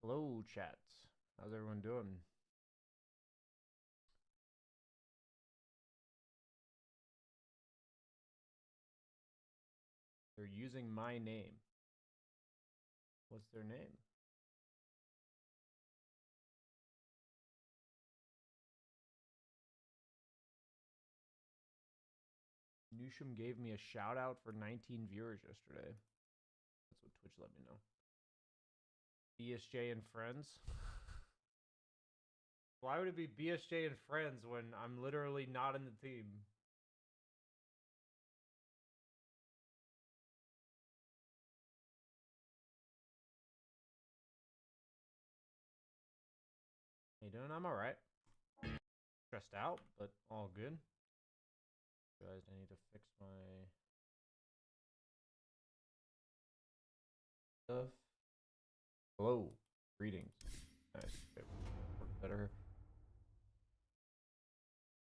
Hello, chat. How's everyone doing? They're using my name. What's their name? Newsham gave me a shout out for 19 viewers yesterday. That's what Twitch let me know. BSJ and friends. Why would it be BSJ and friends when I'm literally not in the team? How you doing? I'm alright. Stressed out, but all good. Realized I need to fix my stuff. Hello. Greetings. Nice. Okay. Work better.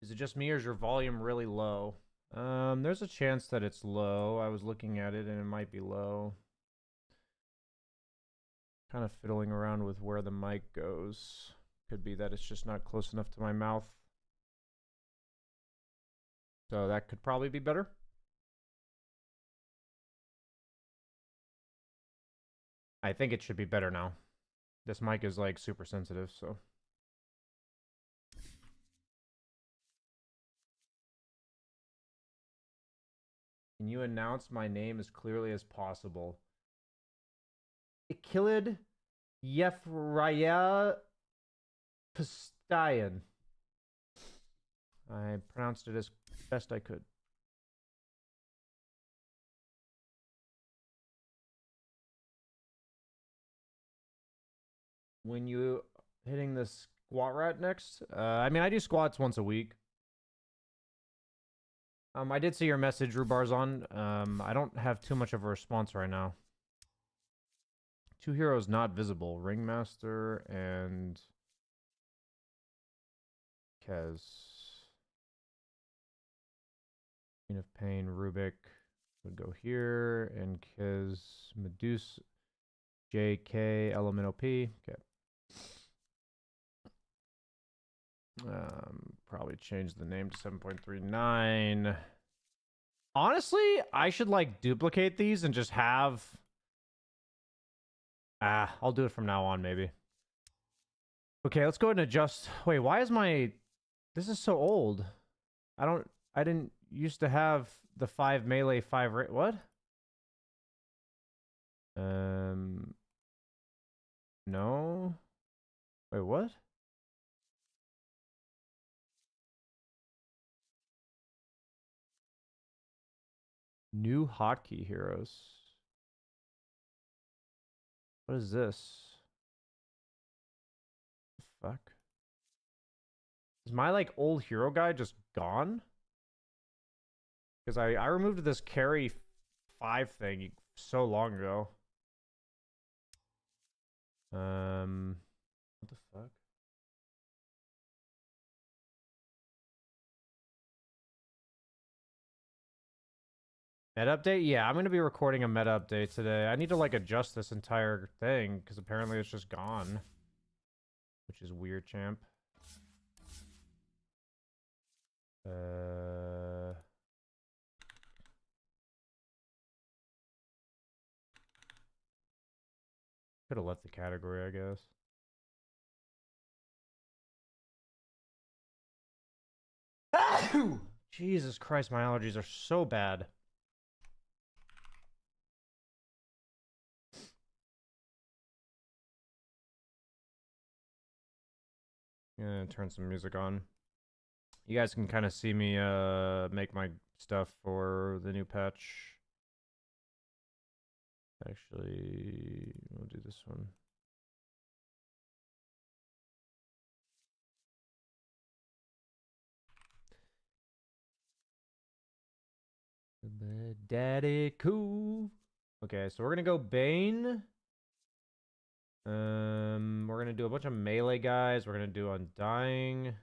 Is it just me or is your volume really low? There's a chance that it's low. I was looking at it and it might be low. Kind of fiddling around with where the mic goes. Could be that it's just not close enough to my mouth. So that could probably be better. I think it should be better now. This mic is like super sensitive, so. Can you announce my name as clearly as possible? Ikilid Yefraya Pistayan. I pronounced it as best I could. When you hitting the squat rack next? I mean, I do squats once a week. I did see your message, Rubarzon. I don't have too much of a response right now. Two heroes not visible. Ringmaster and Kez. Queen of Pain, Rubik would go here. And Kez, Meduse, JK, Elemental P. Okay. Probably change the name to 7.39. Honestly, I should like duplicate these and just have. I'll do it from now on, maybe. Okay, let's go ahead and adjust. Wait, why is my. This is so old. I didn't used to have the 5 melee, 5 what? No. Wait, what? New hotkey heroes. What is this? The fuck? Is my like old hero guy just gone? Because I removed this carry 5 thing so long ago. What the fuck? Meta update? Yeah, I'm gonna be recording a meta update today. I need to like adjust this entire thing because apparently it's just gone, which is weird, champ. Could have left the category, I guess. Jesus Christ, my allergies are so bad. Yeah, turn some music on. You guys can kind of see me make my stuff for the new patch. Actually, we'll do this one. Daddy cool. Okay, so we're gonna go Bane. We're gonna do a bunch of melee guys. We're gonna do Undying.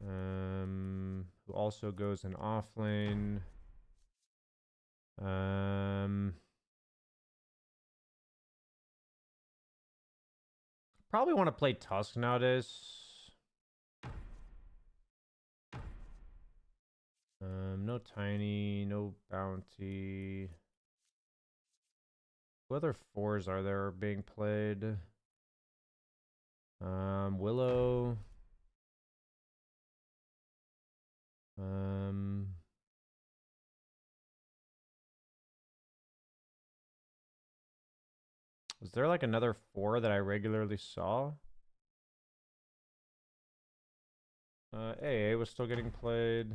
Who also goes in offlane. Probably want to play Tusk nowadays. No Tiny, no Bounty. What other 4s are there being played? Willow. Was there like another 4 that I regularly saw? AA was still getting played.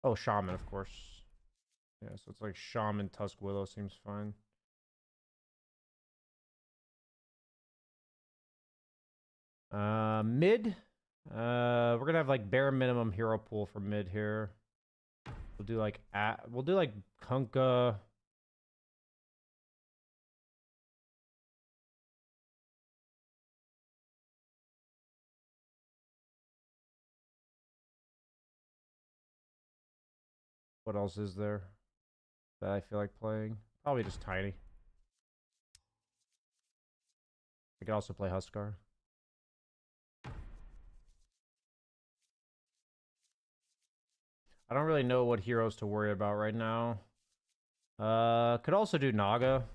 Oh, Shaman, of course. Yeah, so it's like Shaman, Tusk, Willow seems fine. Mid. We're gonna have like bare minimum hero pool for mid here. We'll do like Kunkka. What else is there that I feel like playing? Probably just Tiny. I could also play Huskar. I don't really know what heroes to worry about right now. Could also do Naga.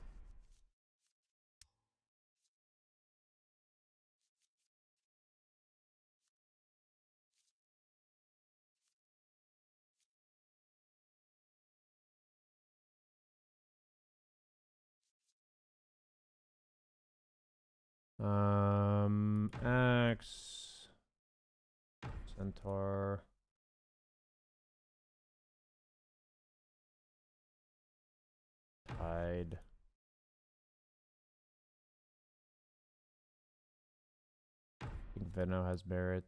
Axe. Centaur. Tide. I think Venno has merit.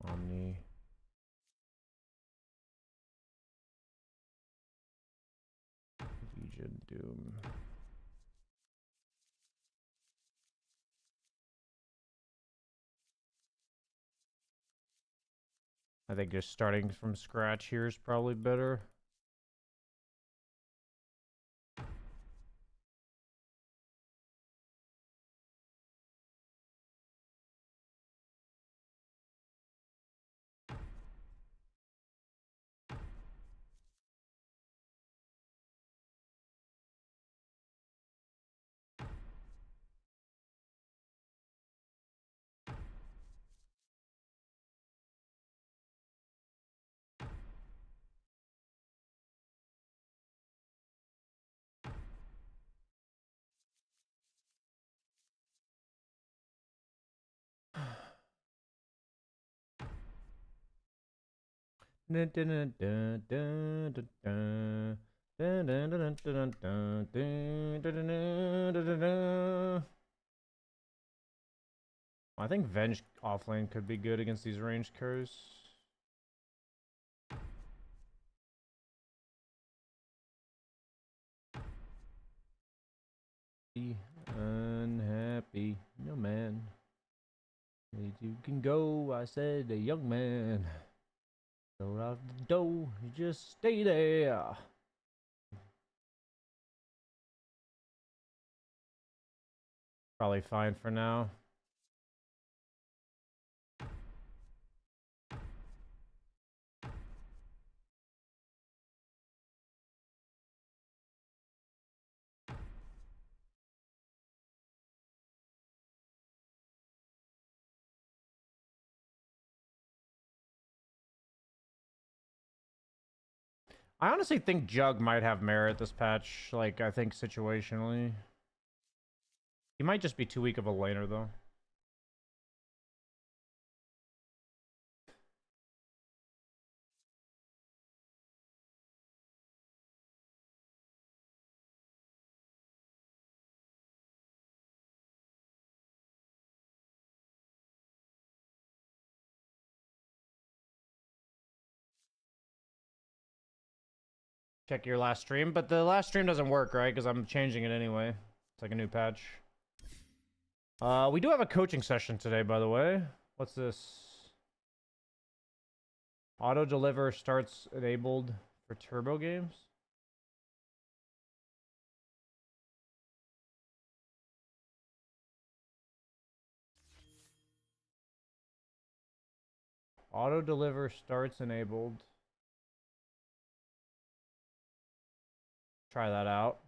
Omni. Legion Doom. I think just starting from scratch here is probably better. I think Venge offlane could be good against these ranged curs. Be unhappy, no man. You can go, I said, a young man. Go out the door, you just stay there. Probably fine for now. I honestly think Jug might have merit this patch, like, I think situationally. He might just be too weak of a laner, though. Check your last stream, but the last stream doesn't work, right? Because I'm changing it anyway. It's like a new patch. We do have a coaching session today, by the way. What's this? Auto deliver starts enabled for turbo games. Auto deliver starts enabled. Try that out.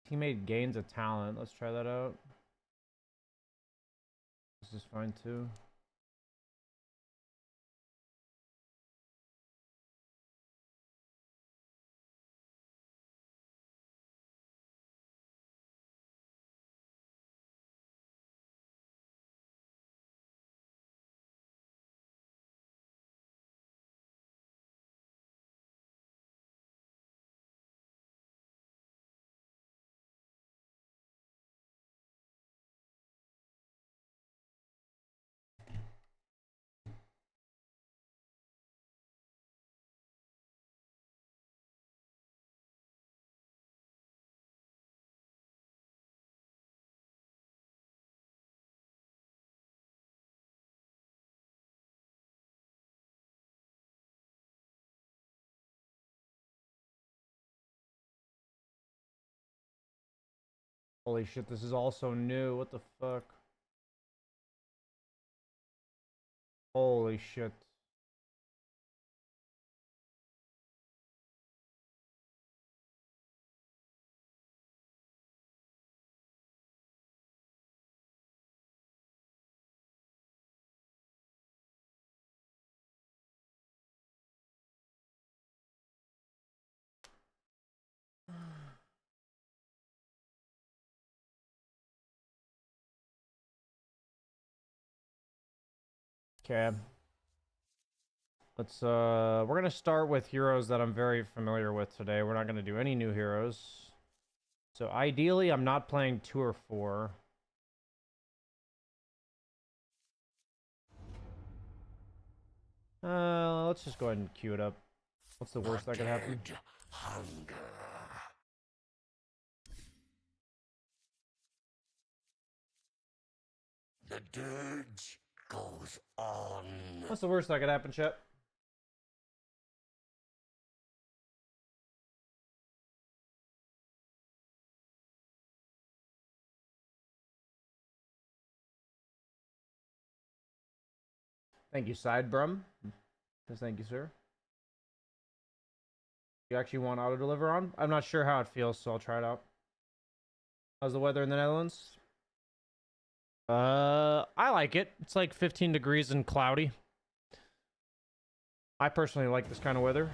Teammate gains a talent. Let's try that out. This is fine too. Holy shit, this is all so new. What the fuck? Holy shit. Okay. We're gonna start with heroes that I'm very familiar with today. We're not gonna do any new heroes. So ideally, I'm not playing 2 or 4. Let's just go ahead and queue it up. What's the worst that could happen? Hunger. The dirge goes on. What's the worst that could happen, chat? Thank you, Sidebrum. Yes, thank you, sir. You actually want auto deliver on? I'm not sure how it feels, so I'll try it out. How's the weather in the Netherlands? I like it. It's like 15 degrees and cloudy. I personally like this kind of weather.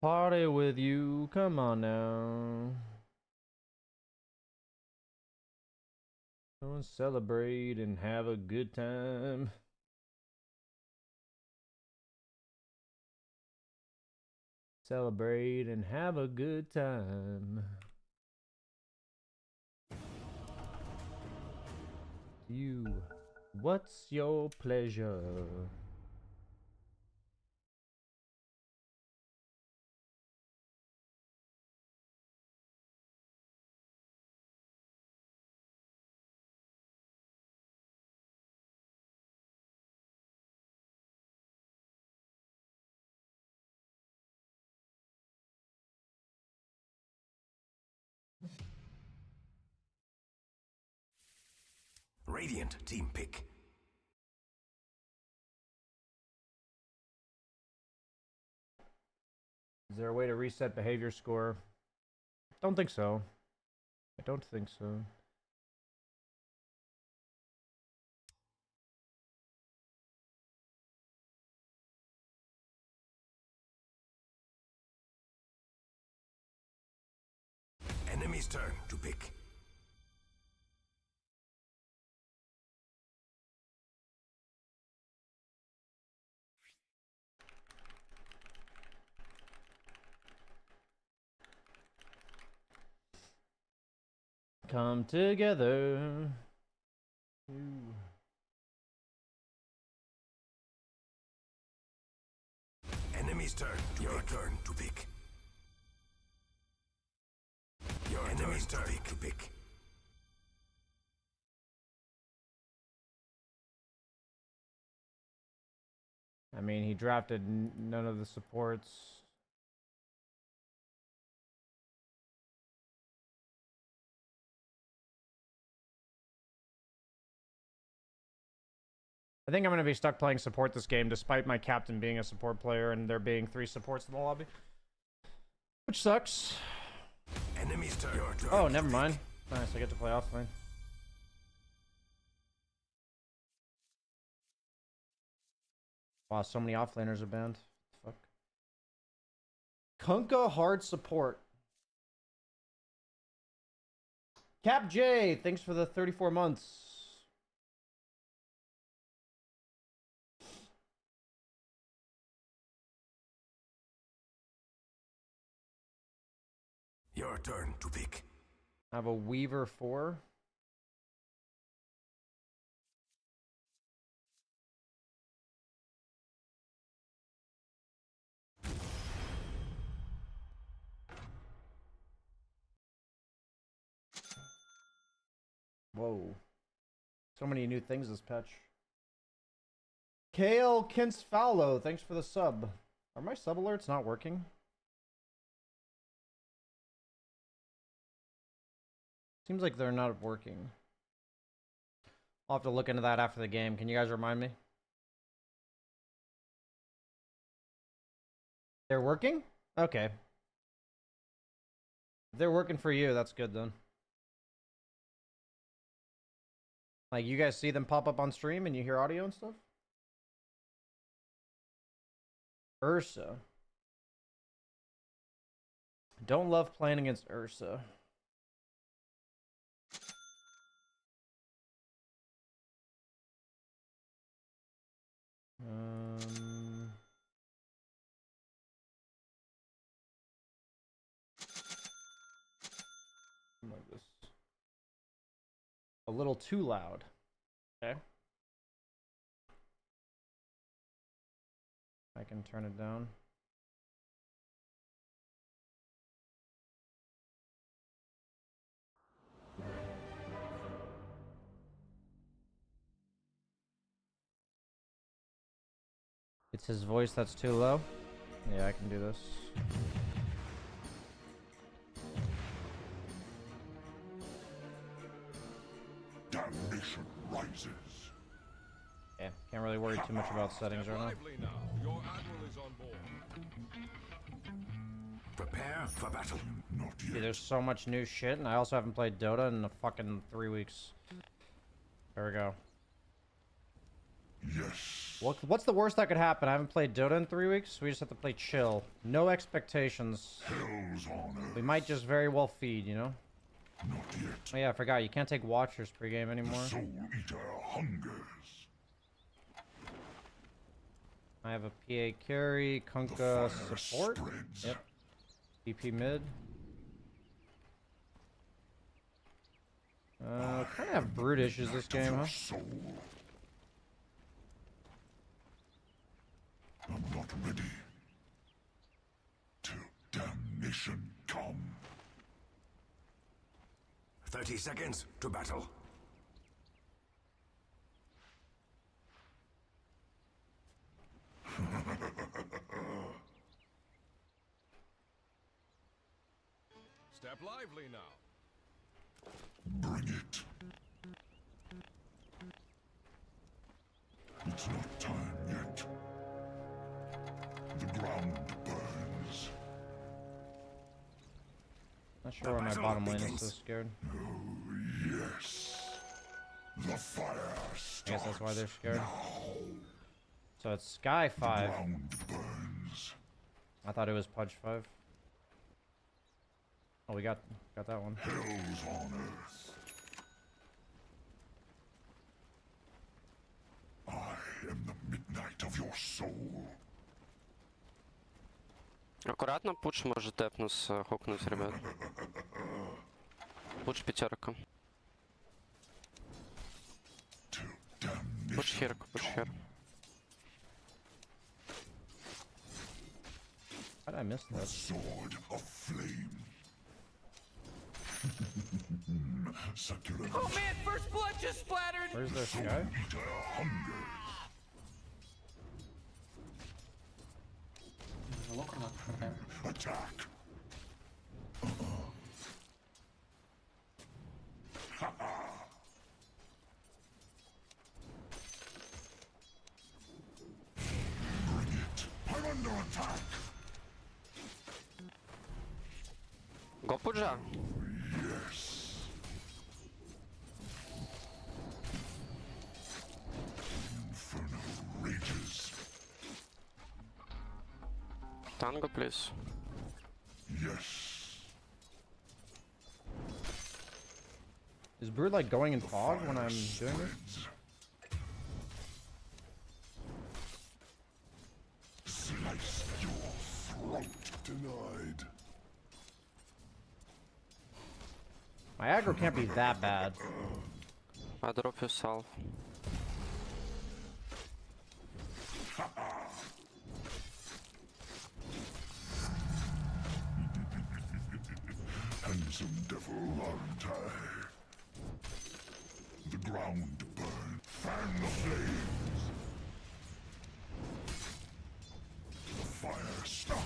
Party with you, come on now. Go and celebrate and have a good time. Celebrate and have a good time. You, what's your pleasure? Radiant team pick. Is there a way to reset behavior score? Don't think so. I don't think so. Enemy's turn to pick. Come together. Ooh. Enemy's turn. Your turn to pick. Your enemy's turn to pick. I mean, he drafted none of the supports. I think I'm going to be stuck playing support this game, despite my captain being a support player and there being 3 supports in the lobby. Which sucks. Enemy's turn. Your turn. Oh, never mind. Nice, I get to play offlane. Wow, so many offlaners are banned. Fuck. Kunkka hard support. Cap J, thanks for the 34 months. Your turn to pick. I have a Weaver 4. Whoa. So many new things this patch. Kale Kinsfalo, thanks for the sub. Are my sub alerts not working? Seems like they're not working. I'll have to look into that after the game. Can you guys remind me? They're working? Okay. If they're working for you, that's good then. Like, you guys see them pop up on stream and you hear audio and stuff? Ursa. Don't love playing against Ursa. Like this. A little too loud. Okay. I can turn it down. It's his voice that's too low. Yeah, I can do this. Damnation rises. Yeah, can't really worry too much about settings right now. Your admiral is on board. Prepare for battle. Not See, yet. there's so much new shit, and I also haven't played Dota in a fucking 3 weeks. There we go. Yes. What's the worst that could happen? I haven't played Dota in 3 weeks. We just have to play chill. No expectations. Hell's on earth. We might just very well feed, you know? Not yet. Oh yeah, I forgot. You can't take watchers pre-game anymore. Soul Eater hungers. I have a PA carry, The Kunkka fire support. spreads. Yep. DP mid. Kind of have brute issues this game, huh? Soul. I'm not ready. Till damnation come. 30 seconds to battle. Step lively now. Bring it. It's not time yet. The ground burns. Not sure where my battle bottom lane is, begins. so scared. Oh, yes. The fire starts. I guess that's why they're scared. Now. So it's Sky The 5. ground burns. I thought it was Pudge 5. Oh, we got that one. Hell's on earth. I am the midnight of your soul. Аккуратно, пуш может тэпнус, хукнуть, ребят. Пуш пятерка. Пуш херку, пуш хер. How did I miss that? Sword of flame. Succulent. Oh man, first blood just splattered! Where's this Soul guy? eater hungers. Attack. Bring it. I'm under attack. Го пуджа. Yes. Inferno rages. Танго, плиз. Yes. Is Brood like going in fog when I'm doing this? Slice your throat. Denied. My aggro can't be that bad. I drop yourself. Handsome devil, aren't I? The ground burns. Fan the flames. The fire stop.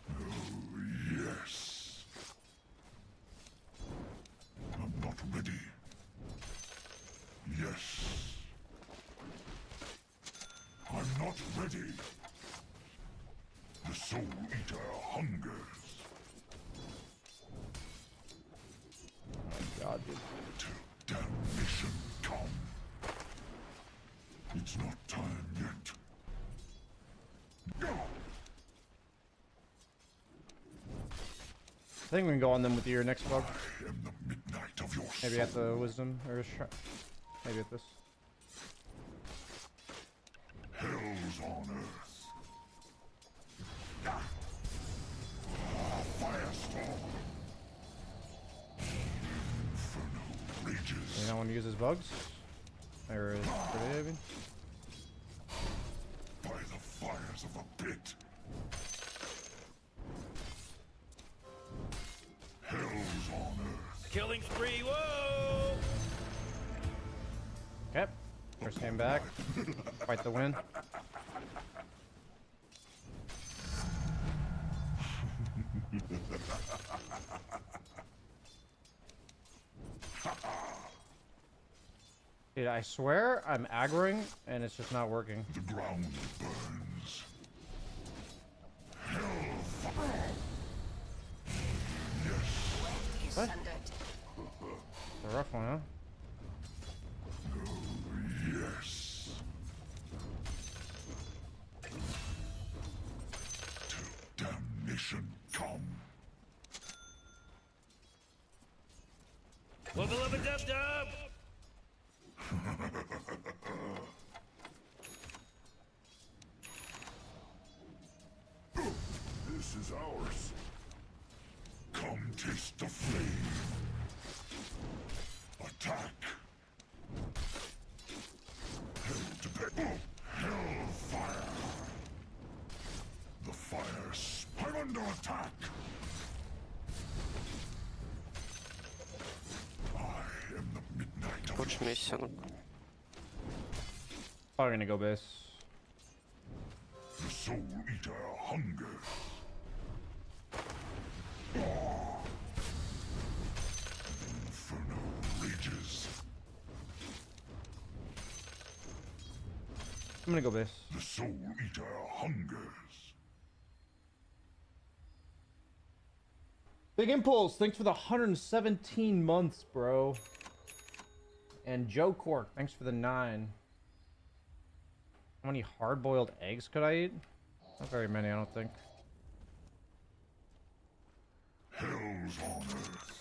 Oh, yes. I'm not ready. Yes. I'm not ready. The Soul Eater hungers. Oh god, dude. Till damnation come. It's not time yet. Go! I think we can go on them with your next bug. I am the midnight of your Maybe soul. at the wisdom or maybe at this. Hell's on earth. Firestorm. Inferno rages. You don't want to use his bugs? Or his grenade, I mean? By the fires of the pit. Hell's on earth. Killing spree, whoa! Okay. First game back. Fight the win. Dude, I swear I'm aggroing and it's just not working. The ground burns. Hellfire. Yes. What? A rough one, huh? Yes. Till damnation come. Wubba lubba dub dub! This is ours. Come taste the flame. Attack. Hell to pay. Hellfire. The fire. I'm under attack. I am the midnight of Пуш your миссию. Probably gonna go base. The Soul Eater hungers. Inferno rages. I'm gonna go base. The Soul Eater hungers. Big Impulse, thanks for the 117 months, bro. And Joe Cork, thanks for the 9. How many hard-boiled eggs could I eat? Not very many, I don't think. Hell's on earth.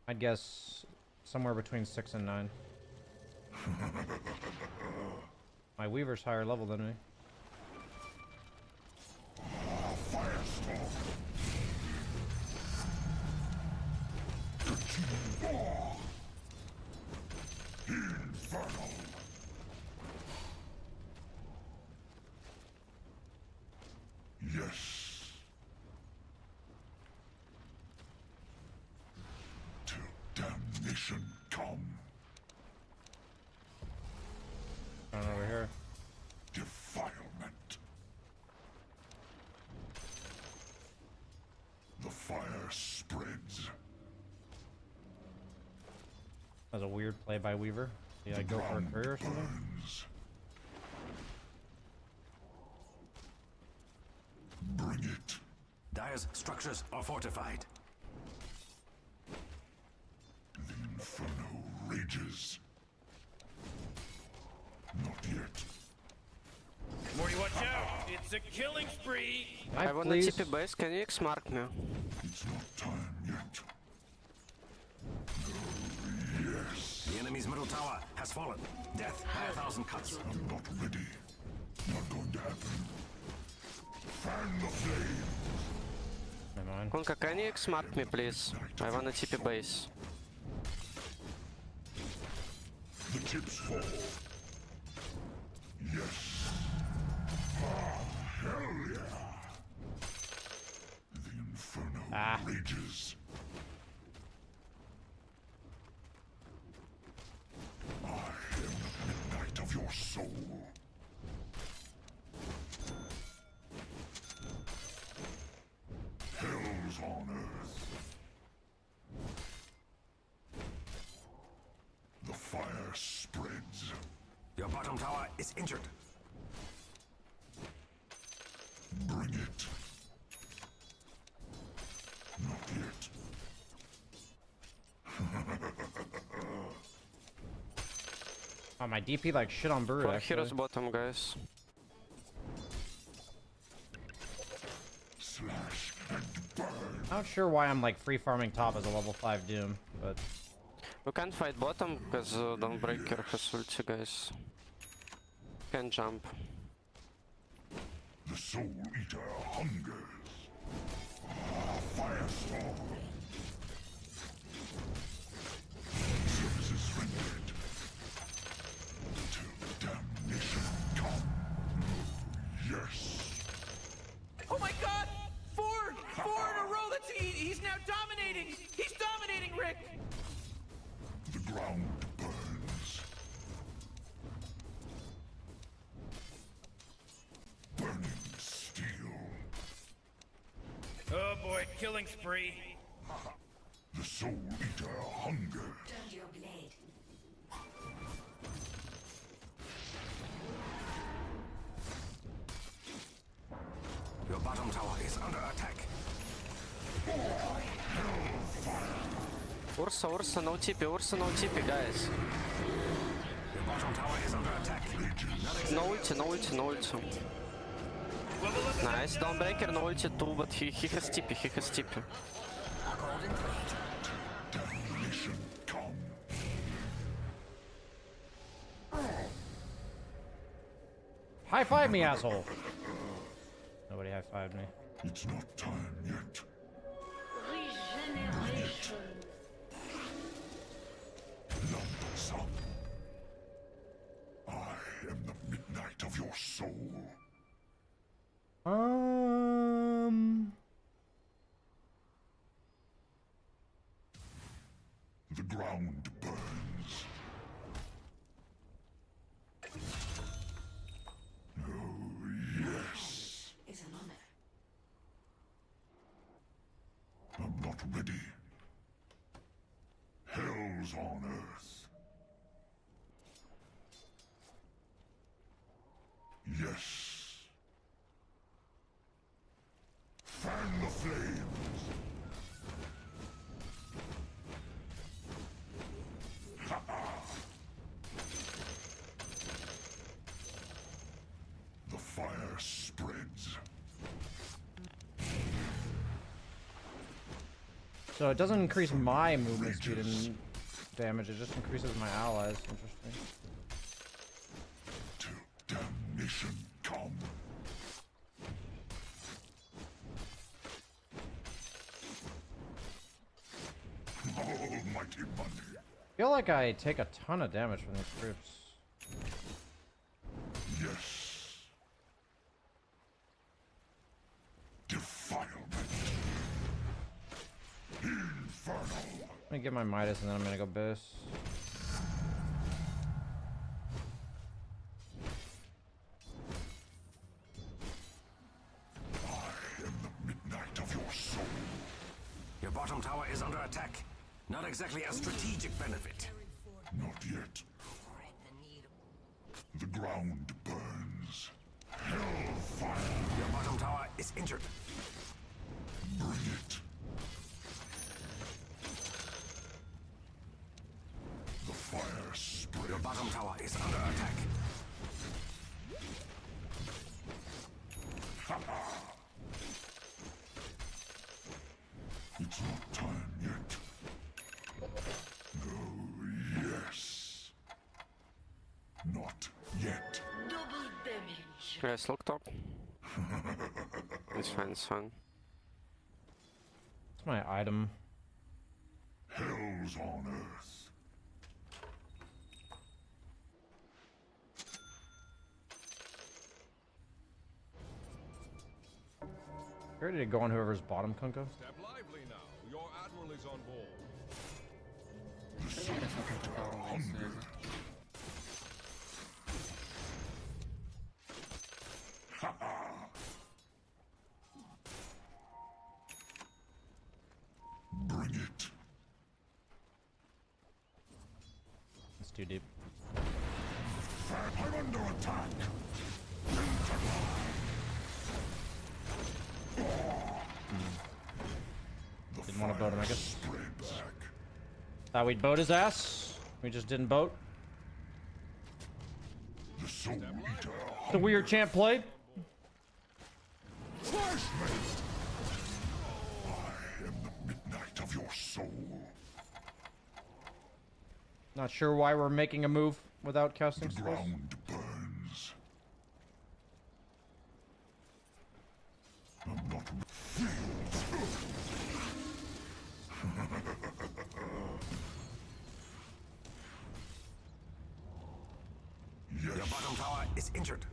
I'd guess somewhere between 6 and 9. My Weaver's higher level than me. Firestorm. Infernal. Yes. Till damnation come. Going over here. Defilement. The fire spreads. That was a weird play by Weaver. Did I go for a courier or something? Burns. Bring it. Dire's structures are fortified. The inferno rages. Not yet. Morty, watch out! It's a killing spree! Can I wanna please? TP base, can you X-mark me? It's not time yet. No, yes. The enemy's middle tower has fallen. Death by 1,000 cuts. I'm not ready. Not going to happen. Fan the flame. Never mind. Konka, can you X-mark me, please? I wanna TP base. The chips fall. Yes. Ah, hell yeah. The inferno rages. I am the midnight of your soul. Hell's on earth. The fire spreads. Your bottom tower is injured. Bring it. Not yet. Oh, my DP like shit on Bird, 4 actually. heroes bottom, guys. Slash and burn. Not sure why I'm like free farming top as a level 5 Doom, but We can't fight bottom because Dawnbreaker has ulti, guys. Can't jump. The soul eater hungers. Ah, firestorm. Services rendered. Till damnation come. Yes. Oh my god! Four in a row! He's now dominating! He's dominating, Rick! The ground burns. Burning steel. Oh boy, killing spree. The soul eater hunger. Your blade. Your bottom tower is under attack. Ursa, no TP, guys. Your bottom tower is under attack. No ulti. Nice, Dawnbreaker, no ulti too, but he has TP, Damnation come. high five me, asshole. Nobody high fived me. It's not time yet. Regeneration. Lump sum. I am the midnight of your soul. The ground burns. Oh, yes. Is an honor. I'm not ready. Hell's on earth. Yes. Fan the flames. So it doesn't increase my movement speed and damage, it just increases my allies. Interesting. To damnation come. Almighty money. I feel like I take a ton of damage from these troops. Yes. Defilement. Infernal. I'm gonna get my Midas and then I'm gonna go Biss. I am the midnight of your soul. Your bottom tower is under attack. Not exactly a strategic benefit. Not yet. The ground burns. Hellfire. Your bottom tower is injured. Bring it. The fire spreads. Your bottom tower is under attack. It's not time yet. Oh, yes. Not yet. Double damage. Guys, look top. It's fine, it's fine. It's my item. Hell's on earth. Ready to go on whoever's bottom, Kunko? Step lively now. Your admiral is on board. The souls are hungry. Bring it. It's too deep. I'm under attack. Didn't want to boat him, I guess. Spreads. Thought we'd boat his ass. We just didn't boat. The soul eater. The weird champ played. Flashmate. I am the midnight of your soul. Not sure why we're making a move without casting The spells. ground burns. I'm not Your yes. bottom tower is injured.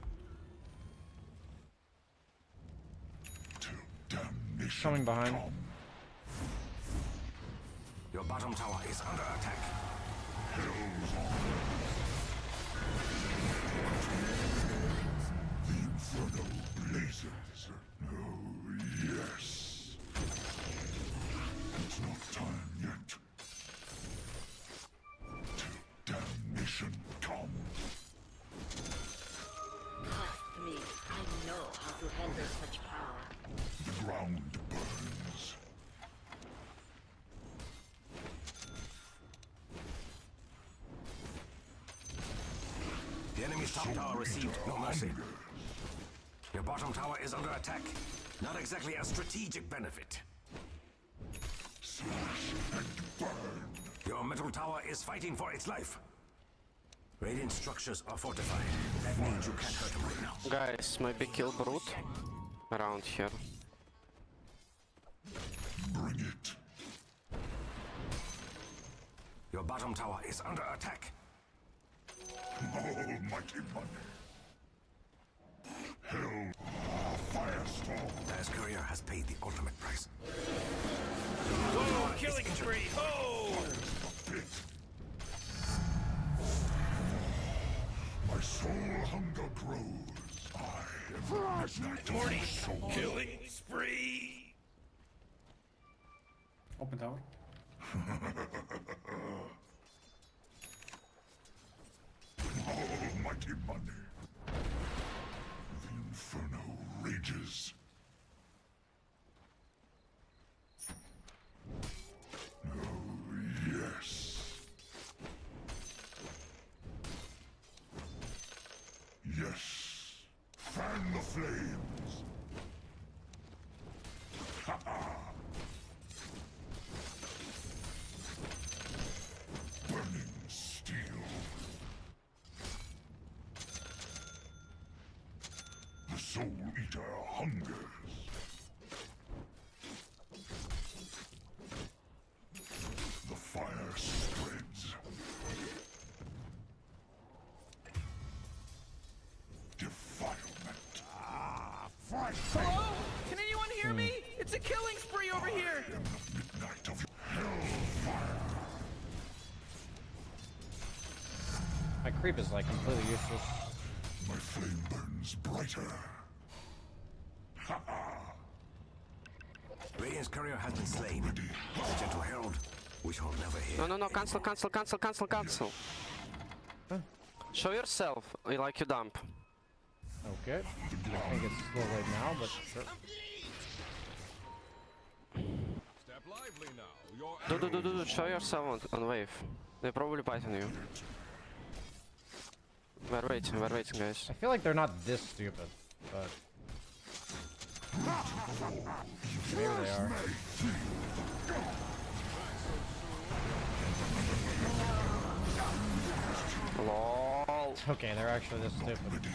To damnation. Coming behind. Come. Your bottom tower is under attack. Hell's on. The inferno blazes. Oh, yes. It's not time yet. To damnation come. Trust me, I know how to handle such power. The ground burns. The enemy's top tower received no mercy. Your bottom tower is under attack. Not exactly a strategic benefit. Slash and burn. Your middle tower is fighting for its life. Radiant structures are fortified. That means you can't hurt them right now. Guys, maybe kill Brute around here. Bring it. Your bottom tower is under attack. Almighty money. Hell. Firestorm. Dire's courier has paid the ultimate price. Whoa, killing spree! Oh! Pit. My soul hunger grows. I am the midnight of Morning! my soul. Killing spree! Open tower. Almighty money. The inferno rages. Oh, yes. Yes. Fan the flames. Ha ha. hungers. The fire spreads. Defilement. Fresh Hello? Can anyone hear me? It's a killing spree over here. midnight of hellfire. My creep is like completely useless. My flame burns brighter. Ha ha! Radiant's courier has been slain. The gentle herald, we shall never hear. No, cancel. Show yourself, like you dump. Okay. I think it's a little late now, but sure. Step lively now. Your Do, show yourself on wave. They probably biting you. We're waiting, guys. I feel like they're not this stupid, but maybe they are. LOL. Okay, they're actually this stupid.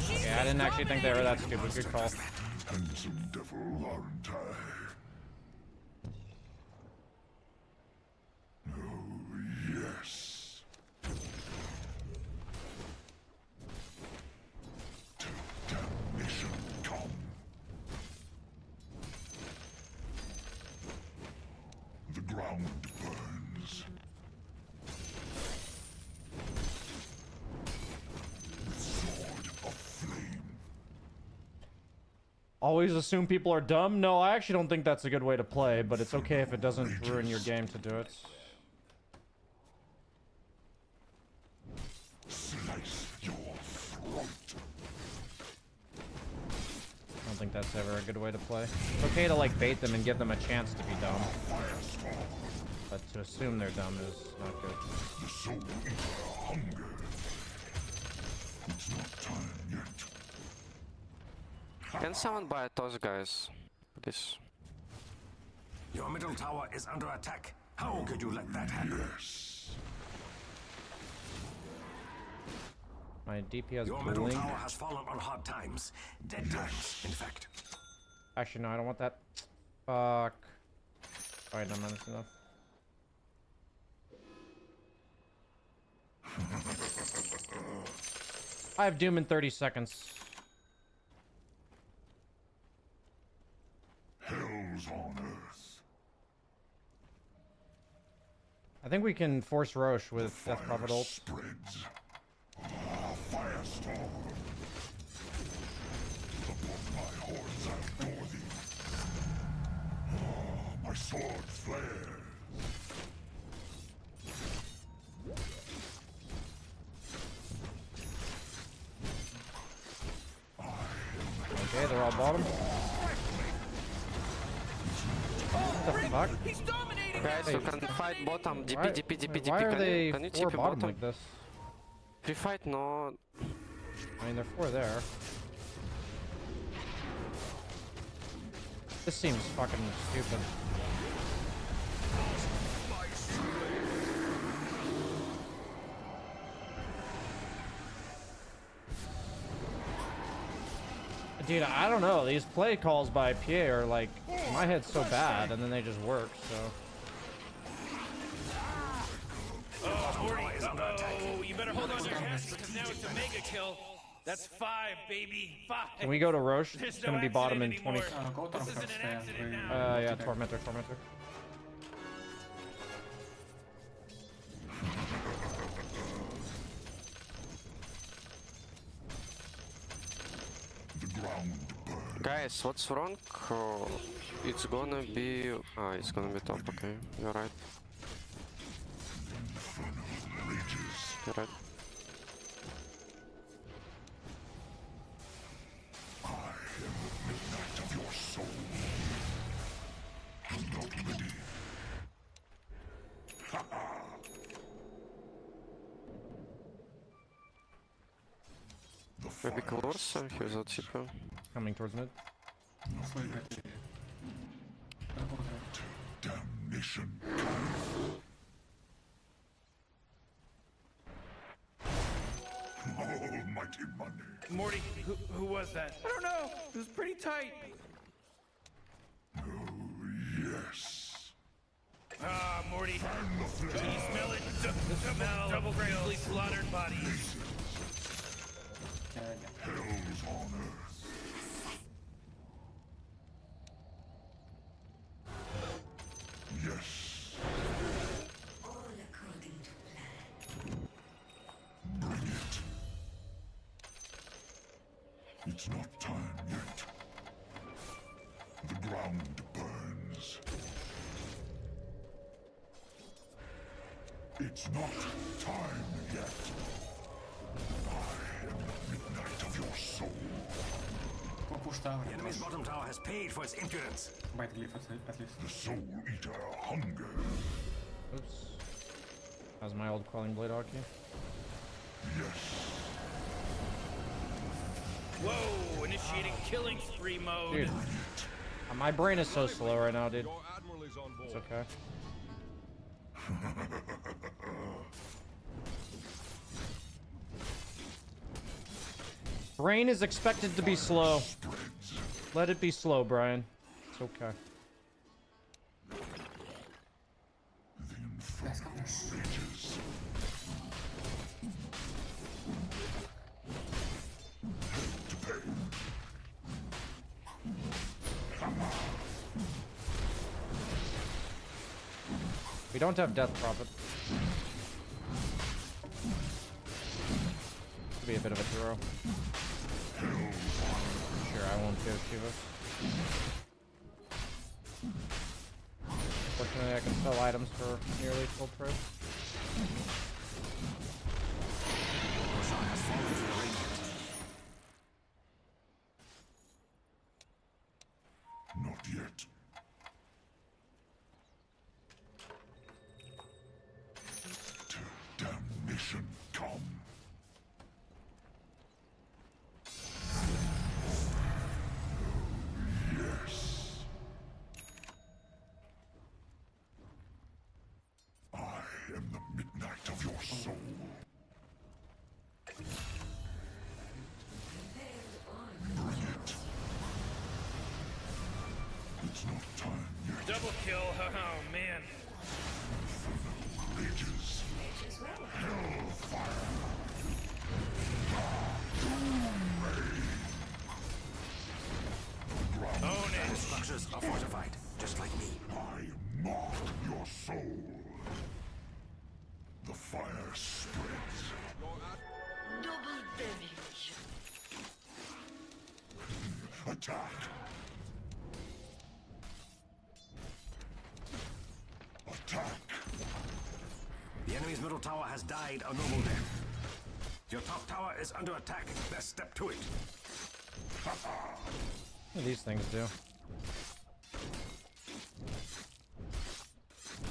Yeah, I didn't actually think they were that stupid. Good call. Handsome devil, aren't I? Oh, yes. Till damnation come. The ground burns. With sword of flame. Always assume people are dumb? No, I actually don't think that's a good way to play, but it's okay if it doesn't ruin your game to do it. Slice your throat. I don't think that's ever a good way to play. It's okay to like bait them and give them a chance to be dumb, but to assume they're dumb is not good. The soul eater hunger. It's not time yet. Can someone buy those guys? Please. Your middle tower is under attack. How could you let that happen? Yes. My DPS Your middle blink. tower has fallen on hard times. Dead times, in fact. Actually, no, I don't want that. Fuck. Alright, never mind, that's enough. I have Doom in 30 seconds. Hell's on earth. I think we can force Roche with Death Prophet ult. Spreads. Firestorm. Upon my hordes I adore thee. My sword flares. Okay, they're all bottom. What the fuck? He's dominating. Guys, you can fight bottom. DP. Why are they Can you 4 TP bottom bottom? like this? Free fight, no. I mean, they're 4 there. This seems fucking stupid. Dude, I don't know. These play calls by Pierre are like, my head's so bad, and then they just work, so. Oh, you better hold on to your hats because now it's a mega kill. That's 5, baby. 5. Can we go to Roche? There's It's gonna no be bottom in accident 20. anymore. This isn't an accident now. Yeah, Tormentor. The ground burns. Guys, what's wrong? It's gonna be... it's gonna be top, okay. You're right. You're right. I am the midnight of your soul. Not ready. The Maybe fire Kalorsa, he's a TP. Coming towards mid. till Damnation. Almighty money. Morty, who was that? I don't know. It was pretty tight. Yes. Ah, Morty. Fan the flame. Can you smell it? Double freshly slaughtered bodies. Hell's on earth. Yes. All according to plan. Bring it. It's not time yet. The ground burns. It's not time yet. I am the midnight of your soul. The enemy's bottom tower has paid for its impudence. The Soul Eater hunger. Oops. How's my old quelling blade hockey? Yes. Whoa, initiating killing spree mode. Dude, my brain is so slow right now, dude. Your admiral is on board. It's okay. Brain is expected to be slow. Let it be slow, Brian. It's okay. The infernal rages. Hell to pay. We don't have Death Prophet. Could be a bit of a throw. Sure, I won't go Shiva. Fortunately, I can sell items for nearly full price. Not yet. To damnation come. Yes. I am the midnight of your soul. Bring it. It's not time yet. Double kill. Oh, man. Rages. Hellfire. Own The it. structures are fortified, just like me. I mark your soul. The fire spreads. Double damage. Attack. Attack. The enemy's middle tower has died a noble death. Your top tower is under attack. Best step to it. What do these things do?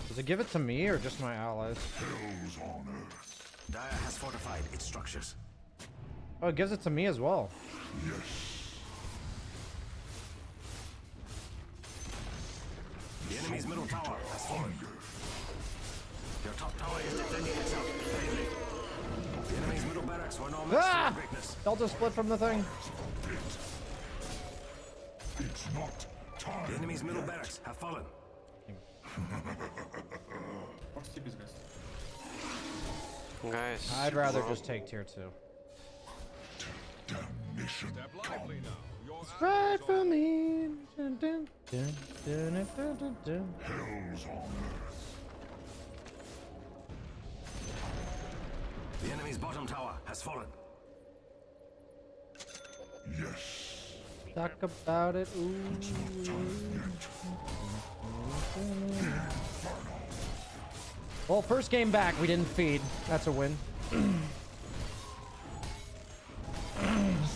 Does it give it to me or just my allies? Hell's on earth. Dire has fortified its structures. Oh, it gives it to me as well. Yes. The enemy's middle tower has fallen. Your top tower is defending itself bravely. The enemy's middle barracks were no match to your greatness. Delta split from the thing. It's not time. The enemy's middle barracks have fallen. Guys, I'd rather just take tier 2. Damnation Step lively now. Your Right admiral is for on me. Dun, dun, dun, dun, dun, dun, dun. Hell's on earth. The enemy's bottom tower has fallen. Yes. Talk about it. Ooh. It's not time yet. Well, first game back, we didn't feed. That's a win.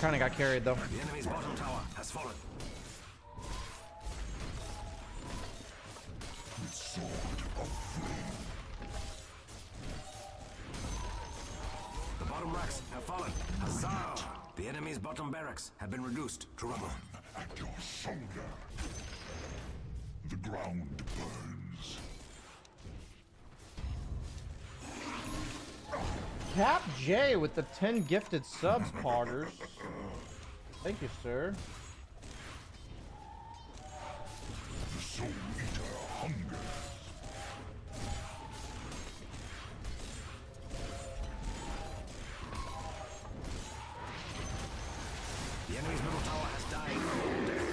Kind of got carried though. The enemy's bottom tower has fallen. With sword of flame. The bottom racks have fallen. Huzzah! The enemy's bottom barracks have been reduced to rubble. At your shoulder. The ground burns. Cap J with the 10 gifted subs, Poggers. Thank you, sir. The Soul Eater hungers. The enemy's middle tower has died from death.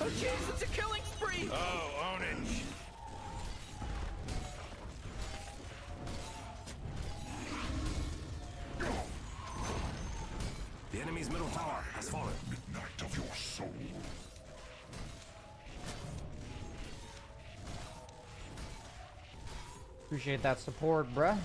Oh jeez, it's a killing spree! Oh, own it. The enemy's middle tower has fallen. Midnight of your soul. Appreciate that support, bruh.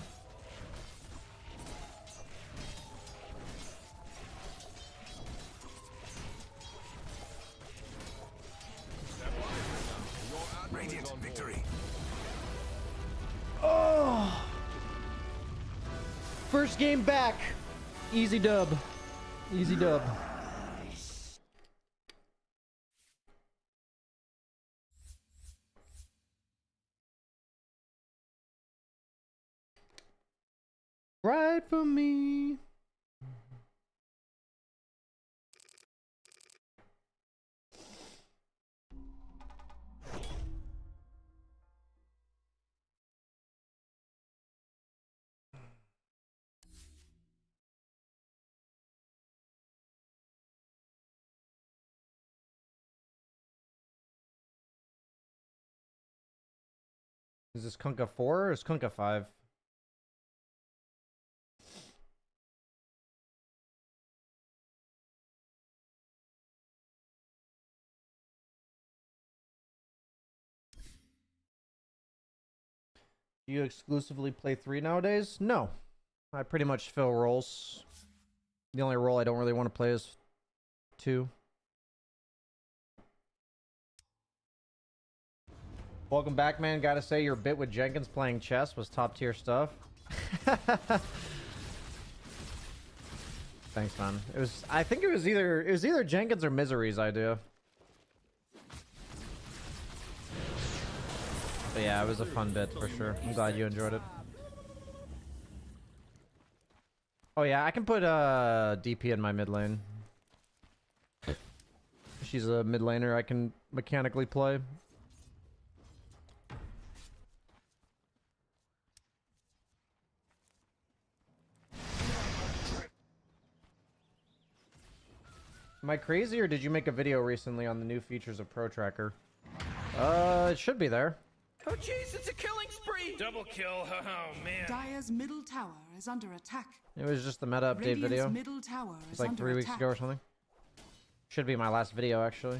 Radiant victory. Oh! First game back. Easy dub. Easy dub. Right for me. Is this Kunkka 4 or is Kunkka 5? Do you exclusively play 3 nowadays? No. I pretty much fill roles. The only role I don't really want to play is 2. Welcome back, man. Gotta say your bit with Jenkins playing chess was top tier stuff. Thanks, man. It was. I think it was either Jenkins or Misery's idea. But yeah, it was a fun bit for sure. I'm glad you enjoyed it. Oh yeah, I can put DP in my mid lane. She's a mid laner I can mechanically play. Am I crazy, or did you make a video recently on the new features of Pro Tracker? It should be there. Oh jeez, it's a killing spree! Double kill. Oh man. Dire's middle tower is under attack. It was just the meta update Radiant's video. middle tower It's is like under 3 weeks attack. ago or something. Should be my last video, actually.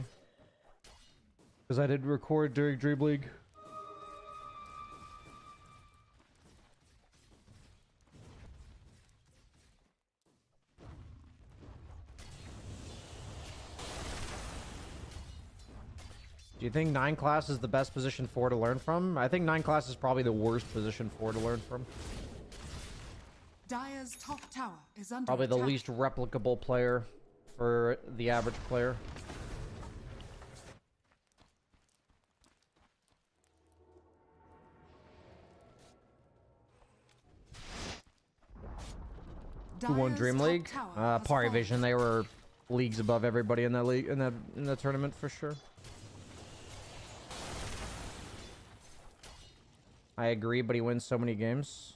Because I did record during Dream League. Do you think 9 class is the best position 4 to learn from? I think 9 class is probably the worst position 4 to learn from. Dire's top tower is under Probably the attack. least replicable player for the average player. Who won Dire's Dream top League? tower has Pari fallen. Vision. They were leagues above everybody in that league, in that tournament for sure. I agree, but he wins so many games.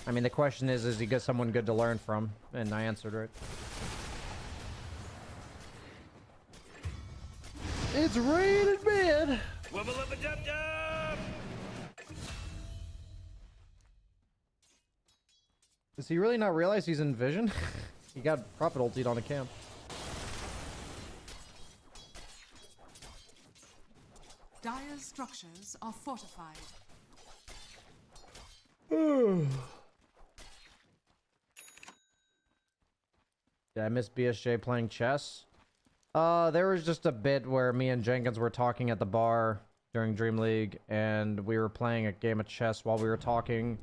I mean, the question is he got someone good to learn from? And I answered right. It's raining bad. Wubba lubba dub dub. Does he really not realize he's in vision? He got Prophet ultied on a camp. Dire's structures are fortified. Did I miss BSJ playing chess? There was just a bit where me and Jenkins were talking at the bar during Dream League, and we were playing a game of chess while we were talking,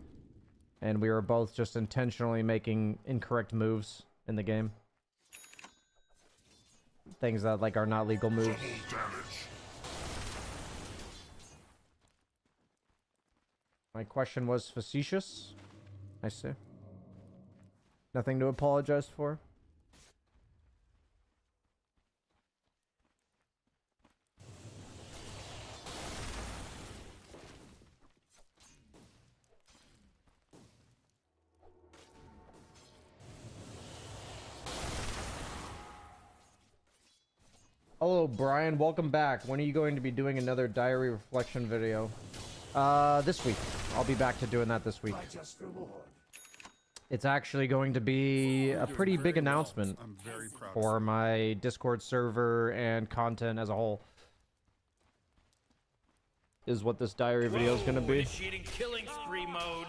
and we were both just intentionally making incorrect moves in the game. Things that, like, are not legal moves. Double damage. My question was facetious. I see. Nothing to apologize for. Hello, Brian. Welcome back. When are you going to be doing another diary reflection video? This week. I'll be back to doing that this week. It's actually going to be a pretty big announcement for my Discord server and content as a whole. Is what this diary video is going to be. Initiating killing spree mode.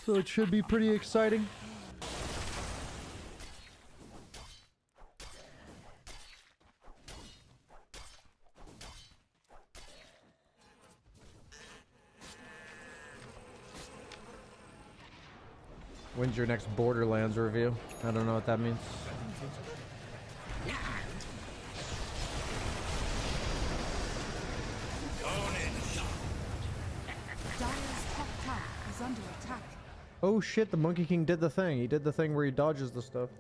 So it should be pretty exciting. When's your next Borderlands review? I don't know what that means. Dire's top tower is under attack. Oh shit, the Monkey King did the thing. He did the thing where he dodges the stuff.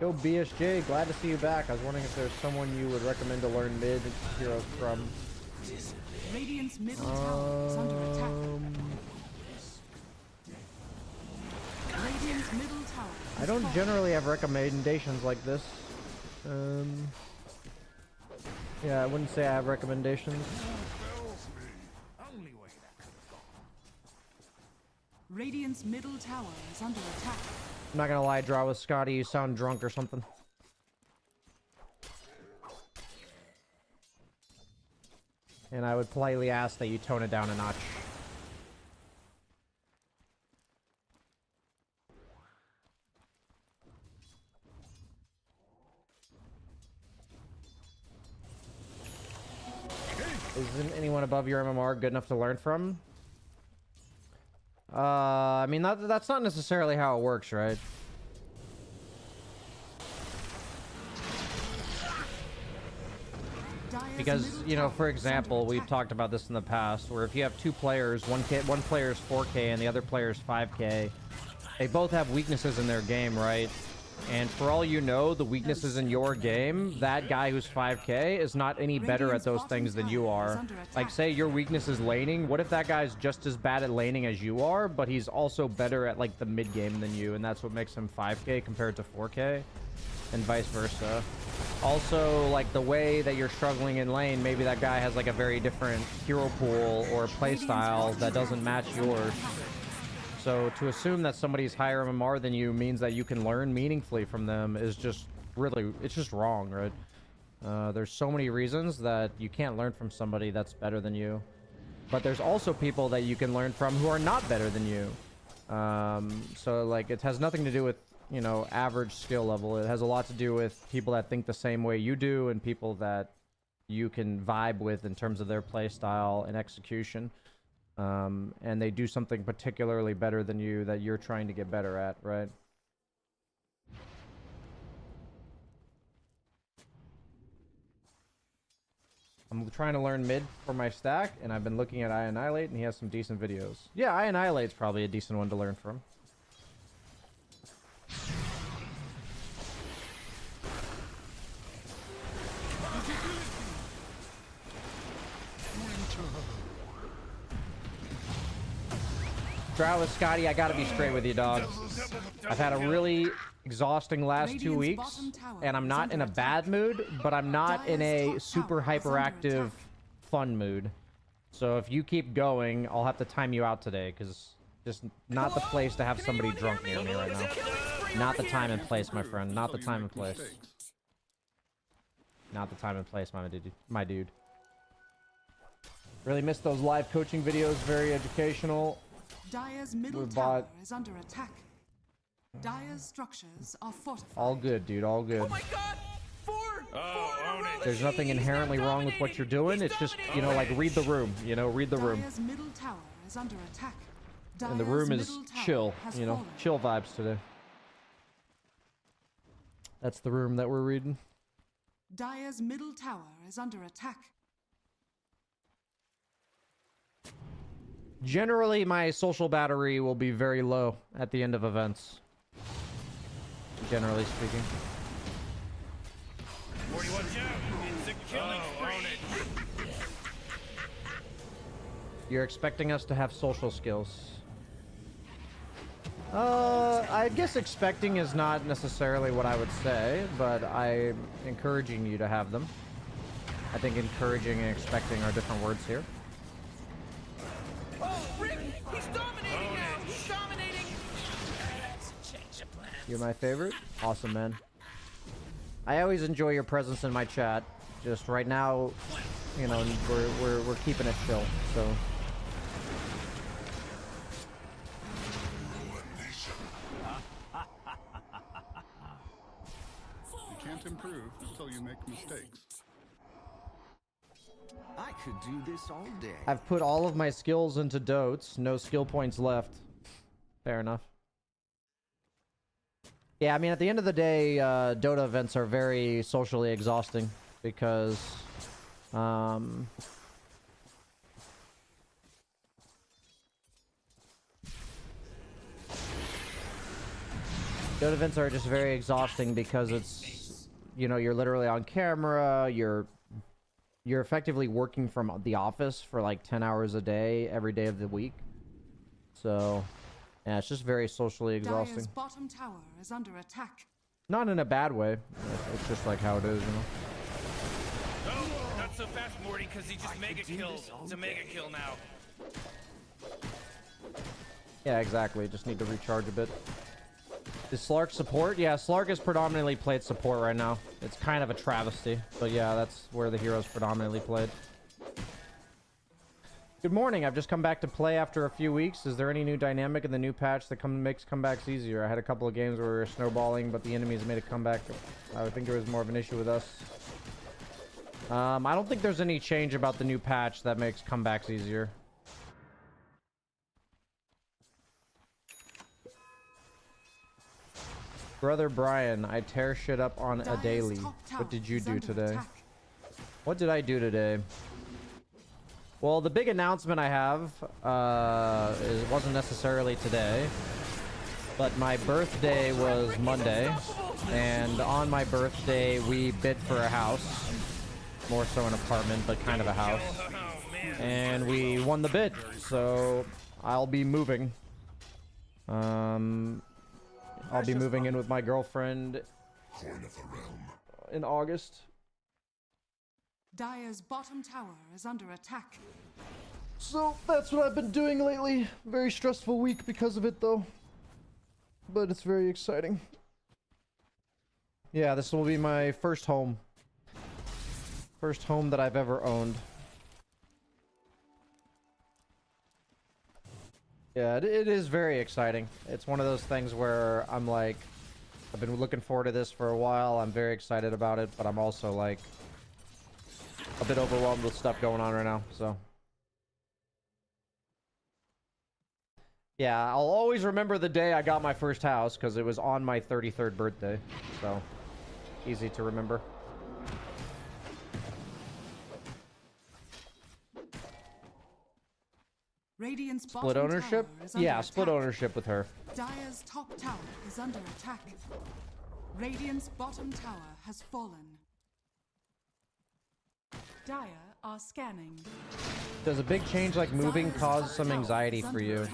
Yo, BSJ, glad to see you back. I was wondering if there's someone you would recommend to learn mid heroes from. Radiant's middle tower is under attack. Radiant's middle tower is I don't falling. generally have recommendations like this. Yeah, I wouldn't say I have recommendations. Radiant's middle tower is under attack. I'm not gonna lie, draw with Scotty, you sound drunk or something. And I would politely ask that you tone it down a notch. Isn't anyone above your MMR good enough to learn from? I mean, that's not necessarily how it works, right? Dire's Because, middle you know, tower for is under example, we've attack. talked about this in the past, where if you have two players, one player's 4K and the other player's 5K, they both have weaknesses in their game, right? And for all you know, the weaknesses in your game, that guy who's 5K is not any better at those things than you are. Like, say your weakness is laning, what if that guy's just as bad at laning as you are, but he's also better at, like, the mid game than you, and that's what makes him 5K compared to 4K, and vice versa. Also, like, the way that you're struggling in lane, maybe that guy has, like, a very different hero pool or playstyle that doesn't match yours. So to assume that somebody's higher MMR than you means that you can learn meaningfully from them is just really, it's just wrong, right? There's so many reasons that you can't learn from somebody that's better than you. But there's also people that you can learn from who are not better than you. So, like, it has nothing to do with, you know, average skill level. It has a lot to do with people that think the same way you do and people that you can vibe with in terms of their play style and execution. And they do something particularly better than you that you're trying to get better at, right? I'm trying to learn mid for my stack, and I've been looking at iAnnihilate, and he has some decent videos. Yeah, iAnnihilate's probably a decent one to learn from. Travis, Scotty, I gotta be straight with you, dog. I've had a really exhausting last 2 weeks, and I'm not in a bad mood, but I'm not in a super hyperactive, fun mood. So if you keep going, I'll have to time you out today, because just not the place to have somebody drunk near me right now. Not the time and place, my friend. Not the time and place. Not the time and place, my dude. Really missed those live coaching videos. Very educational. Dire's middle We've tower bought- is under attack. Dire's structures are fortified. All good, dude. All good. Oh my god! Four in a row that There's nothing he's inherently now wrong with what you're dominating. doing. He's It's just, dominating. you know, like, read the room. You know, read the room. Dire's middle tower is under attack. And the Dire's room is middle tower chill. has You know, fallen. chill vibes today. That's the room that we're reading. Dire's middle tower is under attack. Generally, my social battery will be very low at the end of events. Generally speaking. 41 Joe, it's a killing spree. You're expecting us to have social skills. I guess expecting is not necessarily what I would say, but I'm encouraging you to have them. I think encouraging and expecting are different words here. Oh, Rick, he's dominating now. He's dominating. You're my favorite? Awesome, man. I always enjoy your presence in my chat. Just right now, you know, we're keeping it chill, so. You can't improve until you make mistakes. I could do this all day. I've put all of my skills into Dotes. No skill points left. Fair enough. Yeah, I mean, at the end of the day, Dota events are very socially exhausting because, Dota events are just very exhausting because it's, you know, you're literally on camera, you're effectively working from the office for like 10 hours a day, every day of the week. So, yeah, it's just very socially exhausting. Dire's bottom tower is under attack. Not in a bad way. It's just like how it is, you know? Oh, not so fast, Morty, because he just mega killed. It's a mega kill now. Yeah, exactly. Just need to recharge a bit. Is Slark support? Yeah, Slark is predominantly played support right now. It's kind of a travesty, but yeah, that's where the hero's predominantly played. Good morning. I've just come back to play after a few weeks. Is there any new dynamic in the new patch that makes comebacks easier? I had a couple of games where we were snowballing, but the enemies made a comeback. I think there was more of an issue with us. I don't think there's any change about the new patch that makes comebacks easier. Brother Brian, I tear shit up on a daily. What did you do today? What did I do today? Well, the big announcement I have wasn't necessarily today, but my birthday was Monday, and on my birthday we bid for a house, more so an apartment, but kind of a house, and we won the bid, so I'll be moving. I'll be moving in with my girlfriend in August. Dire's bottom tower is under attack. So that's what I've been doing lately. Very stressful week because of it, though. But it's very exciting. Yeah, this will be my first home. First home that I've ever owned. Yeah, it is very exciting. It's one of those things where I'm like, I've been looking forward to this for a while. I'm very excited about it, but I'm also like a bit overwhelmed with stuff going on right now, so. Yeah, I'll always remember the day I got my first house because it was on my 33rd birthday, so easy to remember. Radiant's Split bottom ownership? tower is under Yeah, split attack. ownership with her. Dire's top tower is under attack. Radiant's bottom tower has fallen. Dire are scanning. Does a big change like moving cause some anxiety for you?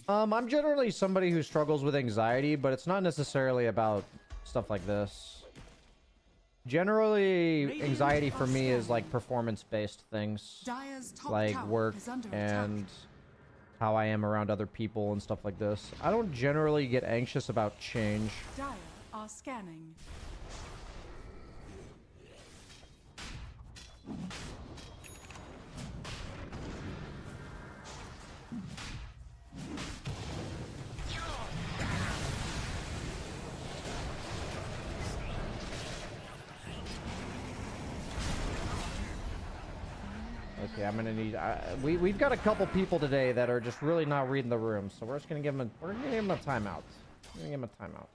I'm generally somebody who struggles with anxiety, but it's not necessarily about stuff like this. Generally, anxiety for me is like performance-based things, Dire's top like tower work is under and attack. how I am around other people and stuff like this. I don't generally get anxious about change. Dire are scanning. Okay, I'm gonna need. We've got a couple people today that are just really not reading the room, so we're just gonna give them. We're gonna give them a timeout. We're gonna give them a timeout.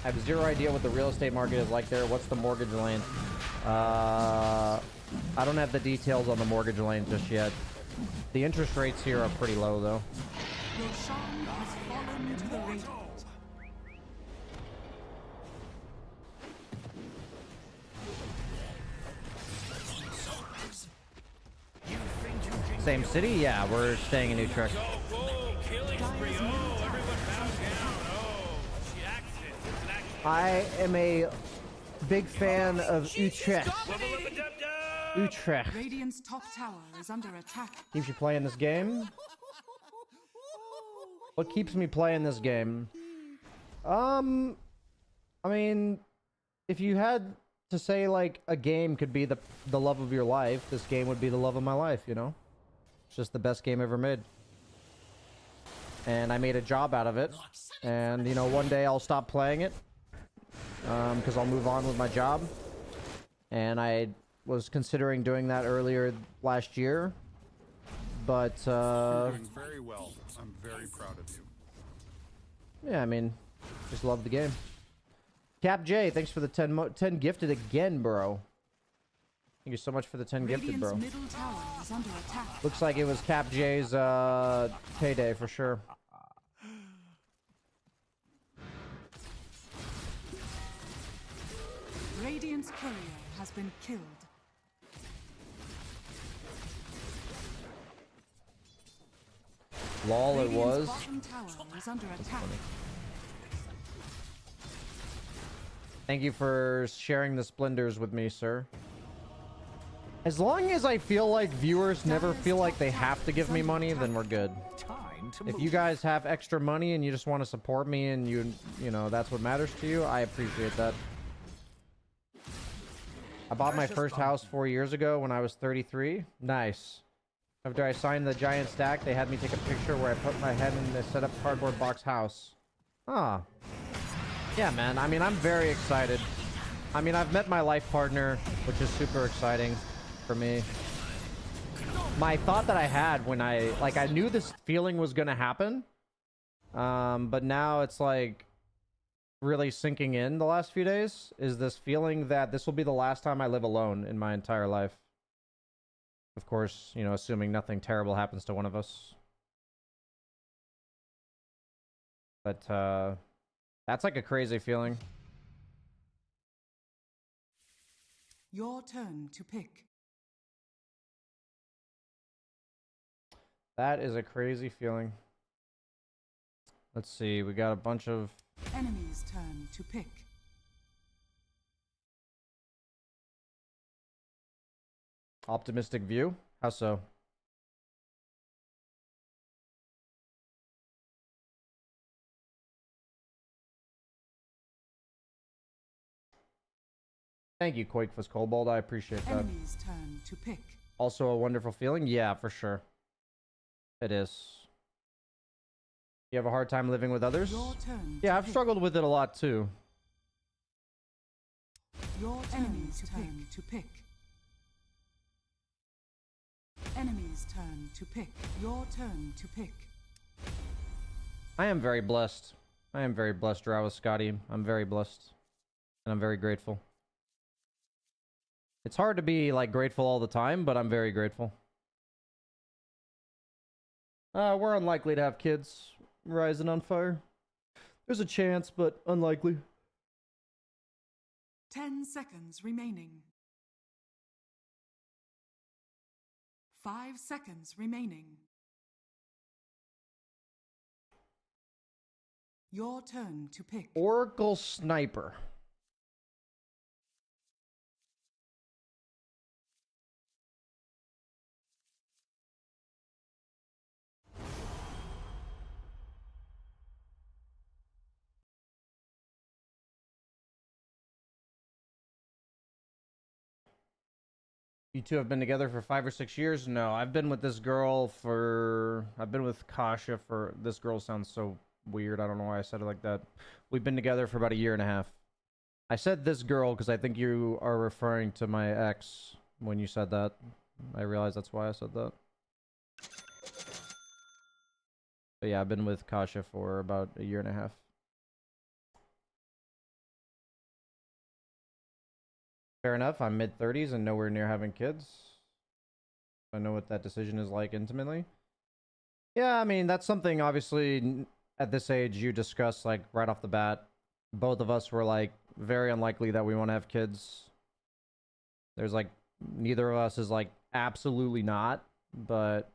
I have zero idea what the real estate market is like there. What's the mortgage lane? I don't have the details on the mortgage lane just yet. The interest rates here are pretty low, though. Roshan has fallen to the Radiant. Same city? Yeah, we're staying in Utrecht. I am a big fan of Utrecht. Utrecht. Radiant's top tower is under attack. Keeps you playing this game? What keeps me playing this game? I mean, if you had to say like a game could be the love of your life, this game would be the love of my life, you know? It's just the best game ever made. And I made a job out of it. And, you know, one day I'll stop playing it. Because I'll move on with my job. And I was considering doing that earlier last year. But, You're doing very well. I'm very proud of you. yeah, I mean, just love the game. Cap J, thanks for the 10 gifted again, bro. Thank you so much for the 10 gifted, bro. Radiant's middle tower is under attack. Looks like it was Cap J's payday for sure. Radiant's courier has been killed. Lol, it Radiant's was. bottom tower is under attack. Thank you for sharing the splendors with me, sir. As long as I feel like viewers never feel like they have to give me money, then we're good. If you guys have extra money and you just want to support me and you know, that's what matters to you, I appreciate that. I bought my first house 4 years ago when I was 33. Nice. After I signed the giant stack, they had me take a picture where I put my head in the set up cardboard box house. Ah. Yeah, man. I mean, I'm very excited. I mean, I've met my life partner, which is super exciting for me. My thought that I had when I knew this feeling was gonna happen, but now it's like really sinking in the last few days, is this feeling that this will be the last time I live alone in my entire life. Of course, you know, assuming nothing terrible happens to one of us. But that's like a crazy feeling. Your turn to pick. That is a crazy feeling. Let's see, we got a bunch of... Enemy's turn to pick. Optimistic view? How so? Thank you, Quakefus Kobold. I appreciate that. Enemy's turn to pick. Also a wonderful feeling? Yeah, for sure. It is. You have a hard time living with others? Your turn Yeah, to I've pick. struggled with it a lot too. Your enemy's turn to pick. Enemy's turn to pick. Your turn to pick. I am very blessed. I am very blessed, Rawa Scotty. I'm very blessed. And I'm very grateful. It's hard to be, like, grateful all the time, but I'm very grateful. We're unlikely to have kids rising on fire. There's a chance, but unlikely. 10 seconds remaining. 5 seconds remaining. Your turn to pick. Oracle Sniper. You two have been together for 5 or 6 years? No, I've been with this girl for... I've been with Kasha for... This girl sounds so weird. I don't know why I said it like that. We've been together for about 1.5 years. I said this girl because I think you are referring to my ex when you said that. I realize that's why I said that. But yeah, I've been with Kasha for about 1.5 years. Fair enough. I'm mid-30s and nowhere near having kids. I know what that decision is like intimately. Yeah, I mean, that's something obviously at this age you discuss like right off the bat. Both of us were like very unlikely that we want to have kids. There's like neither of us is like absolutely not, but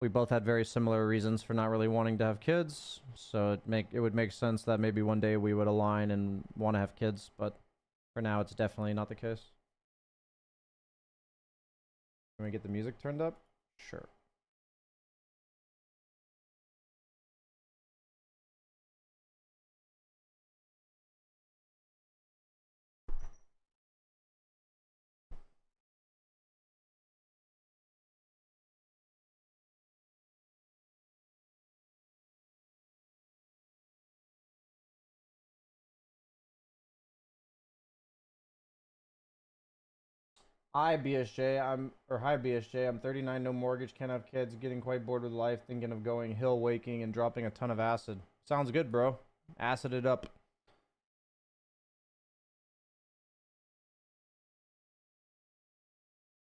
we both had very similar reasons for not really wanting to have kids. So it would make sense that maybe one day we would align and want to have kids, but for now it's definitely not the case. Can we get the music turned up? Sure. Hi BSJ, hi BSJ, I'm 39, no mortgage, can't have kids, getting quite bored with life, thinking of going hill waking and dropping a ton of acid. Sounds good, bro. Acid it up.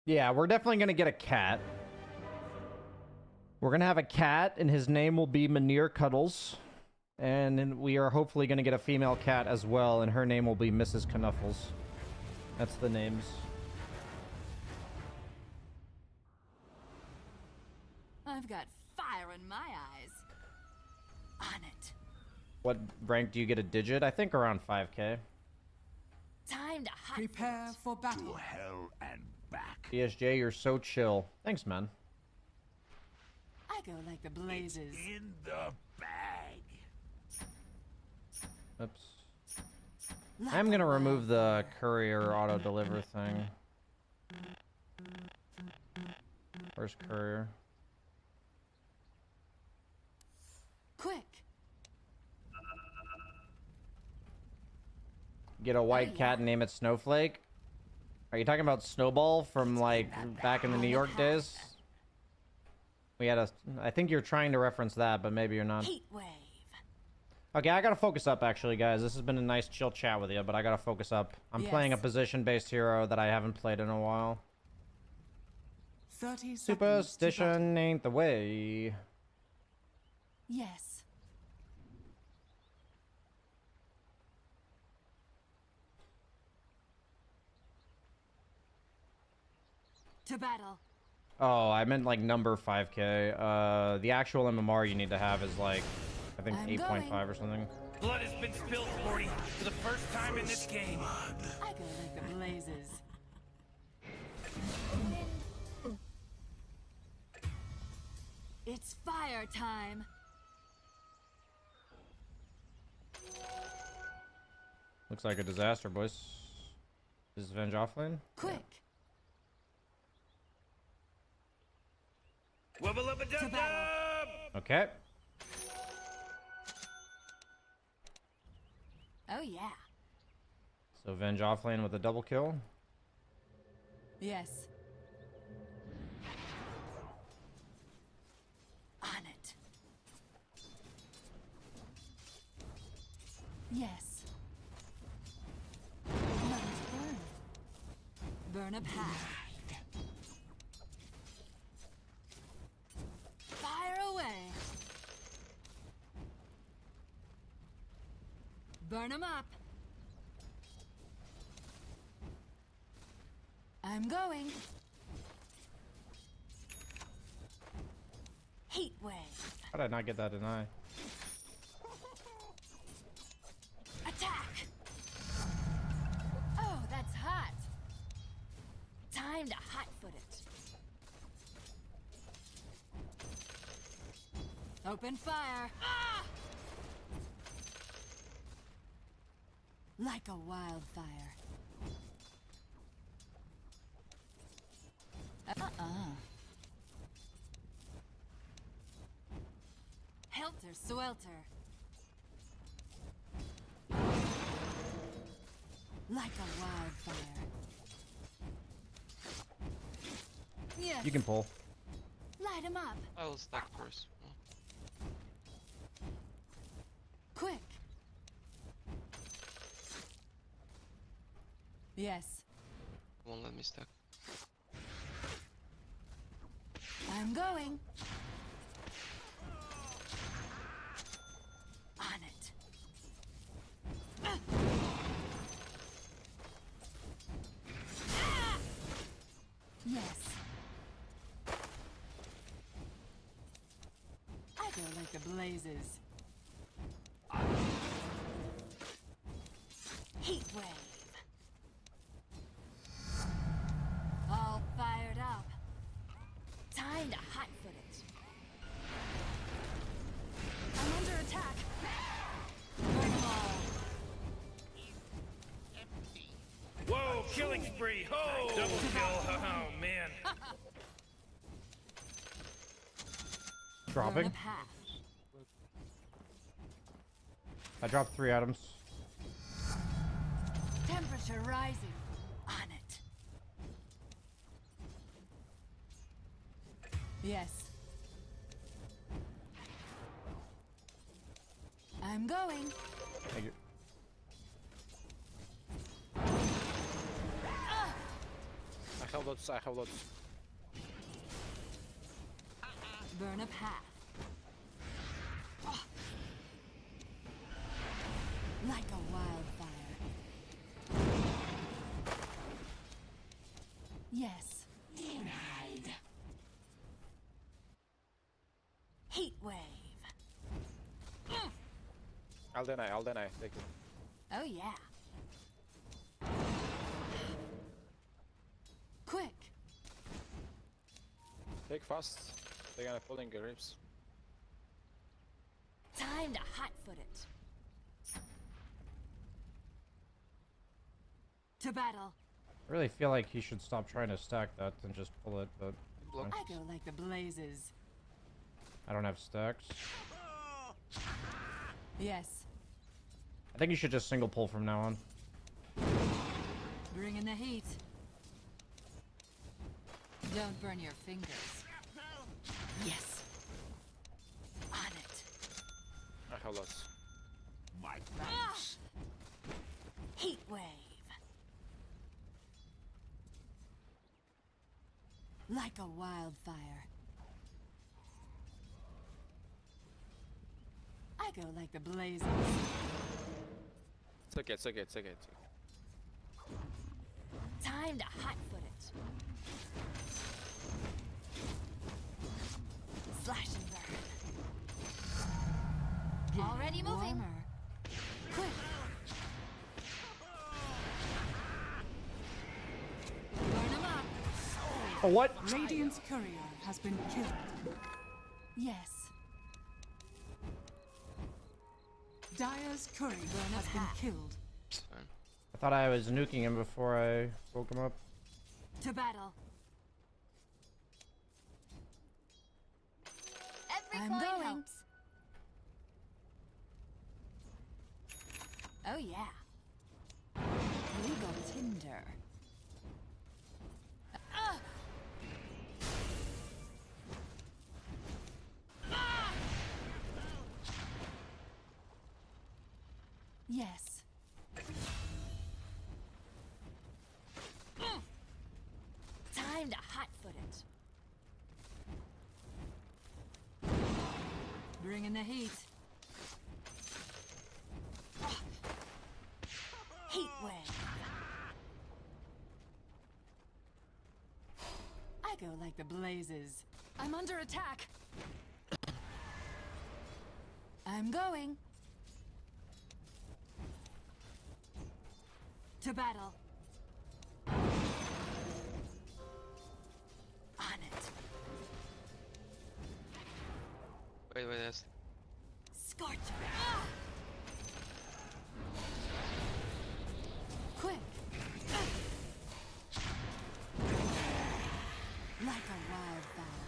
Yeah, we're definitely gonna get a cat. We're gonna have a cat, and his name will be Manir Cuddles. And then we are hopefully gonna get a female cat as well, and her name will be Mrs. Knuffles. That's the names. I've got fire in my eyes. On it. What rank do you get a digit? I think around 5k. Time to hot prepare for battle. To hell and back. BSJ, you're so chill. Thanks, man. I go like the blazes. It's in the bag. Oops. I'm gonna remove the courier auto deliver thing. Where's courier? Quick. Get a white cat and name it Snowflake? Are you talking about Snowball from like back in the New York days? We had a... I think you're trying to reference that, but maybe you're not. Heat wave. Okay, I gotta focus up actually, guys. This has been a nice chill chat with you, but I gotta focus up. I'm playing a position-based hero that I haven't played in a while. 30 Superstition ain't the way. Yes. To battle. Oh, I meant like number 5k. The actual MMR you need to have is like, I think 8.5 or something. Blood has been spilled, Morty, for the first time in this game. I go like the blazes. It's fire time. Looks like a disaster, boys. Is Venge offlane? Quick. Wubba lubba dub dub! Okay. Oh yeah. So Venge offlane with a double kill. Yes. On it. Yes. Let us burn. Burn a path. Fire away. Burn 'em up. I'm going. Heat wave. How did I not get that deny? Attack. Oh, that's hot. Time to hot-foot it. Open fire. Ah! Like a wildfire. Helter swelter. Like a wildfire. Yes. You can pull. Light 'em up. I will stack first. Quick. Yes. Won't let me stack. I'm going. On it. Yes. I go like the blazes. Heat wave. All fired up. Time to hot foot it. I'm under attack. Burn them all. Whoa, killing spree! Oh! Double kill! Oh man! Burn Dropping. a path. I dropped 3 items. Temperature rising. On it. Yes. I'm going. Thank you. I have lots, I have lots. Burn a path. Ah. Like a wildfire. Yes. Denied. Heat wave. I'll deny, take it. Oh yeah. Quick. Take fast. They're gonna pull in grips. Time to hot foot it. To battle. I really feel like he should stop trying to stack that and just pull it, but Block. I go like the blazes. I don't have stacks. Yes. I think you should just single pull from now on. Bring in the heat. Don't burn your fingers. Yes. On it. I have lots. Ah! Heat wave. Like a wildfire. I go like the blazes. It's okay, it's okay, it's okay. Time to hot foot it. Slash and burn. Already moving. Quick. Burn 'em up. Oh, what? Radiant's courier has been killed. Yes. Dire's courier has been killed. It's fine. I thought I was nuking him before I woke him up. To battle. Every I'm coin going. helps. Oh yeah. Legal tinder. Ah! Ah! Yes. Time to hot foot it. Bring in the heat. Heat wave. I go like the blazes. I'm under attack. I'm going. To battle. On it. Wait, that's Scorcher. Ah! Quick. Like a wildfire.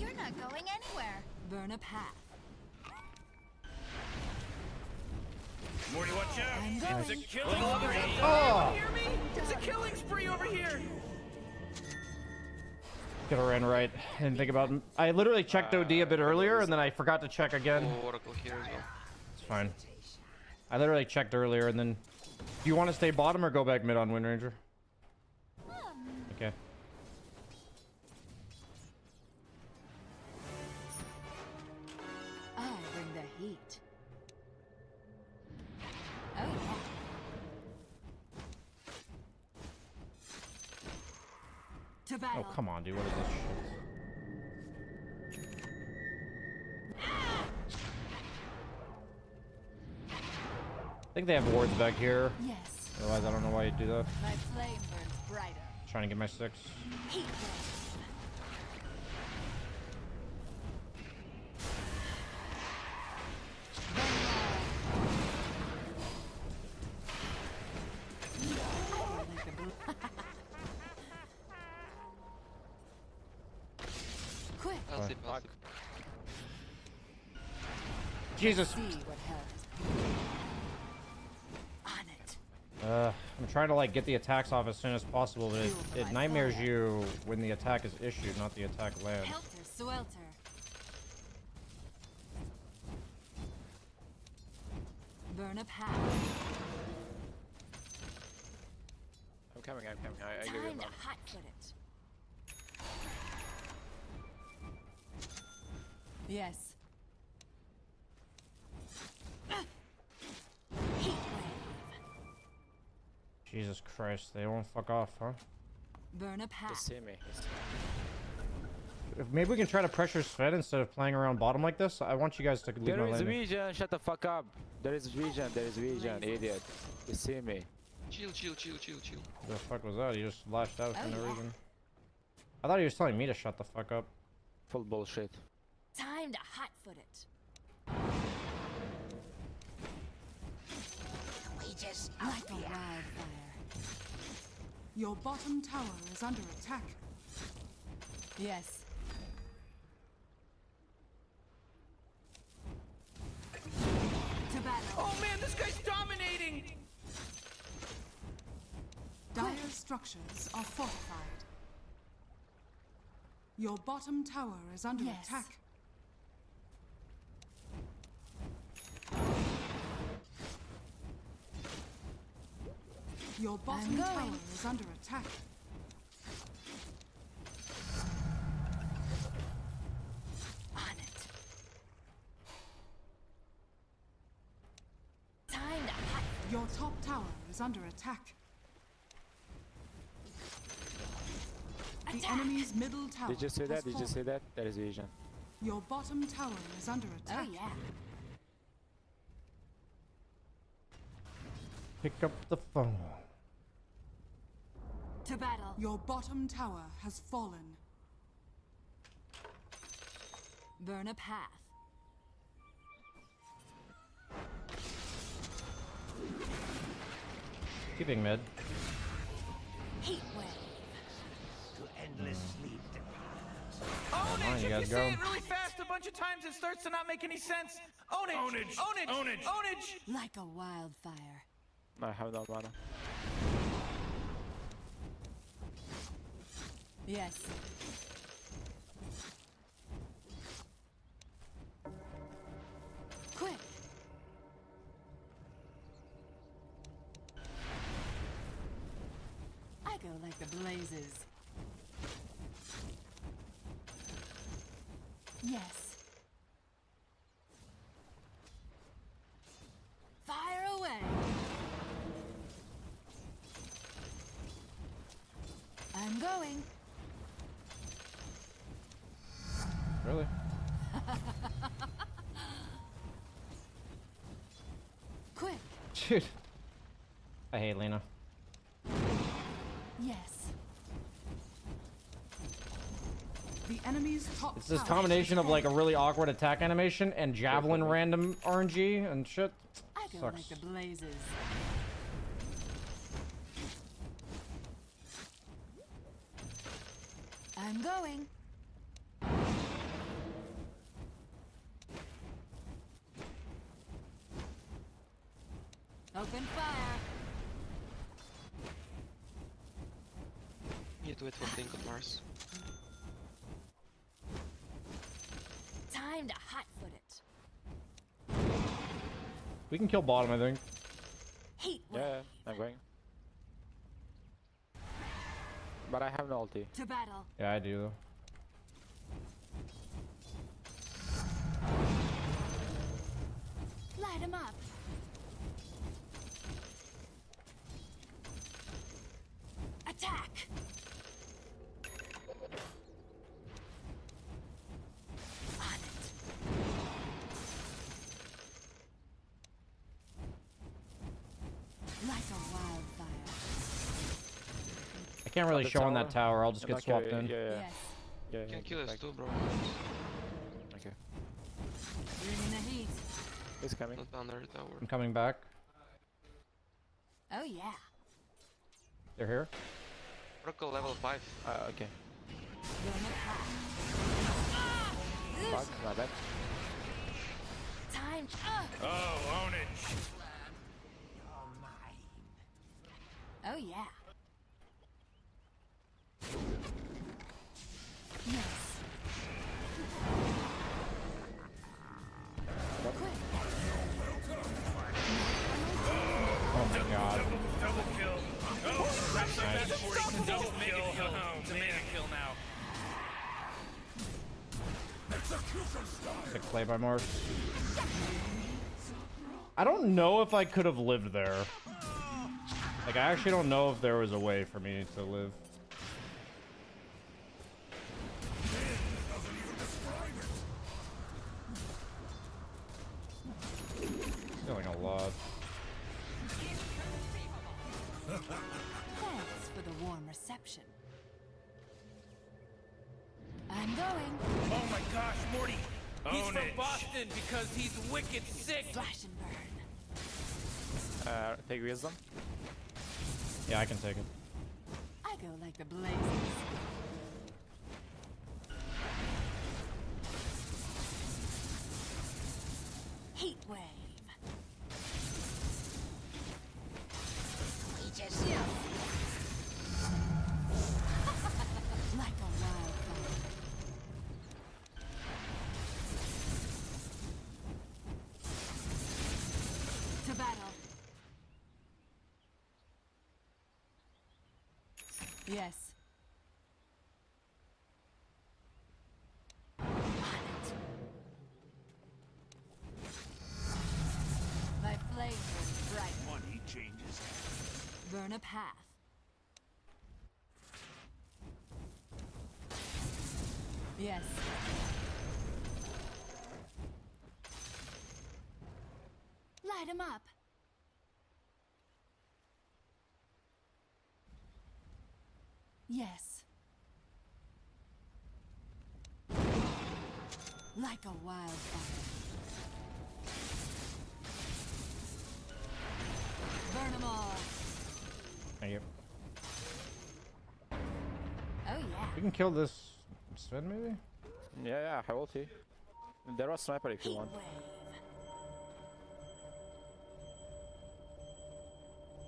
You're not going anywhere. Burn a path. Morty, watch out! I'm It's a going. killing spree! Oh! Hear me? It's a killing spree over here! Could have ran right. I didn't think about. I literally checked OD a bit earlier, and then I forgot to check again. Oracle here as well. It's fine. I literally checked earlier, and then... Do you want to stay bottom or go back mid on Wind Ranger? Okay. I bring the heat. Oh yeah. To battle. Oh, come on, dude. What is this shit? I think they have wards back here. Yes. Otherwise, I don't know why you do that. My flame burns brighter. Trying to get my 6. Heat wave. Quick. I'll see, I'll see. Jesus. See what hell is on it. I'm trying to like get the attacks off as soon as possible, but it nightmares you when the attack is issued, not the attack lands. Helter swelter. Burn a path. I'm coming. I give you a Time to moment. hotfoot it. Yes. Heat wave. Jesus Christ, they won't fuck off, huh? Burn a They path. see me. Maybe we can try to pressure Sven instead of playing around bottom like this. I want you guys to leave There my is lane. vision. Shut the fuck up. There is vision. Idiot. You see me. Chill. The fuck was that? He just lashed out for Oh, no yeah. reason. I thought he was telling me to shut the fuck up. Full bullshit. Time to hotfoot it. Like a wildfire. Your bottom tower is under attack. Yes. To battle. Oh man, this guy's dominating! Dire structures are fortified. Your bottom tower is under Yes. attack. Your bottom going. tower is under attack. On it. Time to hot. Your top tower is under attack. The Attack. enemy's middle tower. Did you see has that? Did you fallen. see that? There is vision. Your bottom tower is under attack. Oh yeah. Pick up the phone. To battle. Your bottom tower has fallen. Burn a path. Keeping mid. Heat wave. Own on, it! you If guys you say go. it really fast a bunch of times, it starts to not make any sense. Own it! Ownage! Own it! Ownage! Ownage! Like a wildfire. I have no mana. Yes. Quick. I go like the blazes. Yes. Fire away. I'm going. Really? Quick. Dude. I hate Lena. Yes. The enemy's top It's this tower combination has of like a fallen. really awkward attack animation and javelin random RNG and shit. I go Sucks. like the blazes. I'm going. Open fire. You do it for Blink on Mars. Time to hotfoot it. We can kill bottom, I think. Heat Yeah, yeah, I'm going. But I have no ulti. to battle. Yeah, I do though. Light him up. Attack. On it. Like a wildfire. I can't really the show on tower? that tower. I'll just get Okay, swapped in. Yeah, yeah. Yes. Yeah, You can kill us too, bro. Okay. Bringing the heat. He's coming. Not under the tower. I'm coming back. Oh yeah. They're here. Oracle level 5. Okay. Burn it hot. Fuck, my bad. Time. Oh, own it. Oh yeah. Yes. Oh my god. Double kill. Oh, that's the best for it. Double kill. Oh, to make a kill now. Sick play by Mars. I don't know if I could have lived there. Like, I actually don't know if there was a way for me to live. Feeling a lot. Thanks for the warm reception. I'm going. Oh my gosh, Morty. He's Own from it. Boston because he's wicked sick. Slash and burn. Take wisdom. Yeah, I can take it. I go like the blazes. Heat wave. Eat your shield. Like a wildfire. To battle. Yes. On it. My flame is bright. Money changes. Burn a path. Yes. Light him up. Yes. Like a wildfire. Burn them all. Thank you. Oh yeah. We can kill this Sven, maybe? Yeah, yeah, I have ulti. There was sniper if you Heat want. wave.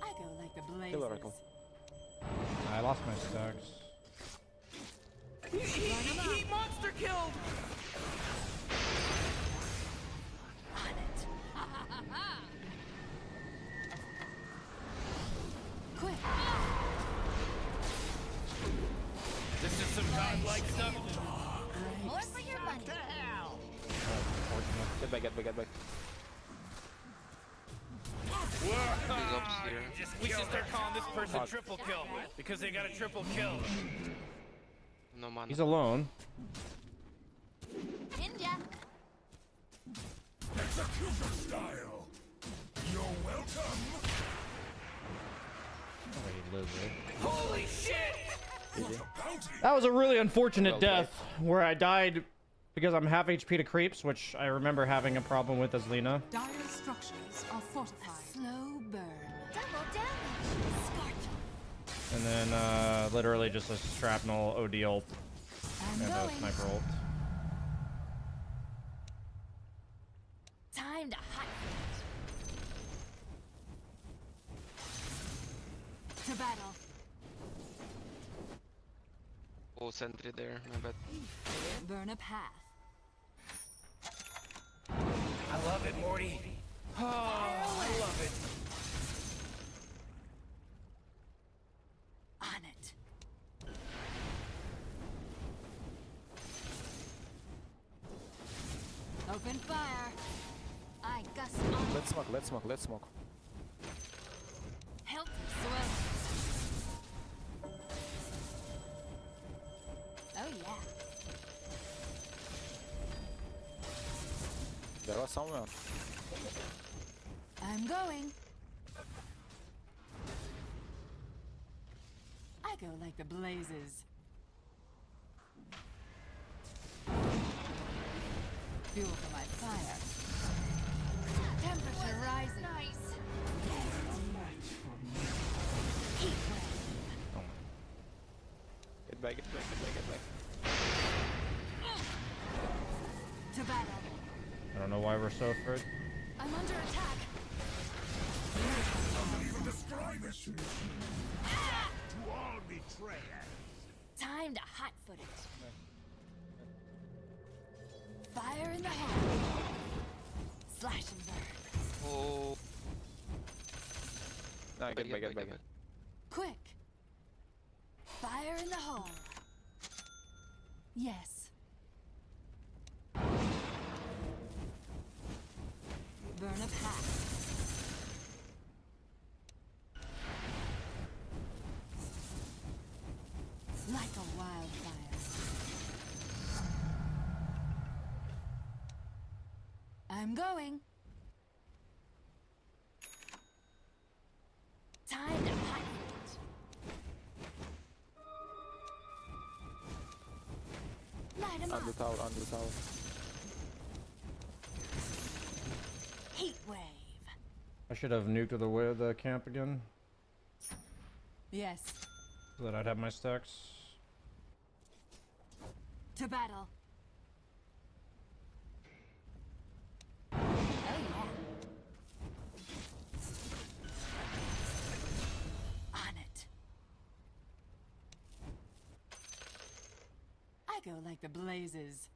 I go like the blazes. Kill Oracle. I lost my stacks. He monster killed. On it. Quick. This is some godlike stuff. More for your money. Get back, get back, get back. We should start calling this person triple kill because they got a triple kill. No mana. He's alone. Ninja. Execution style. You're welcome. Oh, he lives there. Holy shit! Bounty. That was a really unfortunate Well death where I died because I'm half HP to creeps, which I remember having a problem with as Lena. Dire structures are fortified. Slow burn. Double damage. Scorch. And then literally just a shrapnel OD ult I'm and a going. sniper ult. Time to hot foot. To battle. Oh, sentry there, my bad. Burn a path. I love it, Morty. Oh, fire. I gust on. Let's smoke, let's smoke, let's smoke. Healthy swell. Oh yeah. There was someone. I'm going. I go like the blazes. Fuel for my fire. Temperature rising. Nice. Heat wave. Get back, get back, get back, get back. To battle. I don't know why we're so afraid. I'm under attack. Even describe it. To all betrayers. Time to hot-foot it. Fire in the hole. Slash and burn. Oh. No, get back, get back. Quick. Fire in the hole. Yes. Burn a path. Like a wildfire. I'm going. Time to hot it. Light 'em On up. the tower, on the tower. Heat wave. I should have nuked the camp again, Yes. so that I'd have my stacks. To battle. Oh yeah. On it. I go like the blazes.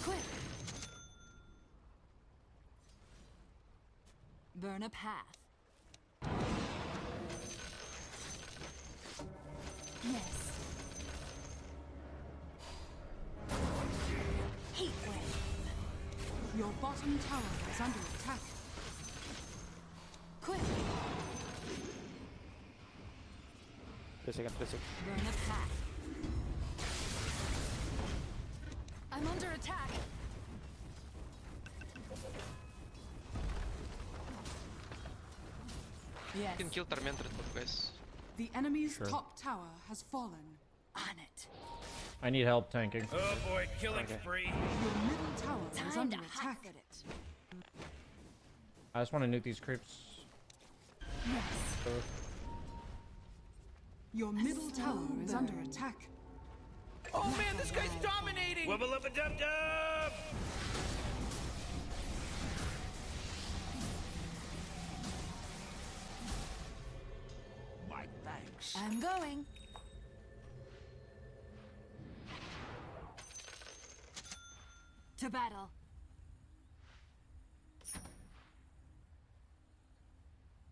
Quick. Burn a path. Yes. Heat wave. Your bottom tower is under attack. Quick. 3 seconds, 3 seconds. Burn a path. I'm under attack. Yes. You can kill Tormentor too, guys. The enemy's Sure. top tower has fallen. On it. I need help tanking. Oh boy, killing spree. Your middle tower is Time under to attack. hot-foot it. I just want to nuke these creeps. Yes. Your middle tower is under attack. Oh man, this guy's dominating. Wubba lubba dub dub. My thanks. I'm going. To battle.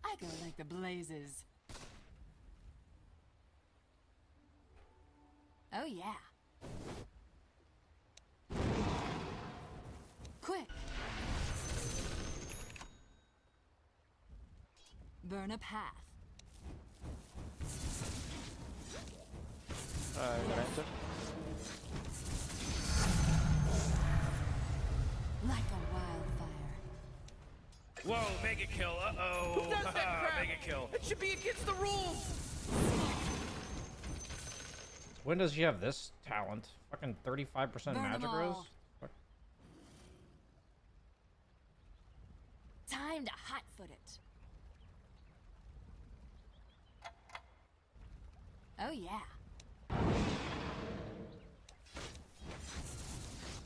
I go like the blazes. Oh yeah. Quick. Burn a path. Ranger. Like a wildfire. Whoa, mega kill. Uh-oh. Who does that crap? Mega kill. It should be against the rules. When does she have this talent? Fucking 35% Burn 'em magic all. rose? Fuck. Time to hot-foot it. Oh yeah.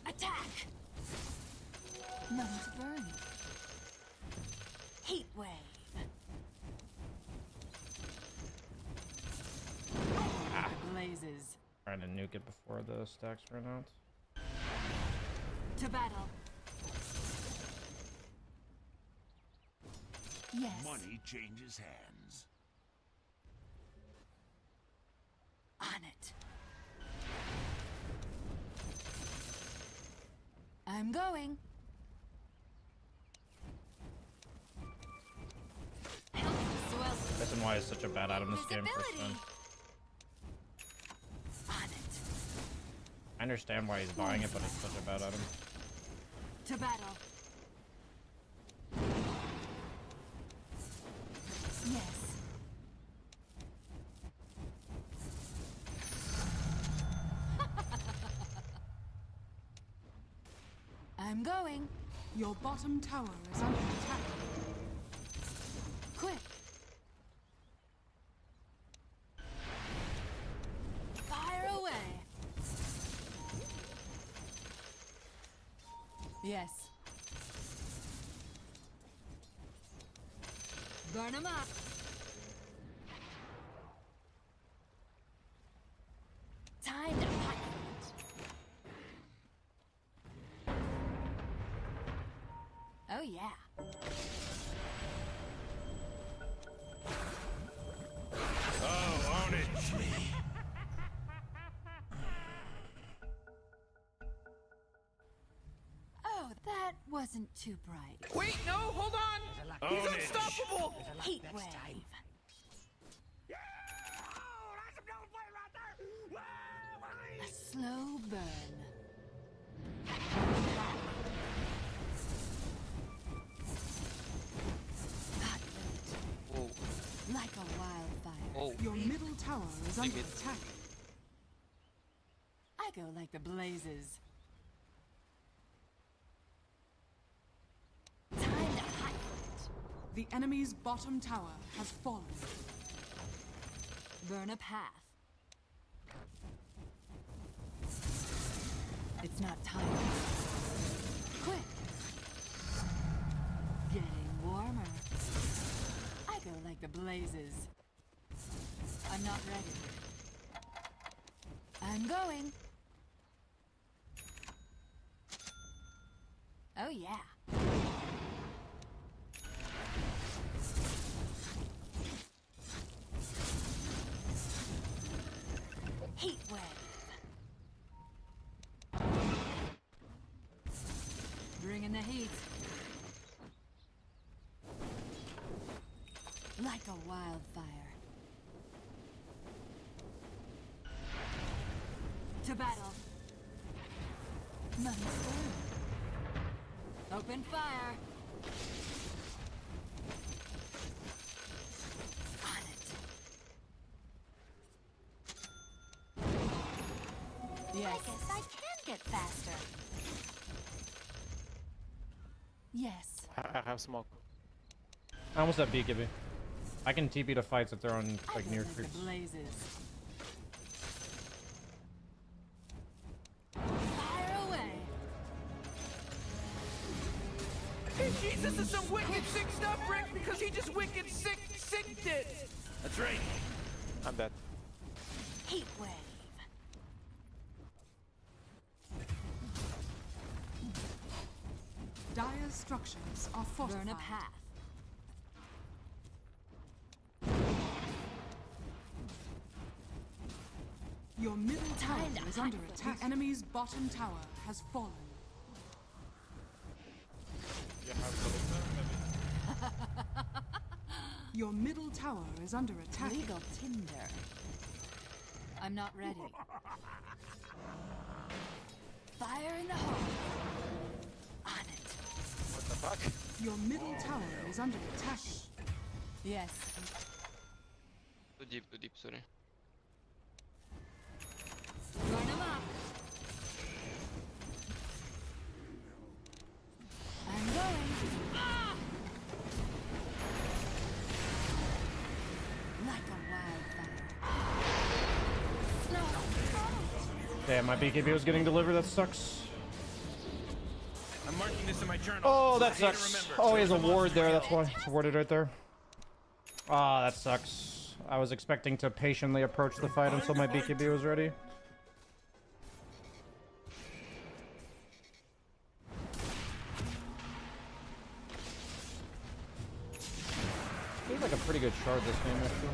Attack! None to burn. Heat wave. The blazes. Trying to nuke it before the stacks run out. To battle. Yes. Money changes hands. On it. I'm going. Reason why it's such a bad item this game first time. I understand why he's buying it, but it's such a bad item. To battle. Yes. I'm going. Your bottom tower is under attack. Quick. Fire away. Yes. Burn them up. Time to fight. Oh yeah. Oh, own it. Oh, that wasn't too bright. Wait, no, hold on. He's Own it. unstoppable. Heat wave. A slow burn. Hot heat. Oh, Like a wildfire. oh. Your middle tower is under it. attack. I go like the blazes. Time to hot it. The enemy's bottom tower has fallen. Burn a path. It's not time. Quick. Getting warmer. I go like the blazes. I'm not ready. I'm going. Oh yeah. Heat wave. Bringing the heat. Like a wildfire. To battle. Money burn. Open fire. On it. Yes. I guess I can get faster. Yes. I have smoke. I almost have BKB. I can TP to fights if they're on I like go near like the creeps. blazes. Fire away. Hey, Jesus is some wicked sick stuff, Rick, because he just wicked sicked it. That's right. I'm dead. Heat wave. Dire structures are fortified. Burn a path. Your middle tower Time to is under hunt. attack. The enemy's bottom tower has fallen. You have the maybe? Your middle tower is under attack. Legal tinder. I'm not ready. Fire in the hole. On it. What the fuck? Your middle tower is under attack. Yes. Too deep, sorry. Burn them up. I'm going. Ah! Like a wildfire. No. Damn, my BKB was getting delivered. That sucks. I'm marking this in my journal. Oh, that Easy to sucks. remember. Oh, he has a Choose the ward monster there. kill. That's why it's warded right there. Ah, that sucks. I was expecting to patiently approach the fight until my BKB was ready. He's like a pretty good shard this game, actually.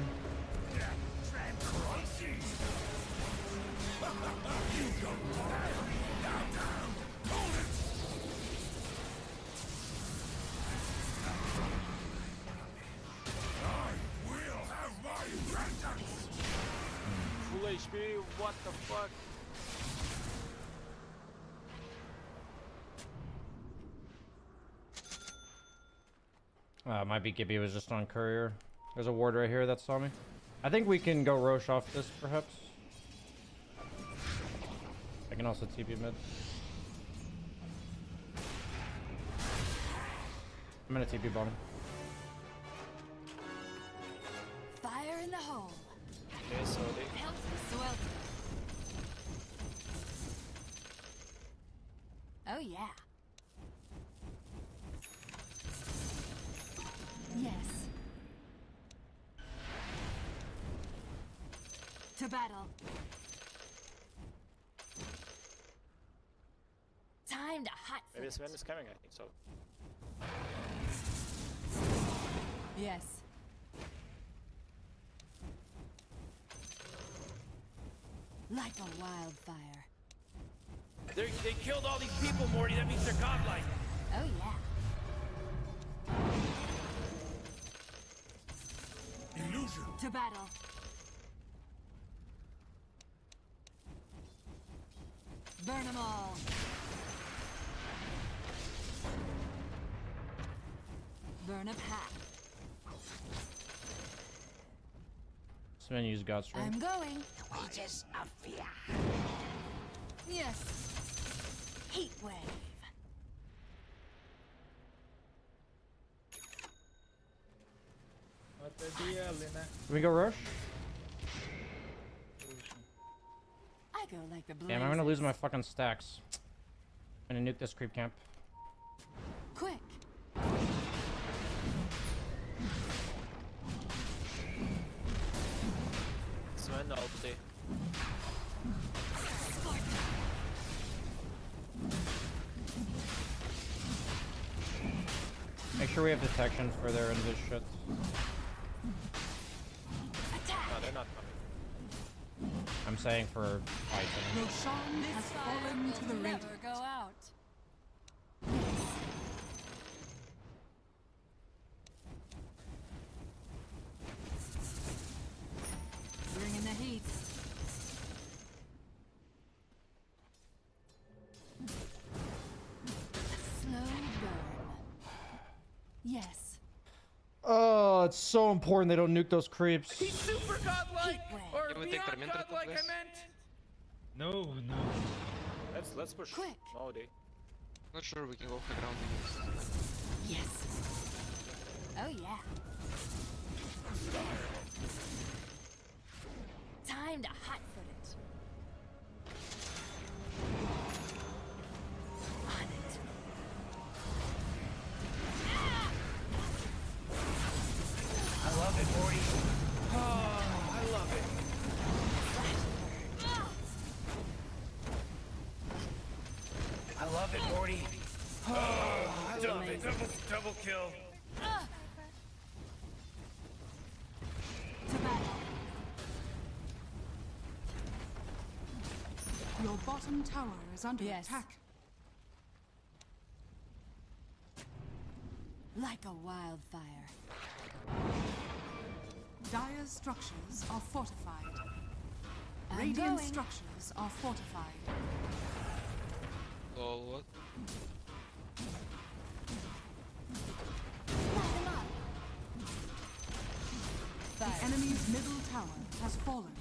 HP, what the fuck? Might be Gibby was just on courier. There's a ward right here that saw me. I think we can go Roche off this, perhaps. I can also TP mid. I'm gonna TP bottom. Fire in the hole. Okay, so they... Help swell. Oh yeah. Yes. To battle. Time to hot Maybe foot. Sven is coming, I think so. Yes. Like a wildfire. They killed all these people, Morty. That means they're godlike. Oh yeah. Illusion. To battle. Burn them all. Burn a pack. Sven use God's I'm Strength. going. Wages of fear. Yes. Heat wave. What the deal, Lina? Can we go Roche? I go like the blazes. Damn, I'm gonna lose my fucking stacks. I'm gonna nuke this creep camp. Quick. Sven ulti. Make sure we have detection for their into this shit. No, they're not coming. I'm saying for fighting. Roshan has fallen to the Never radiant. go out. Bring in the heat. Slow burn. Yes. Oh, it's so important they don't nuke those creeps. He's super godlike, or Can we take beyond Tormentor to godlike. I this? meant. No, no. Let's push. Quick. No, they. Not sure we can go high ground in this. Yes. Oh yeah. Time to hot foot it. On it. I love it, Morty. Oh, I love it. I love it, Morty. Oh, I love it. Double kill. To battle. Your bottom tower is under Yes. attack. Like a wildfire. Dire structures are fortified. I'm Radiant going. structures are fortified. Lol, what? Light 'em up. The Fire. enemy's middle tower has fallen.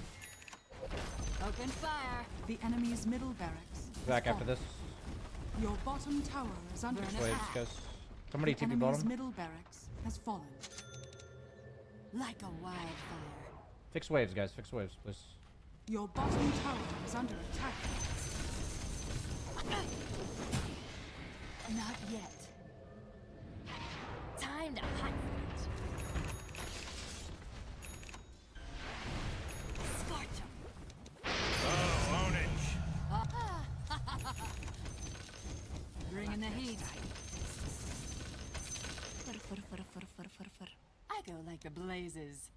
Open fire. The enemy's middle barracks. Back has after fallen. this. Your bottom tower is under Burn attack. Waves, guys. Somebody The TP enemy's bottom. middle barracks has fallen. Like a wildfire. Fix waves, guys. Fix waves, please. Your bottom tower is under attack. Not yet. Time to hot foot it. Scorch 'em. Oh, own it. Bring in the heat. I go like the blazes.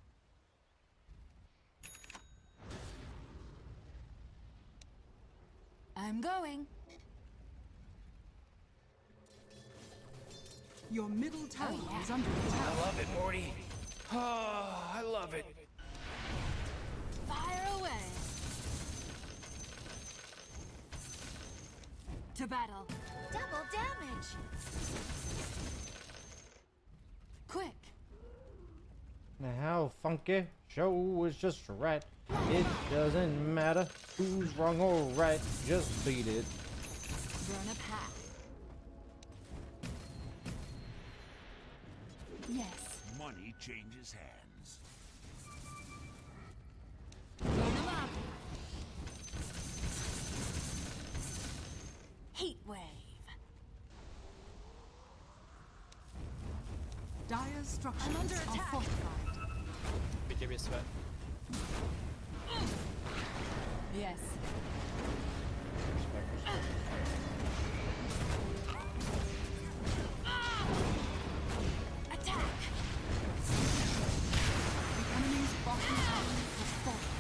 I'm going. Your middle tower yeah. is under I attack. love it, Morty. Oh, I love it. Fire away. To battle. Double damage. Quick. How funky show is just right. It doesn't matter who's wrong or right. Just beat it. Burn a path. Yes. Money changes hands. Burn 'em up. Heat wave. Dire's structures I'm under are attack. fortified. BKB sweat. Yes. Attack. The enemy's bottom tower has fallen.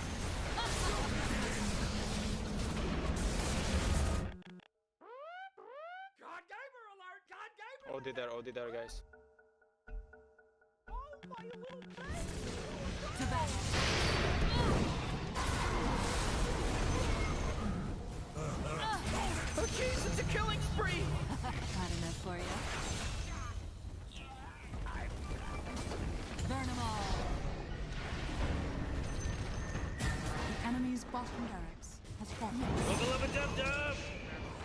God gamer alert! God gamer! OD there, guys. To battle. Oh jeez, it's a killing spree! Not enough for you. Burn 'em all. The enemy's bottom barracks has fallen.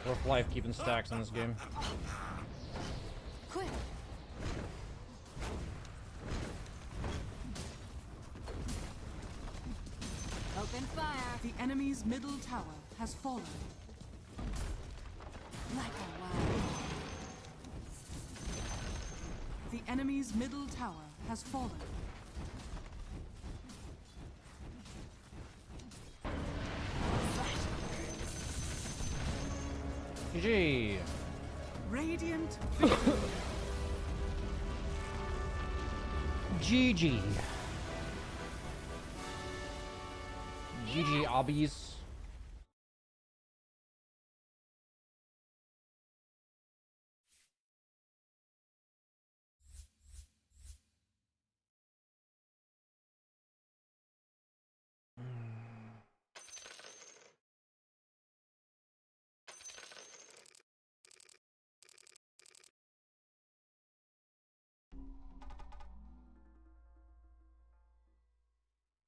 Rough life keeping stacks in this game. Quick. Open fire. The enemy's middle tower has fallen. Like a wild. The enemy's middle tower has fallen. GG. Radiant GG. GG obbies.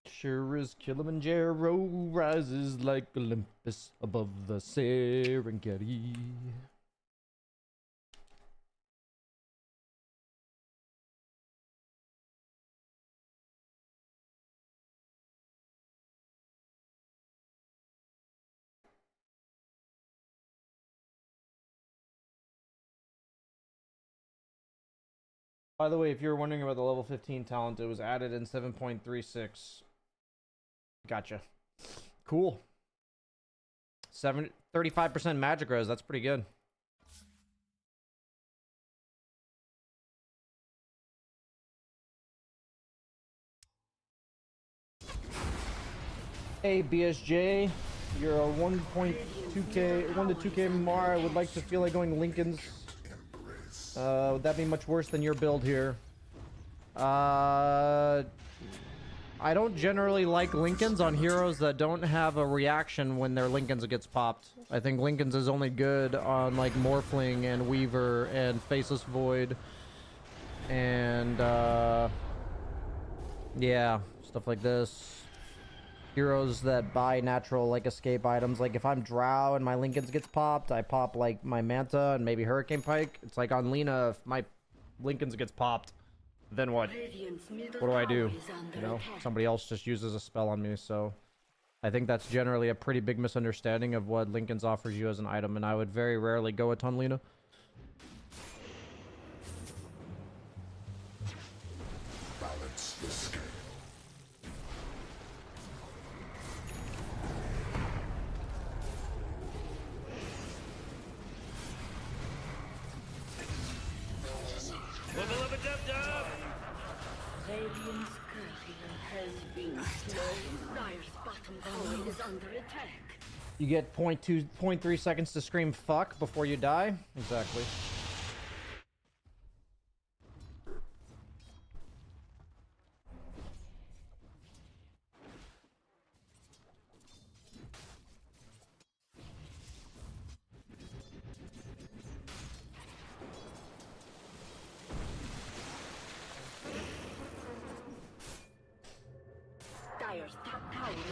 Sure as Kilimanjaro rises like Olympus above the Serengeti. By the way, if you're wondering about the level 15 talent, it was added in 7.36. Gotcha. Cool. 35% magic res. That's pretty good. Hey BSJ, you're a 1.2k, 1 to 2k MR. I would like to feel like going Lincoln's. Would that be much worse than your build here? I don't generally like Lincolns on heroes that don't have a reaction when their Lincolns gets popped. I think Lincolns is only good on like Morphling and Weaver and Faceless Void and yeah, stuff like this. Heroes that buy natural like escape items. Like if I'm Drow and my Lincolns gets popped, I pop like my Manta and maybe Hurricane Pike. It's like on Lena, if my Lincolns gets popped, then what? What do I do? You know, somebody else just uses a spell on me, so I think that's generally a pretty big misunderstanding of what Lincoln's offers you as an item, and I would very rarely go a ton Lena. Balance the scale. Radiant's courier has been slain. Dire's bottom tower is under attack. You get 0.3 seconds to scream fuck before you die. Exactly.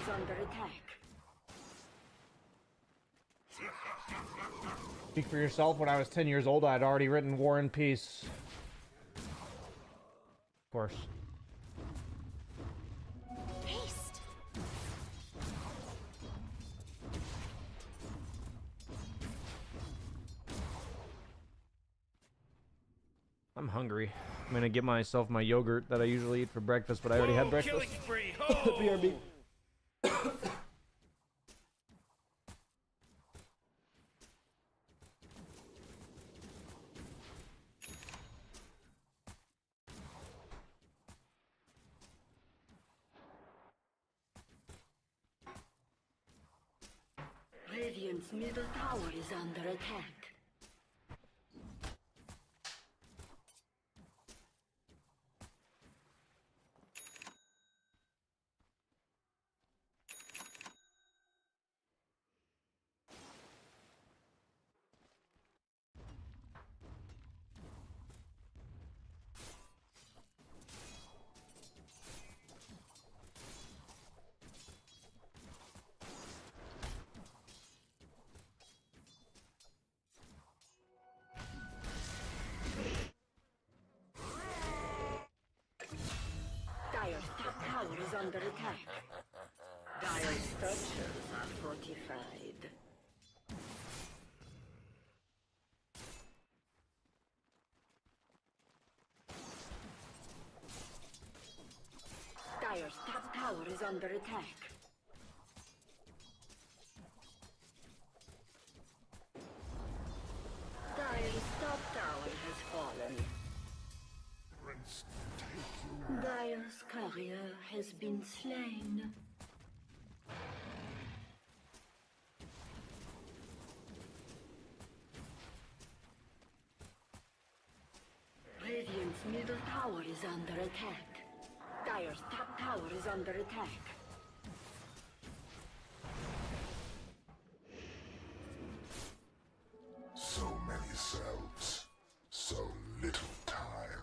is under attack. Speak for yourself. When I was 10 years old, I'd already written War and Peace. Of course. Haste. I'm hungry. I'm gonna get myself my yogurt that I usually eat for breakfast, but I already had breakfast. Killing spree. Ho! BRB. Radiant's middle tower is under attack. Dire's top tower is under attack. Dire's structures are fortified. Dire's top tower is under attack. Dire's top tower has fallen. Prince, take you. Dire's courier has been slain. Radiant's middle tower is under attack. Dire's top tower is under attack. So many selves, so little time.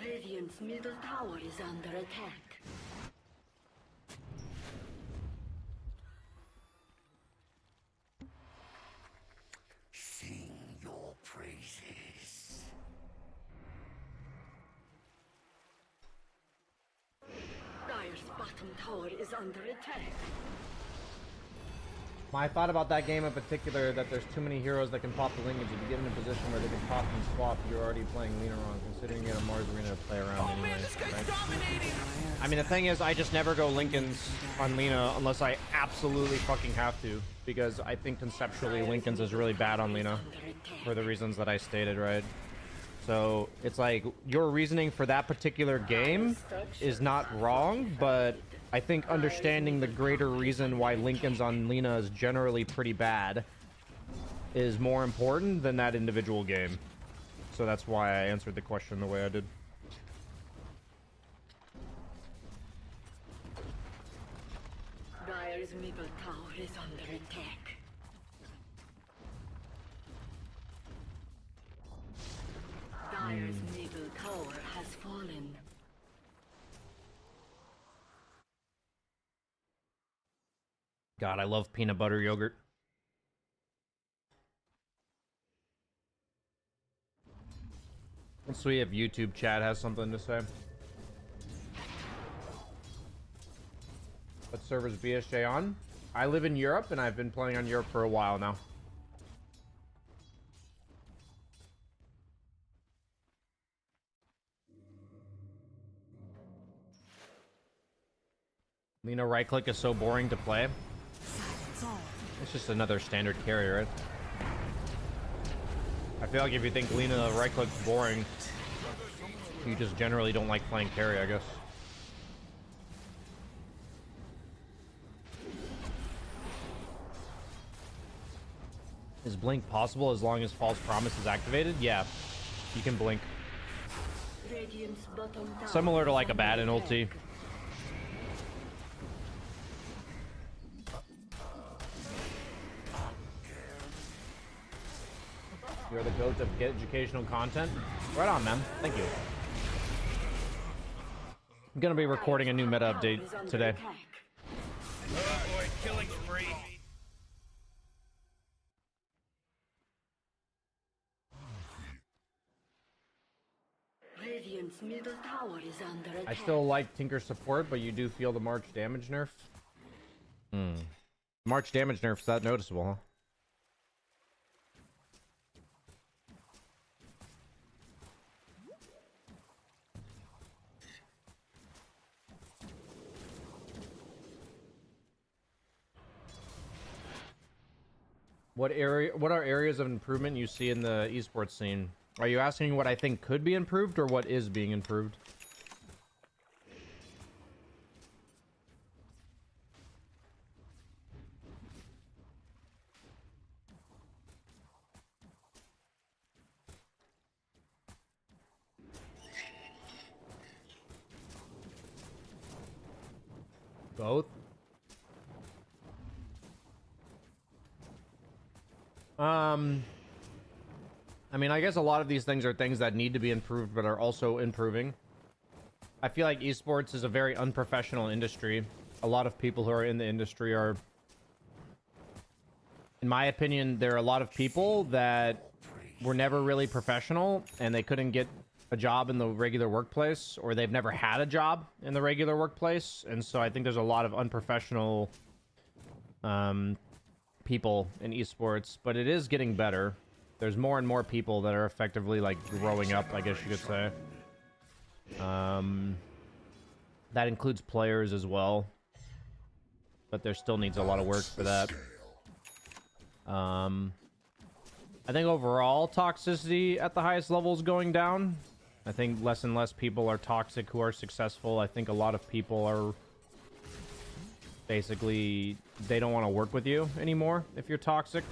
Radiant's middle tower is under attack. Sing your praises. Dire's bottom tower is under attack. My thought about that game in particular, that there's too many heroes that can pop the linkage. If you get in a position where they can pop and swap, you're already playing Lina wrong, considering you get a Mars Arena to play around Oh anyway. man, this guy's Right? dominating. I mean, the thing is, I just never go Lincolns on Lina unless I absolutely fucking have to, because I think conceptually Lincolns is really bad on Lina for the reasons that I stated, right? So it's like your reasoning for that particular game is not wrong, but I think understanding the greater reason why Lincoln's on Lina is generally pretty bad is more important than that individual game. So that's why I answered the question the way I did. Dire's middle tower is under attack. Dire's middle tower has fallen. God, I love peanut butter yogurt. Let's see if YouTube chat has something to say. What server's BSJ on? I live in Europe, and I've been playing on Europe for a while now. Lina right click is so boring to play. It's just another standard carry, right? I feel like if you think Lina right click's boring, you just generally don't like playing carry, I guess. Is blink possible as long as false promise is activated? Yeah, you can blink. Radiant's bottom tower Similar to like a is bat in under ulti. attack. You're the goat of educational content. Right on, man. Thank you. I'm gonna be recording a new meta update today. Oh boy, killing spree. Radiant's middle tower is under attack. I still like Tinker support, but you do feel the March damage nerf? March damage nerf's that noticeable, huh? What are areas of improvement you see in the esports scene? Are you asking what I think could be improved or what is being improved? Both? I mean, I guess a lot of these things are things that need to be improved, but are also improving. I feel like esports is a very unprofessional industry. A lot of people who are in the industry are, in my opinion, there are a lot of people that were never really professional and they couldn't get a job in the regular workplace, or they've never had a job in the regular workplace. And so I think there's a lot of unprofessional people in esports, but it is getting better. There's more and more people that are effectively like growing up, I guess you could say. That includes players as well, but there still needs a lot of work for that. I think overall toxicity at the highest level is going down. I think less and less people are toxic who are successful. I think a lot of people are basically, they don't want to work with you anymore if you're toxic.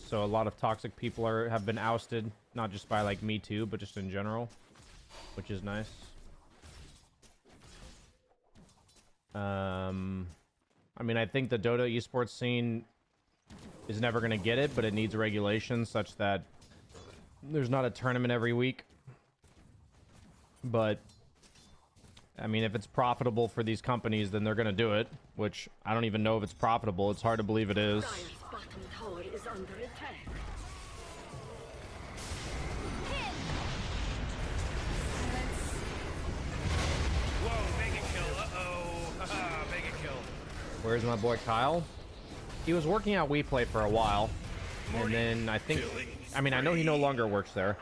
So a lot of toxic people have been ousted, not just by like Me Too, but just in general, which is nice. I mean, I think the Dota esports scene is never going to get it, but it needs regulations such that there's not a tournament every week. But I mean, if it's profitable for these companies, then they're going to do it, which I don't even know if it's profitable. It's hard to believe it is. Is under attack. Whoa, mega kill. Uh-oh. Haha, mega kill. Where's my boy Kyle? He was working at WePlay for a while, and then I think, I mean, I know he no longer works there.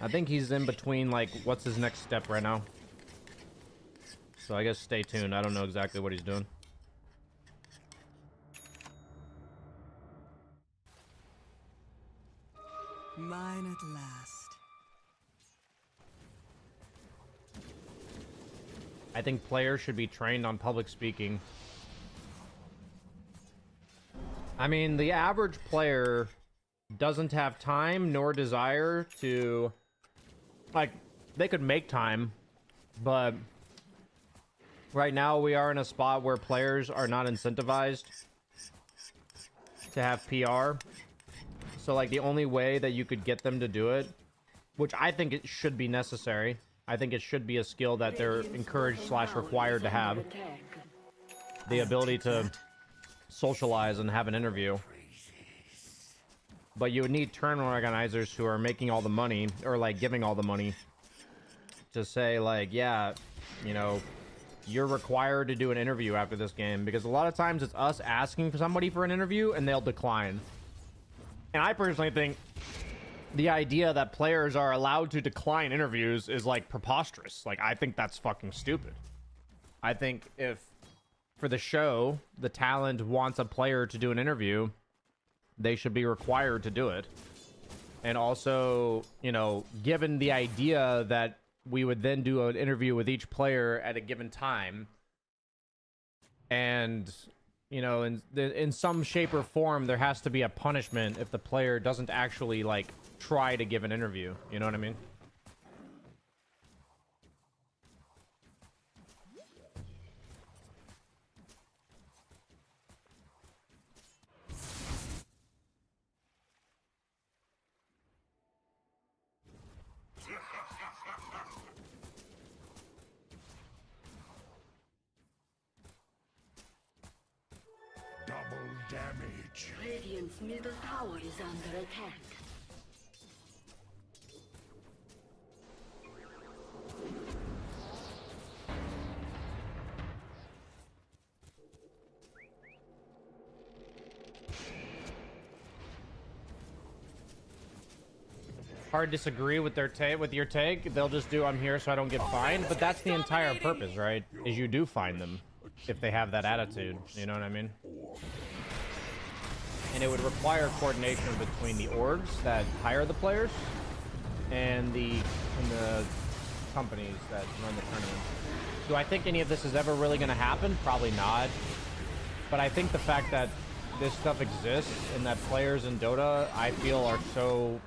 I think he's in between, like, what's his next step right now? So I guess stay tuned. I don't know exactly what he's doing. Mine at last. I think players should be trained on public speaking. I mean, the average player doesn't have time nor desire to, like, they could make time, but right now we are in a spot where players are not incentivized to have PR. So, like, the only way that you could get them to do it, which I think it should be necessary, I think it should be a skill that they're encouraged / required to have, the ability to socialize and have an interview. But you would need tournament organizers who are making all the money, or like giving all the money, to say like, yeah, you know, you're required to do an interview after this game, because a lot of times it's us asking for somebody for an interview and they'll decline. And I personally think the idea that players are allowed to decline interviews is like preposterous. Like, I think that's fucking stupid. I think if for the show the talent wants a player to do an interview, they should be required to do it. And also, you know, given the idea that we would then do an interview with each player at a given time, and you know, in some shape or form there has to be a punishment if the player doesn't actually like try to give an interview, you know what I mean? damage. Radiant's middle tower is under attack. Hard to disagree with their with your take. They'll just do I'm here so I don't get fined, but that's the entire purpose, right? Is you do find them if they have that attitude, you know what I mean? And it would require coordination between the orgs that hire the players and the companies that run the tournament. Do I think any of this is ever really going to happen? Probably not. But I think the fact that this stuff exists and that players in Dota, I feel, are so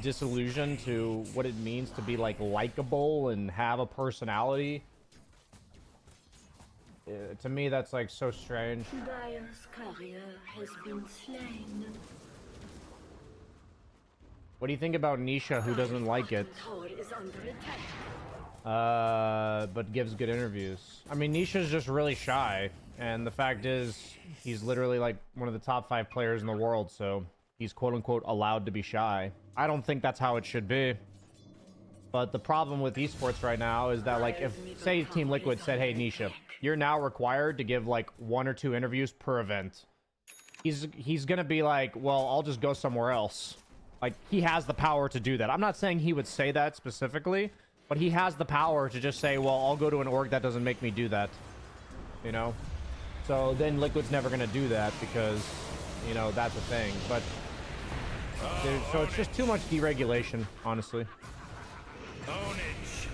disillusioned to what it means to be like likable and have a personality. To me, that's like so strange. Dire's courier has been slain. What do you think about Nisha, who doesn't like it? Tower is under attack. But gives good interviews. I mean, Nisha's just really shy, and the fact is, he's literally like one of the top 5 players in the world, so he's quote-unquote allowed to be shy. I don't think that's how it should be. But the problem with esports right now is that, like, if, say, Team Liquid said, hey, Nisha, you're now required to give, like, 1 or 2 interviews per event. He's gonna be like, well, I'll just go somewhere else. Like, he has the power to do that. I'm not saying he would say that specifically, but he has the power to just say, well, I'll go to an org that doesn't make me do that. You know? So then Liquid's never gonna do that because, you know, that's a thing. But so it's just too much deregulation, honestly. Ownage.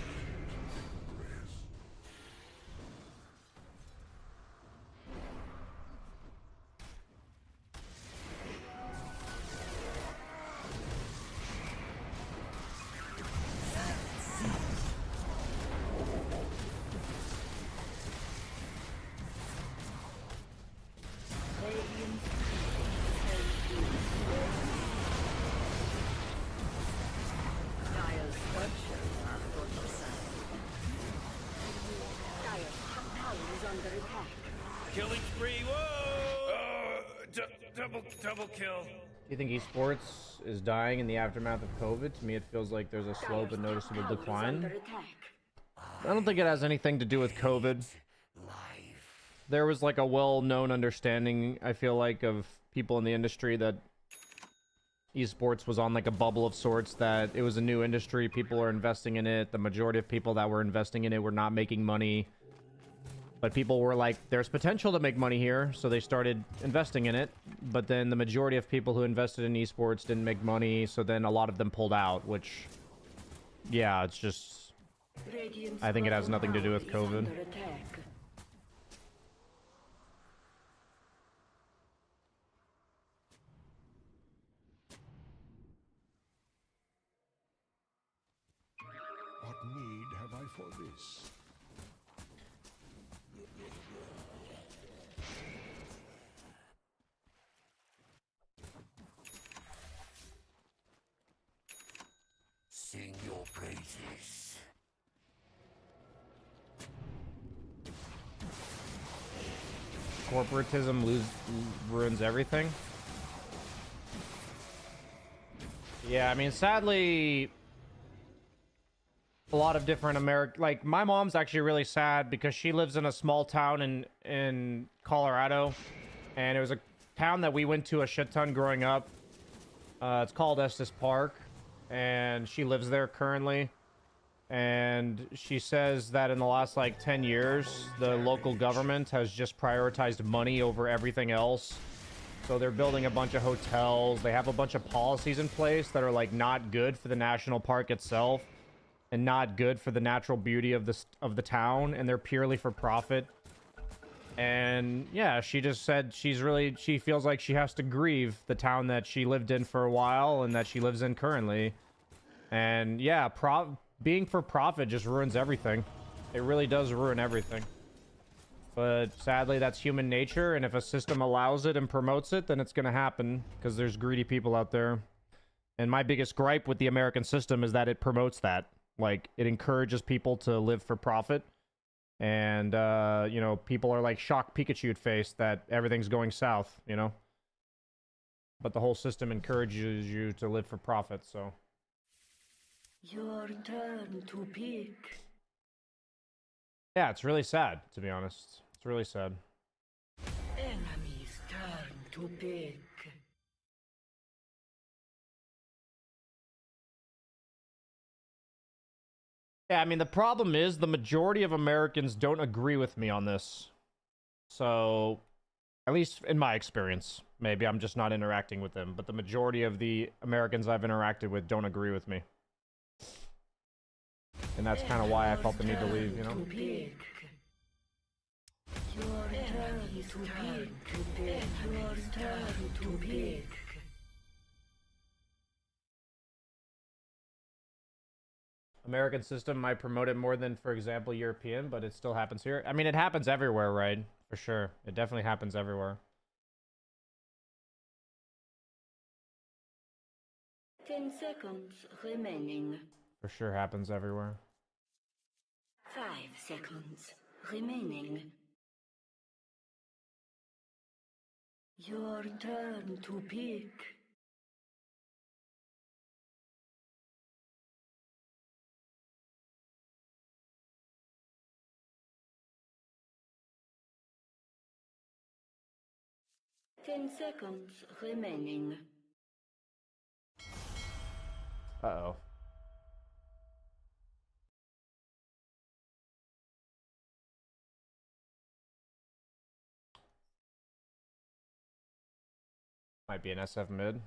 Killing spree, whoa! Double kill. Do you think esports is dying in the aftermath of COVID? To me, it feels like there's a slow but noticeable decline. I don't think it has anything to do with COVID. There was like a well-known understanding, I feel like, of people in the industry that esports was on like a bubble of sorts, that it was a new industry, people are investing in it. The majority of people that were investing in it were not making money. But people were like, there's potential to make money here, so they started investing in it. But then the majority of people who invested in esports didn't make money, so then a lot of them pulled out, which, yeah, it's just, I think it has nothing to do with COVID. What need have I for this? Sing your praises. Corporatism ruins everything. Yeah, I mean, sadly, a lot of different like, my mom's actually really sad because she lives in a small town in Colorado, and it was a town that we went to a shit ton growing up. It's called Estes Park, and she lives there currently. And she says that in the last like 10 years, the local government has just prioritized money over everything else. So they're building a bunch of hotels. They have a bunch of policies in place that are like not good for the national park itself and not good for the natural beauty of the town, and they're purely for profit. And yeah, she just said she feels like she has to grieve the town that she lived in for a while and that she lives in currently. And yeah, being for profit just ruins everything. It really does ruin everything. But sadly, that's human nature, and if a system allows it and promotes it, then it's gonna happen, because there's greedy people out there. And my biggest gripe with the American system is that it promotes that. Like, it encourages people to live for profit. And, you know, people are like shocked Pikachu faced that everything's going south, you know? But the whole system encourages you to live for profit, so. Your turn to pick. Yeah, it's really sad, to be honest. It's really sad. Enemy's turn to pick. Yeah, I mean, the problem is the majority of Americans don't agree with me on this. So, at least in my experience, maybe I'm just not interacting with them, but the majority of the Americans I've interacted with don't agree with me. And that's kind of why I felt the need to leave, you know? Your turn to pick. Your turn to pick. American system might promote it more than, for example, European, but it still happens here. I mean, it happens everywhere, right? For sure. It definitely happens everywhere. 10 seconds remaining. For sure happens everywhere. 5 seconds remaining. Your turn to pick. Ten seconds remaining. Uh-oh. Might be an SF mid.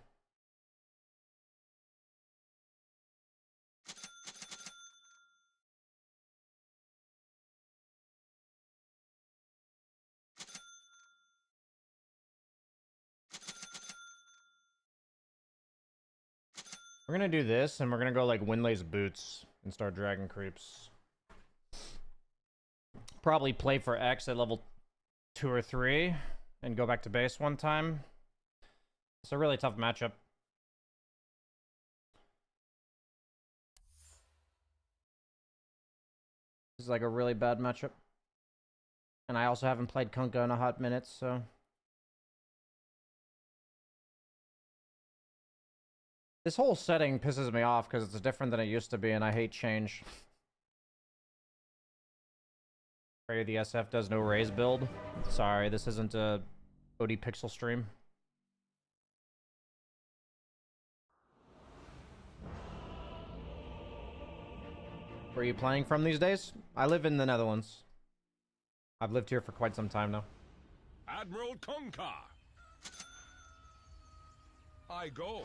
We're gonna do this, and we're gonna go like Winlay's boots and start dragging creeps. Probably play for X at level 2 or 3 and go back to base one time. It's a really tough matchup. This is like a really bad matchup. And I also haven't played Kunkka in a hot minute, so... This whole setting pisses me off because it's different than it used to be, and I hate change. Pray the SF does no raise build. Sorry, this isn't a OD Pixel stream. Where are you playing from these days? I live in the Netherlands. I've lived here for quite some time now. Admiral Kunkka. I go.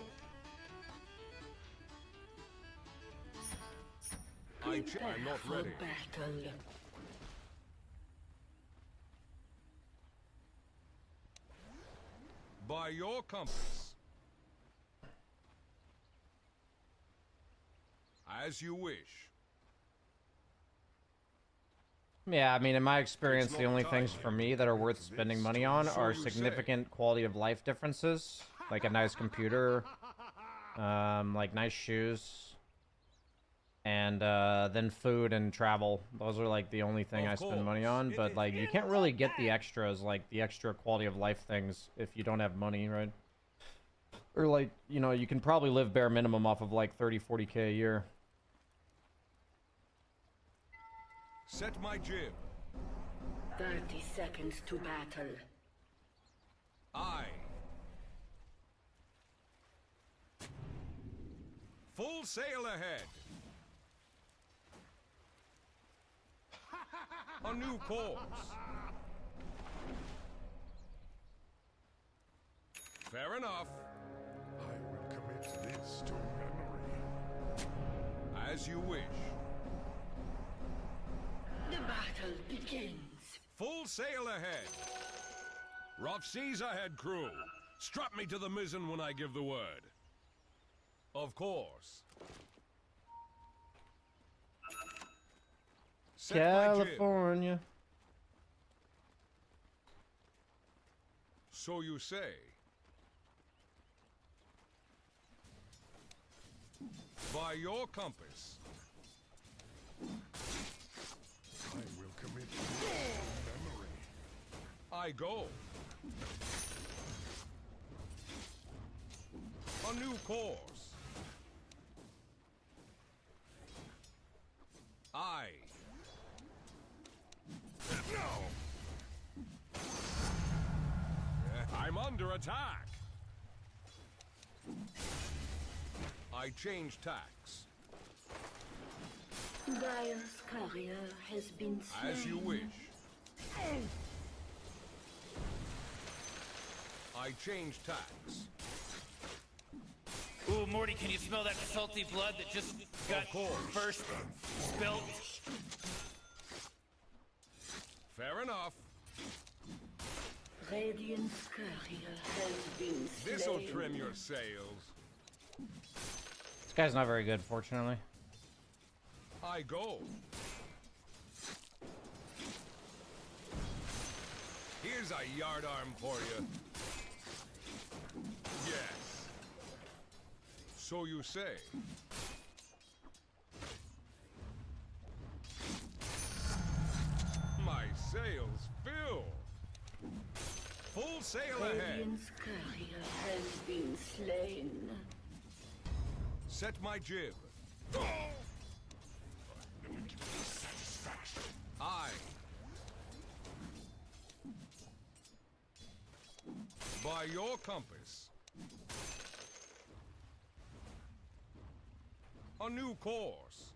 I'm not ready. Battle. By your compass. As you wish. Yeah, I mean, in my experience, the only things for me that are worth spending money on are significant quality of life differences, like a nice computer, like nice shoes, and then food and travel. Those are like the only thing I spend money on, but like you can't really get the extras, like the extra quality of life things, if you don't have money, right? Or like, you know, you can probably live bare minimum off of like 30-40K a year. Set my jib. 30 seconds to battle. Aye. Full sail ahead. A new course. Fair enough. I will commit this to memory. As you wish. The battle begins. Full sail ahead. Rough seas ahead, crew. Strap me to the mizzen when I give the word. Of course. Set California. So you say. By your compass. I will commit I go. A new course. I. No. I'm under attack. I change tacks. Dire's courier has been slain. As you wish. I change tacks. Ooh, Morty, can you smell that salty blood that just got first spilt? Fair enough. Radiant's courier has been slain. This'll trim your sails. This guy's not very good, fortunately. I go. Here's a yardarm for you. Yes. So you say. My sails fill. Full sail ahead. Radiant's courier has been slain. Set my jib. I. By your compass. A new course.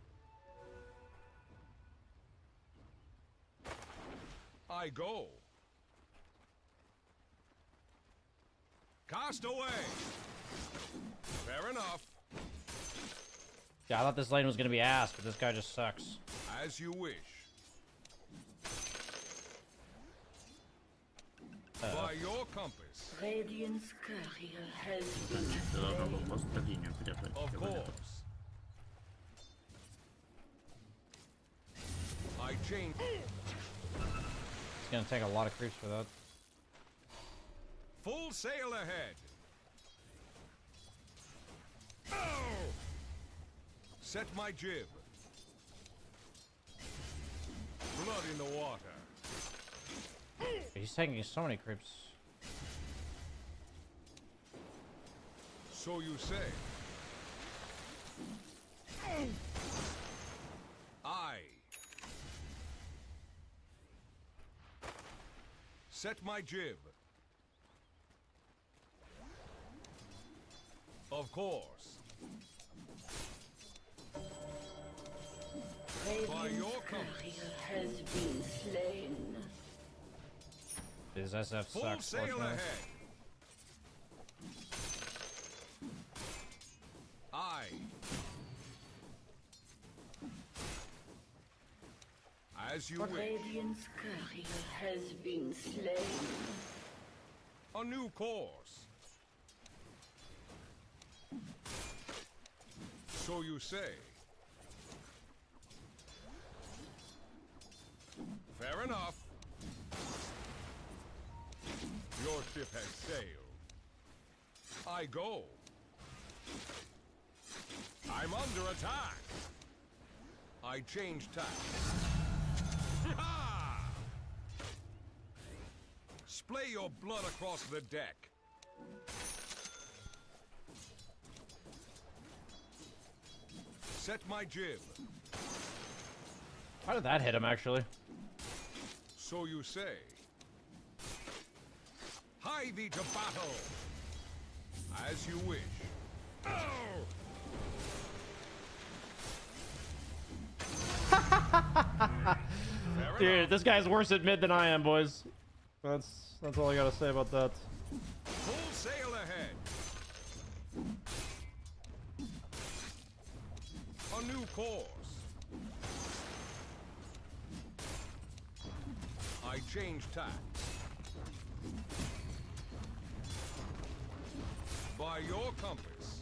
I go. Cast away. Fair enough. Yeah, I thought this lane was gonna be ass, but this guy just sucks. As you wish. By your compass. Radiant's courier has been slain. Of course. I change. It's gonna take a lot of creeps for that. Full sail ahead. Oh! Set my jib. Blood in the water. He's taking so many creeps. So you say. I. Set my jib. Of course. By your courier has been slain. His SF full sucks, sail fortunately. ahead. I. As you wish. Radiant's courier has been slain. A new course. So you say. Fair enough. Your ship has sailed. I go. I'm under attack. I change tack. Splay your blood across the deck. Set my jib. How did that hit him, actually? So you say. Hie thee to battle. As you wish. Oh! Dude, this guy's worse at mid than I am, boys. That's all I gotta say about that. Full sail ahead. A new course. I change tack. By your compass.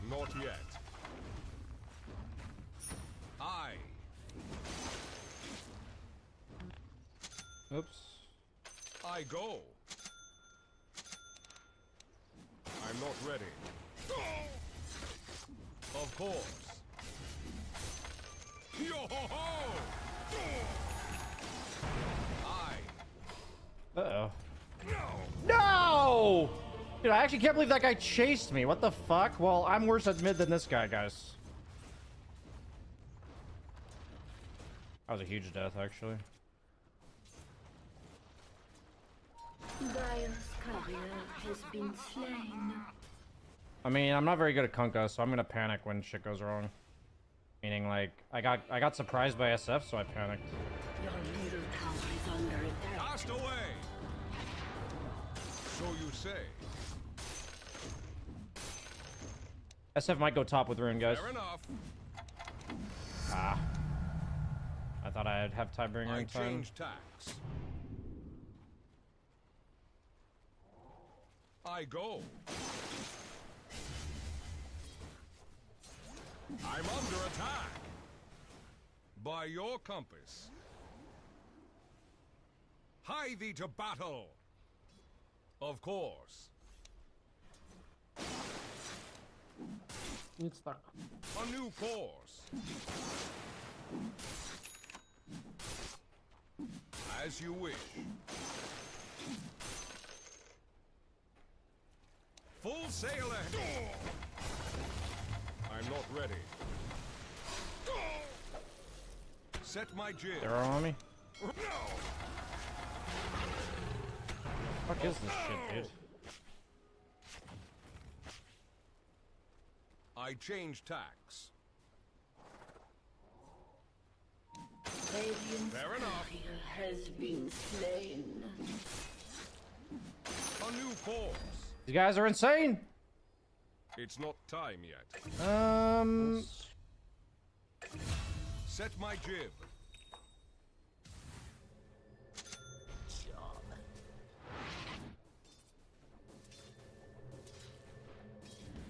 Not yet. I. Oops. I go. I'm not ready. Of course. Yo ho ho! I. Uh-oh. No! Dude, I actually can't believe that guy chased me. What the fuck? Well, I'm worse at mid than this guy, guys. That was a huge death, actually. Dire's courier has been slain. I mean, I'm not very good at Kunkka, so I'm gonna panic when shit goes wrong. Meaning, like, I got surprised by SF, so I panicked. Your middle tower is under attack. Cast away! So you say. SF might go top with Rune, guys. Fair enough. Ah. I thought I'd have Tidebringer I in time. change tacks. I go. I'm under attack. By your compass. Hie thee to battle. Of course. It's stuck. A new course. As you wish. Full sail ahead. I'm not ready. Set my jib. They're all on me. What is this shit, dude? I change tacks. Radiant's Fair enough. courier has been slain. A new course. These guys are insane. It's not time yet. Set my jib.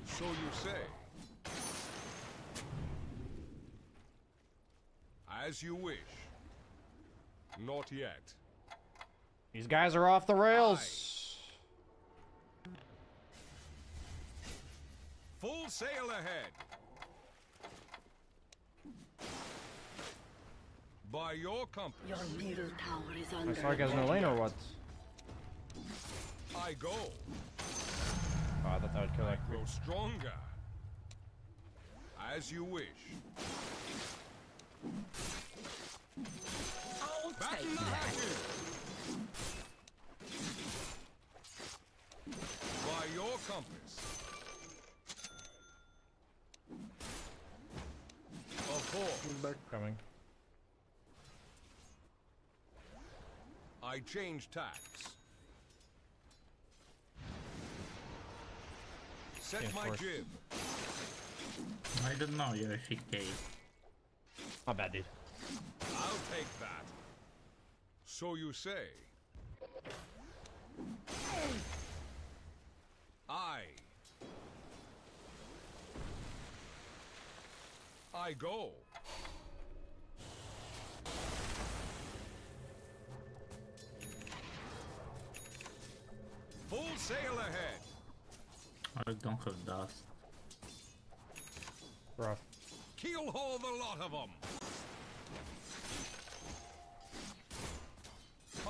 So you say. As you wish. Not yet. These guys are off the rails. Full sail ahead. By your compass. Your middle tower is My under Sark has no lane or what? I go. Oh, I thought that would kill that Grow creep. stronger. As you wish. I'll Batten take the that. hatches. By your compass. Of course. Coming. I change tacks. Set my Reinforce. jib. I don't know your FK. Not bad, dude. I'll take that. So you say. I go. Full sail ahead. I don't have dust. Rough. Keel haul the lot of them.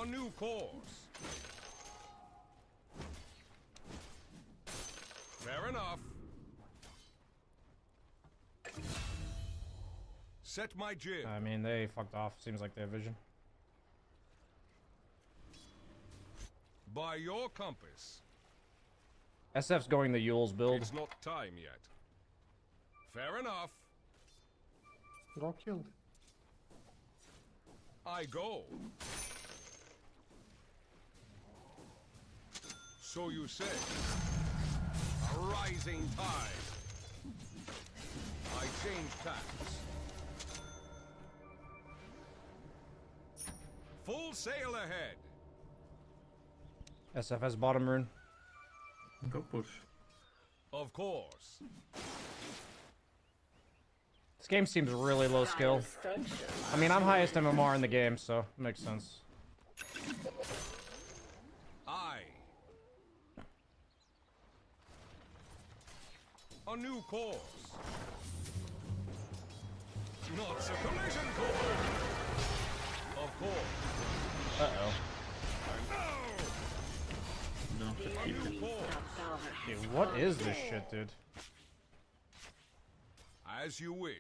A new course. Fair enough. Set my jib. I mean, they fucked off. Seems like they have vision. By your compass. SF's going the Yule's build. It's not time yet. Fair enough. Got killed. I go. So you say. A rising tide. I change tacks. Full sail ahead. SF has bottom rune. Go push. Of course. This game seems really low skill. I mean, I'm highest MMR in the game, so it makes sense. I. A new course. Not a collision course. Of course. Uh-oh. And now Dude, what is this shit, dude? As you wish.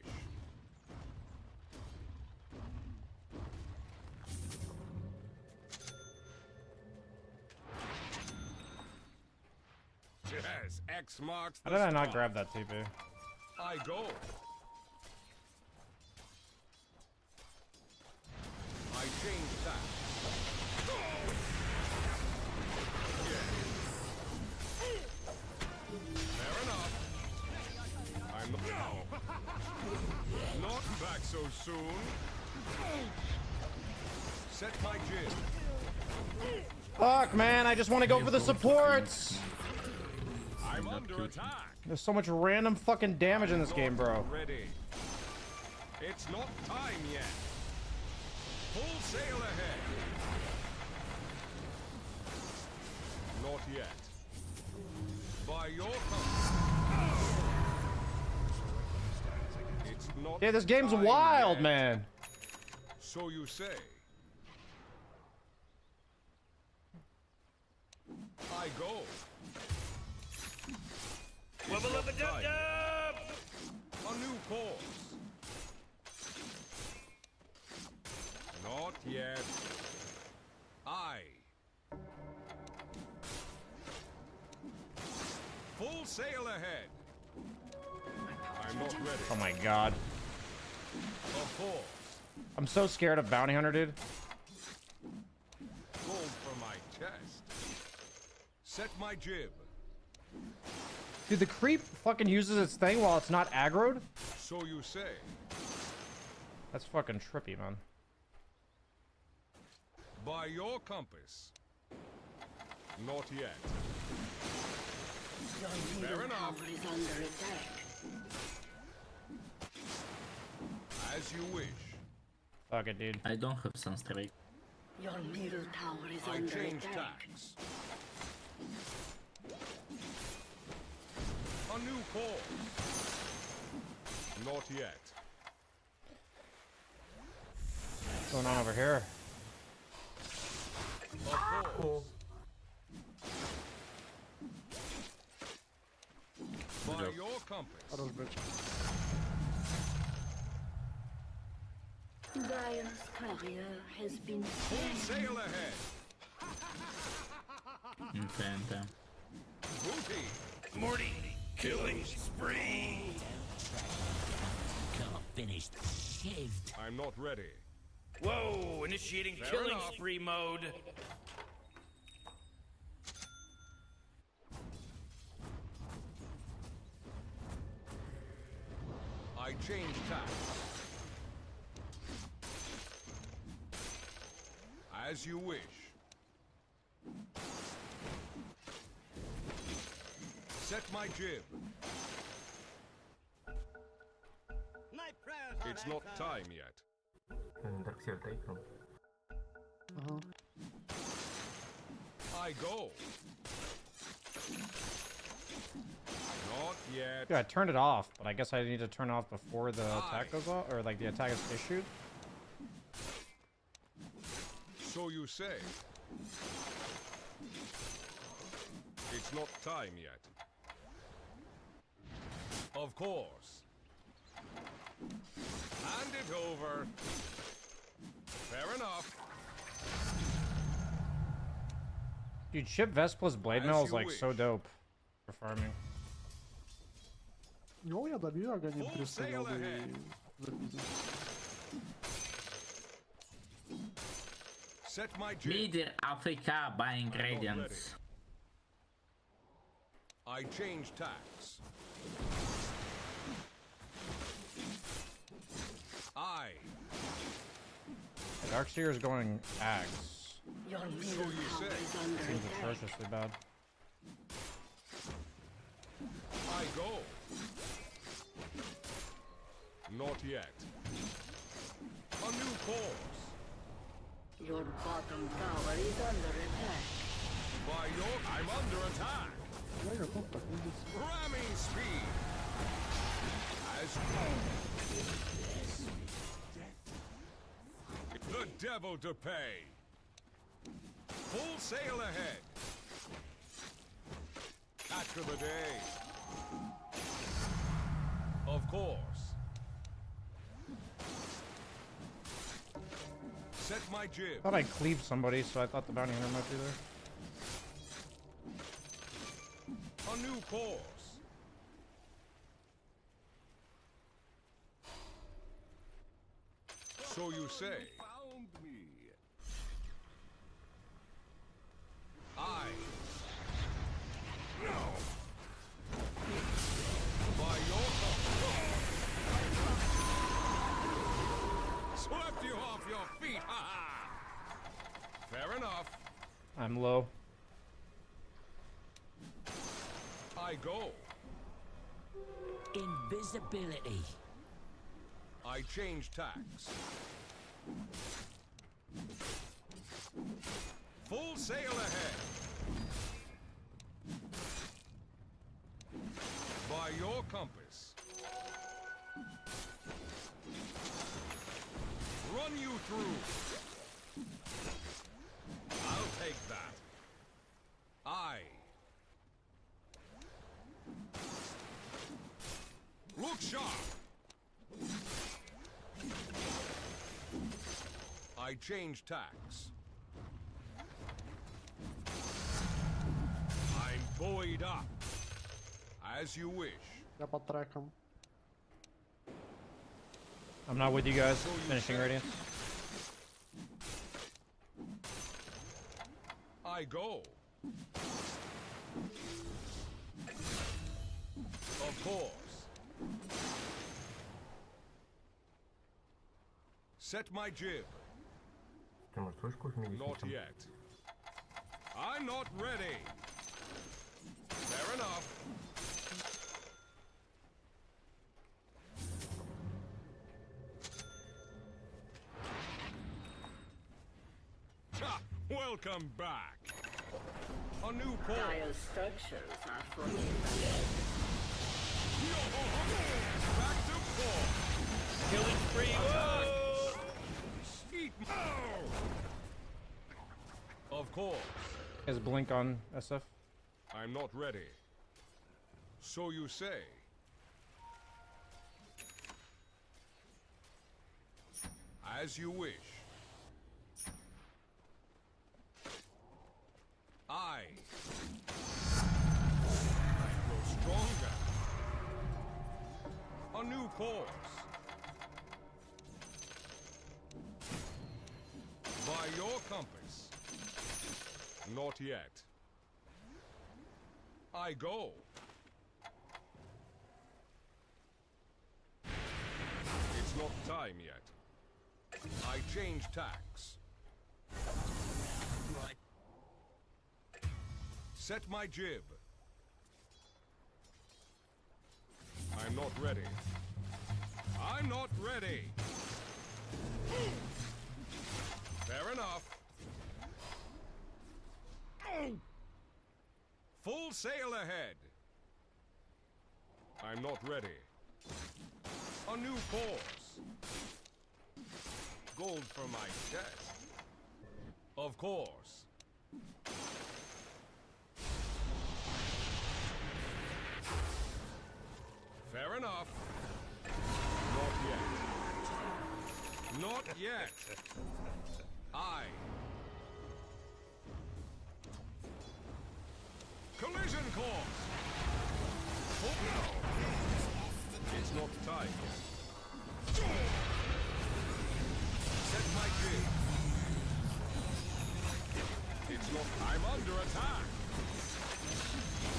Yes, X marks the How did I not spot. grab that TP? I go. I change that. Fair enough. I'm no. Not back so soon. Set my jib. Fuck, man, I just want to go for the supports. I'm under attack. There's so much random fucking damage in this game, bro. Ready. It's not time yet. Full sail ahead. Not yet. By your compass. It's not Yeah, this game's time wild, yet. man. So you say. I go. Wubba lubba dub dub! A new course. Not yet. Full sail ahead. I'm not ready. Oh my god. Of course. I'm so scared of Bounty Hunter, dude. Gold for my chest. Set my jib. Dude, the creep fucking uses its thing while it's not aggroed? So you say. That's fucking trippy, man. By your compass. Not yet. Fair enough. Is under attack. As you wish. Fuck it, dude. I don't have Sunstrike. Your middle tower is I under change attack. tacks. A new course. Not yet. What's going on over here? Of course. By your compass. Dire's courier has been Full sail ahead. Intenta. Booty. Morty, killing spree. Come finished, shaved. I'm not ready. Whoa, initiating Fair killing enough. spree mode. I change tacks. As you wish. Set my jib. It's not time yet. I go. Not yet. Dude, I turned it off, but I guess I need to turn it off before the attack goes off, or like the attack is issued. So you say. It's not time yet. Of course. Hand it over. Fair enough. Dude, ship Vest plus Blade As Mail is you like so wish. dope for farming. Ну, я добью, огоним Full 300 sail голды ahead. и запиздим. Set my jib. Leader Africa by ingredients. I change tacks. I. Darkseer is going axe. Your So middle you tower say. is under Seems attack. atrociously bad. I go. Not yet. A new course. Your bottom tower is under attack. By your. I'm under attack. Я готов так видеть. Ramming speed. As. The devil to pay. Full sail ahead. after the day. Of course. Set my I jib. thought I cleaved somebody, so I thought the bounty hunter might be there. A new course. So you say. Found me. No. By your swept you off your feet. Ha ha. Fair enough. I'm low. I go. Invisibility. I change tacks. Full sail ahead. By your compass. Run you through. I'll take that. Look sharp. I change tacks. I'm buoyed up. As you wish. Я под треком. I'm not with you guys. Finishing radiance. I go. Of course. Set my jib. Not yet. I'm not ready. Fair enough. Ha! Welcome back. A new course. Dial structures are fortified. Back to four. Killing spree. Whoa! Eat. Of course. Has blink on SF. I'm not ready. So you say. As you wish. I grow stronger. A new course. By your compass. Not yet. I go. It's not time yet. I change tacks. Right. Set my jib. I'm not ready. I'm not ready. Fair enough. Full sail ahead. I'm not ready. A new course. Gold for my chest. Of course. Fair enough. Not yet. Not yet. Collision course. Oh no. It's not time yet. Set my jib. It's not. I'm under attack.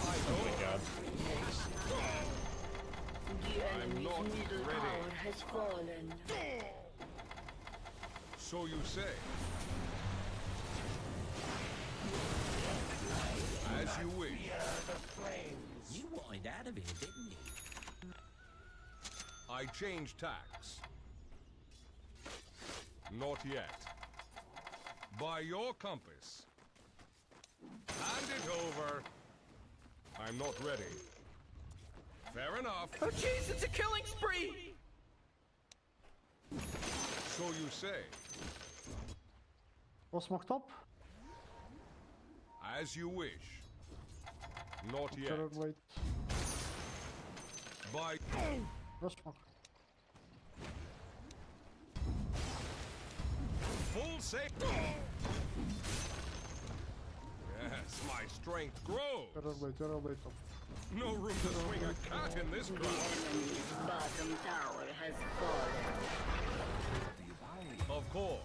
Oh my god. The I'm not enemy's middle ready. tower has fallen. So you say. As you wish. You wanted out of here, didn't you? I change tacks. Not yet. By your compass. Hand it over. I'm not ready. Fair enough. Oh jeez, it's a killing spree! So you say. Och smoke top. As you wish. Not yet. Turret wait. By Rush smoke. full safe. Yes, my strength grows. Turret wait. No room to swing a cat in this crowd. Enemy's bottom tower has fallen. Of course.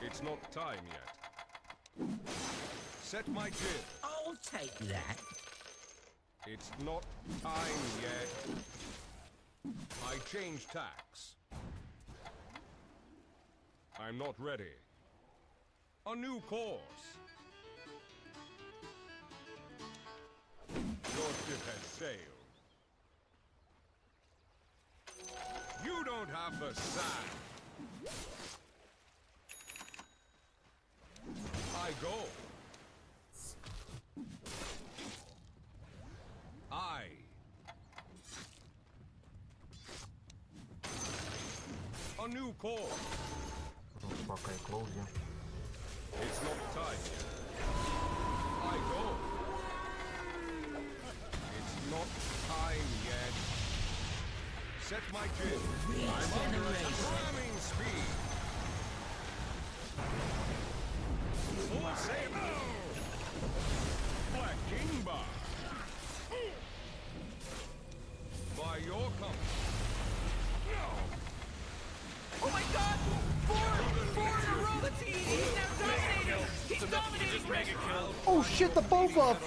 It's not time yet. Set my jib. I'll take that. It's not time yet. I change tacks. I'm not ready. A new course. Your ship has sailed. You don't have the sand. I go. A new course. It's not time yet. I go. It's not time yet. Set my jib. I'm under ramming speed. Full sail. Black King Bar. By your compass. Oh my god! Four in a row! That's he's now dominating! He's dominating! Mega kill! Oh shit, the bow buff!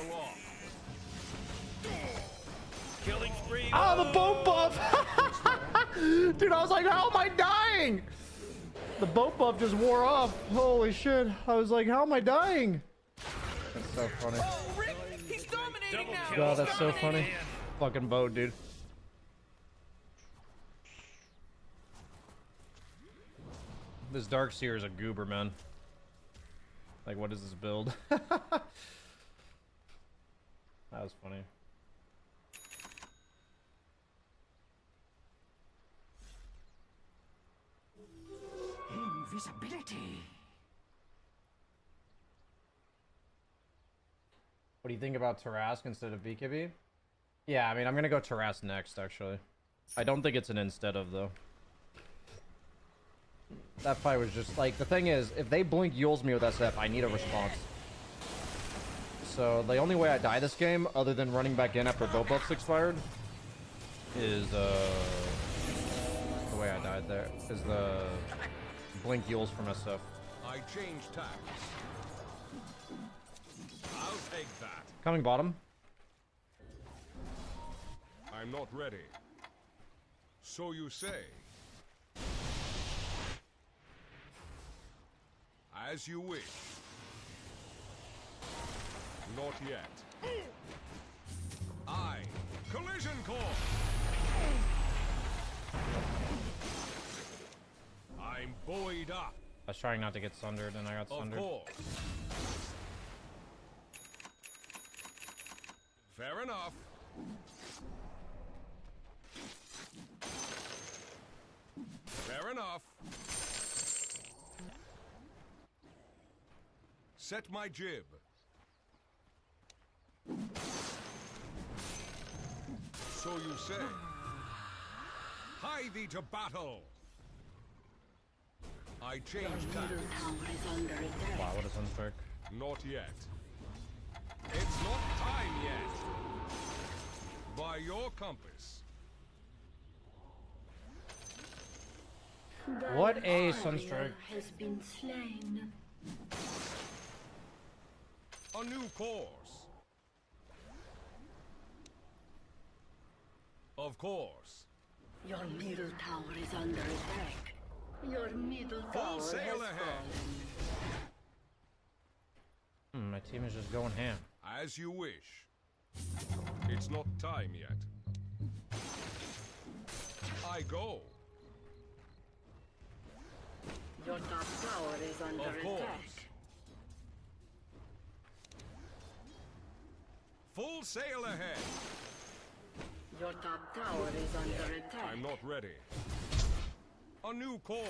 Killing spree! Ah, the bow buff! Dude, I was like, how am I dying? The bow buff just wore off. Holy shit. I was like, how am I dying? That's so funny. Oh, Rick! He's dominating now! God, that's so funny. Fucking bow, dude. This Darkseer is a goober, man. Like, what is this build? That was funny. Invisibility. What do you think about Tarask instead of BKB? Yeah, I mean, I'm gonna go Tarask next, actually. I don't think it's an instead of, though. That fight was just like, the thing is, if they blink Yules me with SF, I need a response. So the only way I die this game, other than running back in after bow buffs expired, is the way I died there, is the blink Yules from SF. I change tacks. I'll take that. Coming bottom. I'm not ready. So you say. As you wish. Not yet. Collision course. I'm buoyed up. I was trying not to get sundered, and I got sundered. Of course. Fair enough. Fair enough. Set my jib. So you say. Hie thee to battle. I change tactics. Wow, what a sunstrike. Not yet. It's not time yet. By your compass. What a sunstrike. Has been slain. A new course. Of course. Your middle tower is under attack. Your middle tower Full sail has ahead. My team is just going ham. As you wish. It's not time yet. I go. Your top tower is under Of course. attack. Full sail ahead. Your top tower is under attack. I'm not ready. A new course.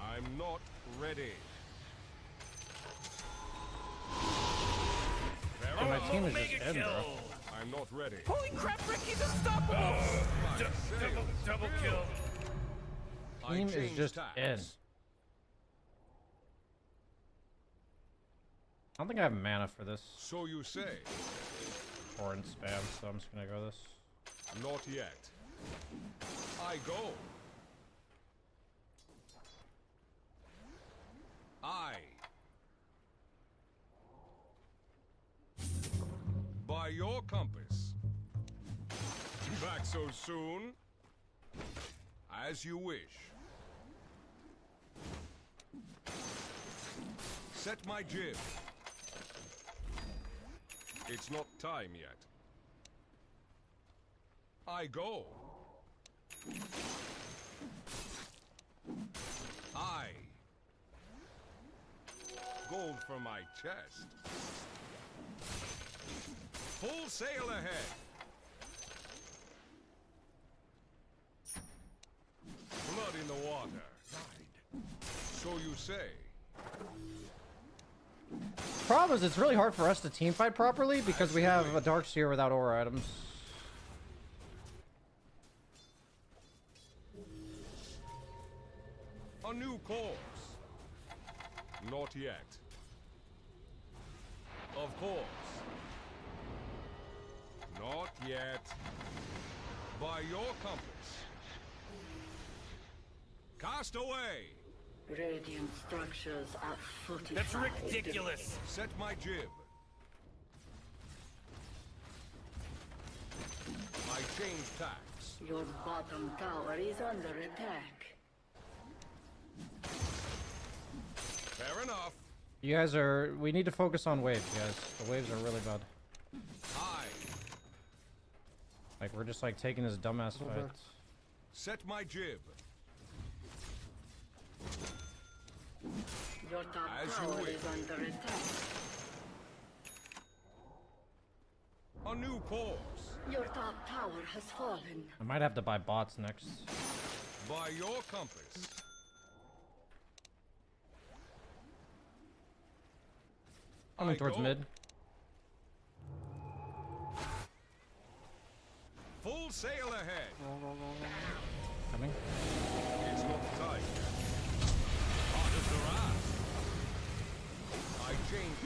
I'm not ready. team is just in, bro. I'm not ready. Holy crap, Rick, he's unstoppable! Double kill. Team is just in. I don't think I have mana for this. So you say. Or in spam, so I'm just gonna go this. Not yet. I go. By your compass. Back so soon? As you wish. Set my jib. It's not time yet. I go. I. Gold for my chest. Full sail ahead. Blood in the water. So you say. Problem is, it's really hard for us to team fight properly because we have a Darkseer without aura items. A new course. Not yet. Of course. Not yet. By your compass. Cast away. Radiant structures are fortified. That's ridiculous. Set my jib. I change tacks. Your bottom tower is under attack. Fair enough. You guys are... We need to focus on waves, guys. The waves are really bad. Like, we're just, like, taking this dumbass fight. Set my jib. Your top tower is under attack. A new course. Your top tower has fallen. I might have to buy bots next. By your compass. Coming towards mid. Full sail ahead. Coming. It's not time yet. Hot as the rat. I change.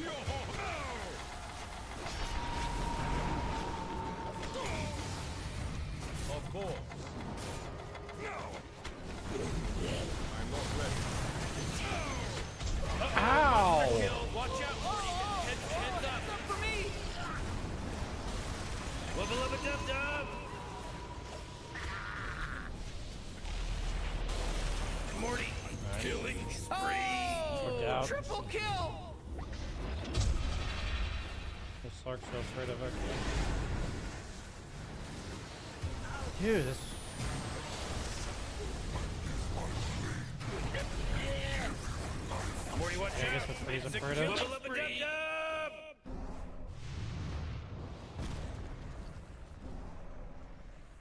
Of course. I'm not ready. Ow! Watch out! Heads up for me! Wubba lubba dub dub! Morty, killing spree! Oh! Triple kill! This Sark's so afraid of it. Dude, this... Morty, watch I guess out! that's what he's afraid of. Wubba lubba dub dub!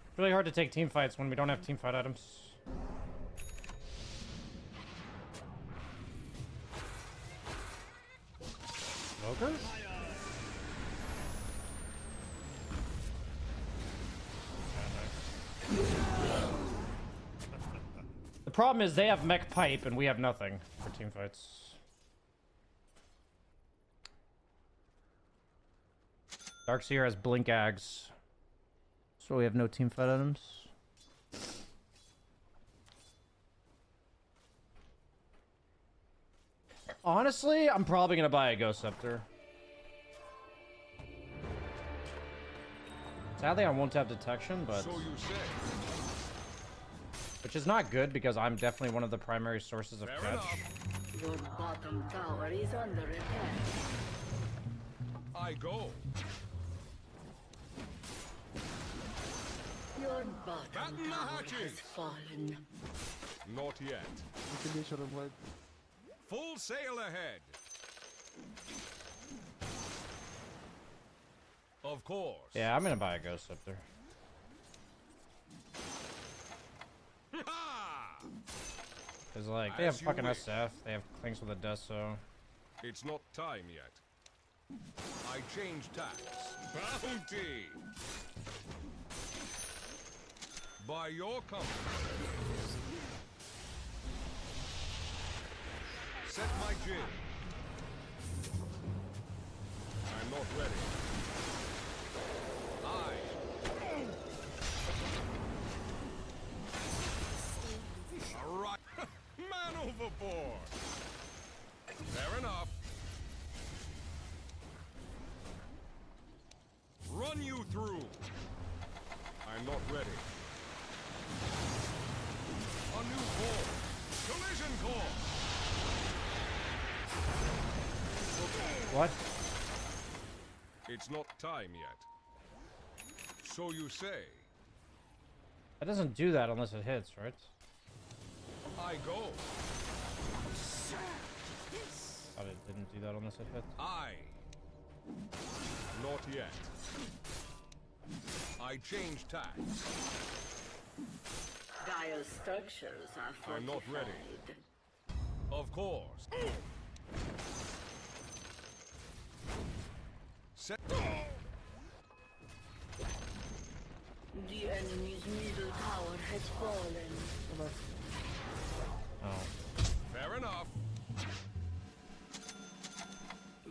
It's really hard to take team fights when we don't have team fight items. Smoker? The problem is they have mech pipe and we have nothing for team fights. Darkseer has blink ags. So we have no team fight items. Honestly, I'm probably gonna buy a Ghost Scepter. Sadly, I won't have detection, but... So you say. Which is not good because I'm definitely one of the primary sources of Fair catch. enough. Your bottom tower is under attack. I go. Your bottom Batten the tower hatches. has fallen. Not yet. Intimidation replied. Full sail ahead. Of course. Yeah, I'm gonna buy a Ghost Scepter. Cause like, they have As you fucking wish. SF, they have things with a Deso. It's not time yet. I change tax. Bounty! By your company. Set my jib. I'm not ready. Alright. Man overboard. Fair enough. Run you through. I'm not ready. A new course. Collision course. What? It's not time yet. So you say. It doesn't do that unless it hits, right? I go. Thought it didn't do that unless it hit. Not yet. I change tack. Dial structures are fortified. I'm not ready. Of course. Set. The enemy's middle tower has fallen. Oh. Fair enough.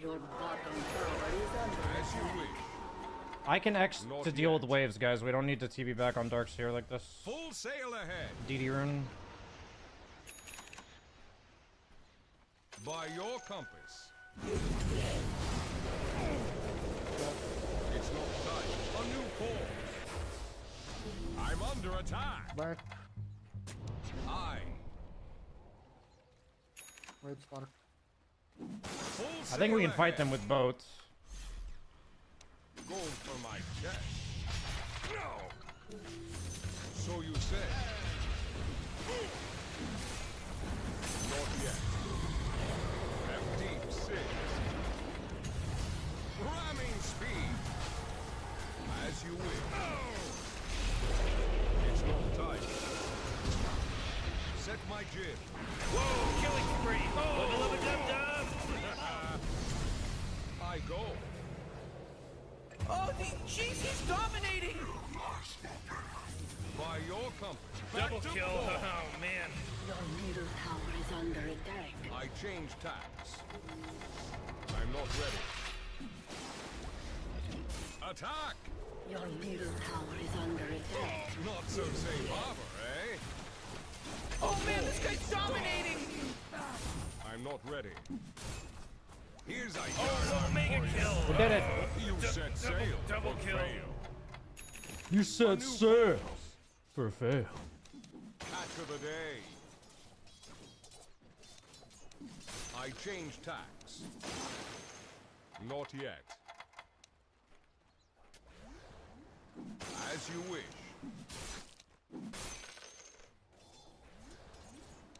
Your bottom tower is under As you attack. wish. I can X Not to deal yet. with waves, guys. We don't need to TB back on darks here like this. Full sail ahead. DD rune. By your compass. It's not time. A new course. I'm under attack. Back. Wait, Spark. I think we can fight them with boats. Gold for my chest. No. So you say. Not yet. Deep six. Ramming speed. As you wish. It's not time. Set my jib. Whoa, killing spree. Level up a dub-dub. I go. Oh, jeez, he's dominating! By your company. Double kill. Oh, man. Your middle tower is under attack. I change tacks. I'm not ready. Attack! Your middle tower is under attack. Not so safe harbor, eh? Oh man, this guy's dominating! I'm not ready. Here's a Oh, mega kill. We did it. You set sail. Double for kill. fail. You said sail for fail. Catch of the day. I change tacks. Not yet. As you wish.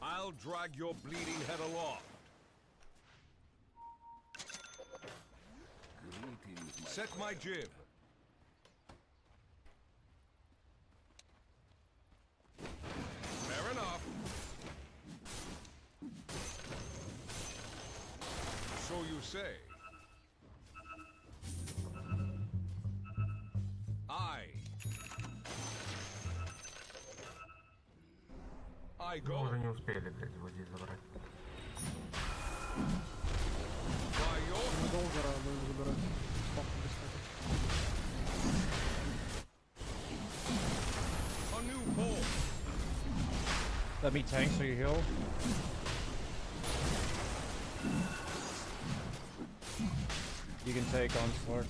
I'll drag your bleeding head aloft. Set my jib. Fair enough. So you say. I go. Мы уже не успели, блядь, его здесь забрать. Мы долго будем забирать. Спаху без A new pole. Let me tank so you heal. You can take on Slurk.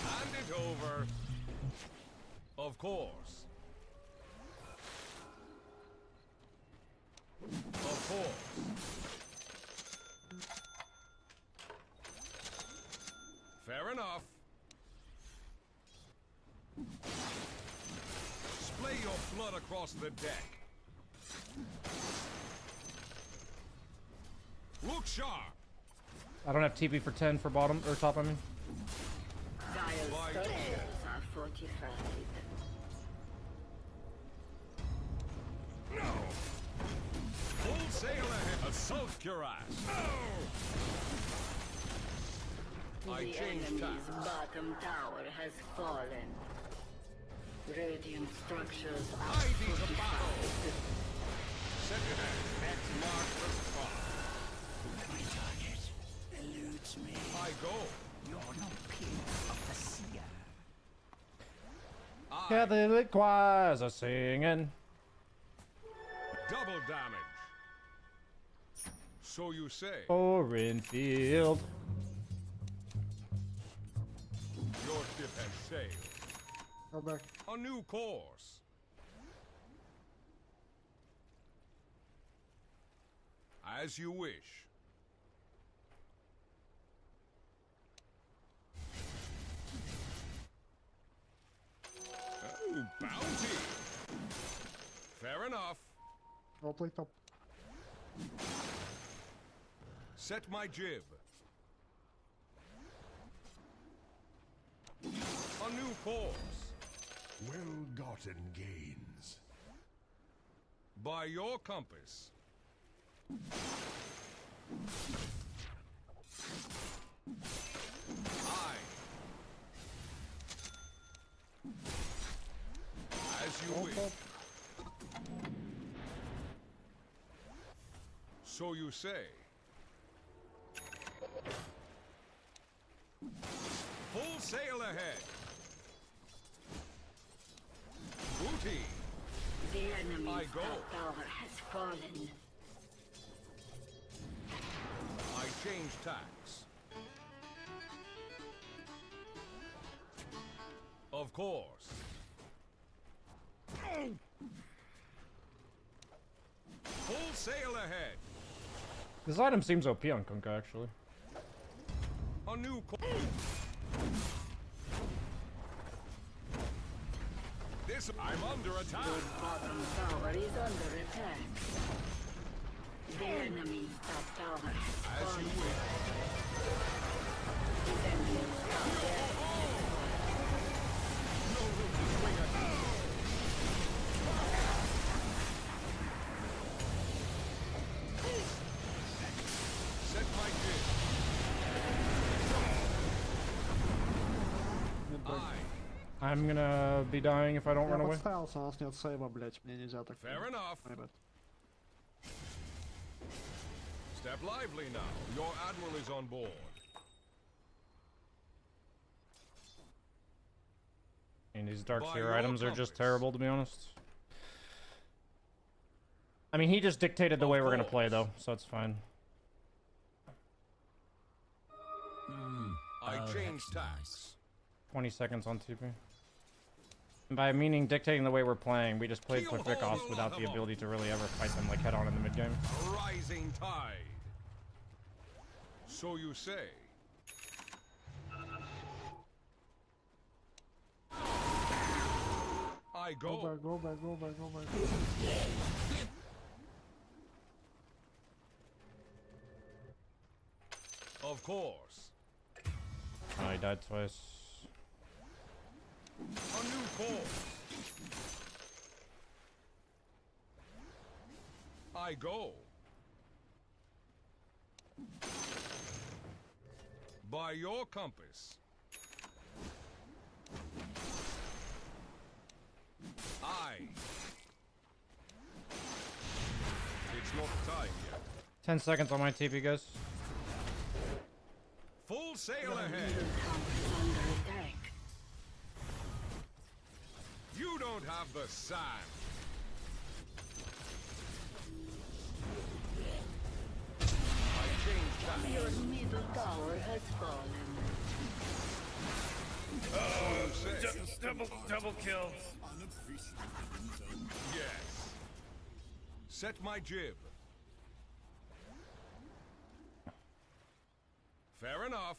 Hand it over. Of course. Of course. Fair enough. Splay your blood across the deck. Look sharp. I don't have TP for 10 for bottom or top. I mean. structures are fortified. Full sail ahead. Assault cuirass. I The changed enemy's tack. bottom tower has fallen. Radiant structures are Ideas of battle. fortified. Set it at X marks the spot. My target eludes me. I go. You're no peer of the seer. Catholic choirs are singing. Double damage. So you say. Orenfield. Your ship has sailed. Go back. A new course. As you wish. Oh, bounty. Fair enough. I'll play top. Set my jib. A new course. Well-gotten gains. By your compass. Aye. As you wish. So you say. Full sail ahead. Booty. The enemy's I go. top tower has fallen. I change tacks. Of course. Full sail ahead. This item seems OP on Kunkka, actually. A new This I'm under attack. Your bottom tower is under attack. The enemy's top tower has As you fallen. wish. Defending top No room to swing at. Set my jib. I'm gonna be dying if I don't Я run away. подставился, у нас нет сейва, блять, мне нельзя так. Fair enough. My bad. Step lively now. Your admiral is on board. And these Dark By Seer your items are just compass. terrible, to be honest. I mean, he just dictated the way we're gonna play, though, so it's fine. I change tacks. 20 seconds on TP. And by meaning dictating the way we're playing, we just played quick pickoffs without the ability to really ever fight them like head-on in the mid-game. Rising tide. So you say. I Go go. back, go back, go back, go back. Of course. Oh, he died twice. A new course. I go. By your compass. Aye. It's not time yet. 10 seconds on my TP, guys. Full sail ahead. under attack. You don't have the sand. I changed that. Your middle tower has fallen. Double kill. Yes. Set my jib. Fair enough.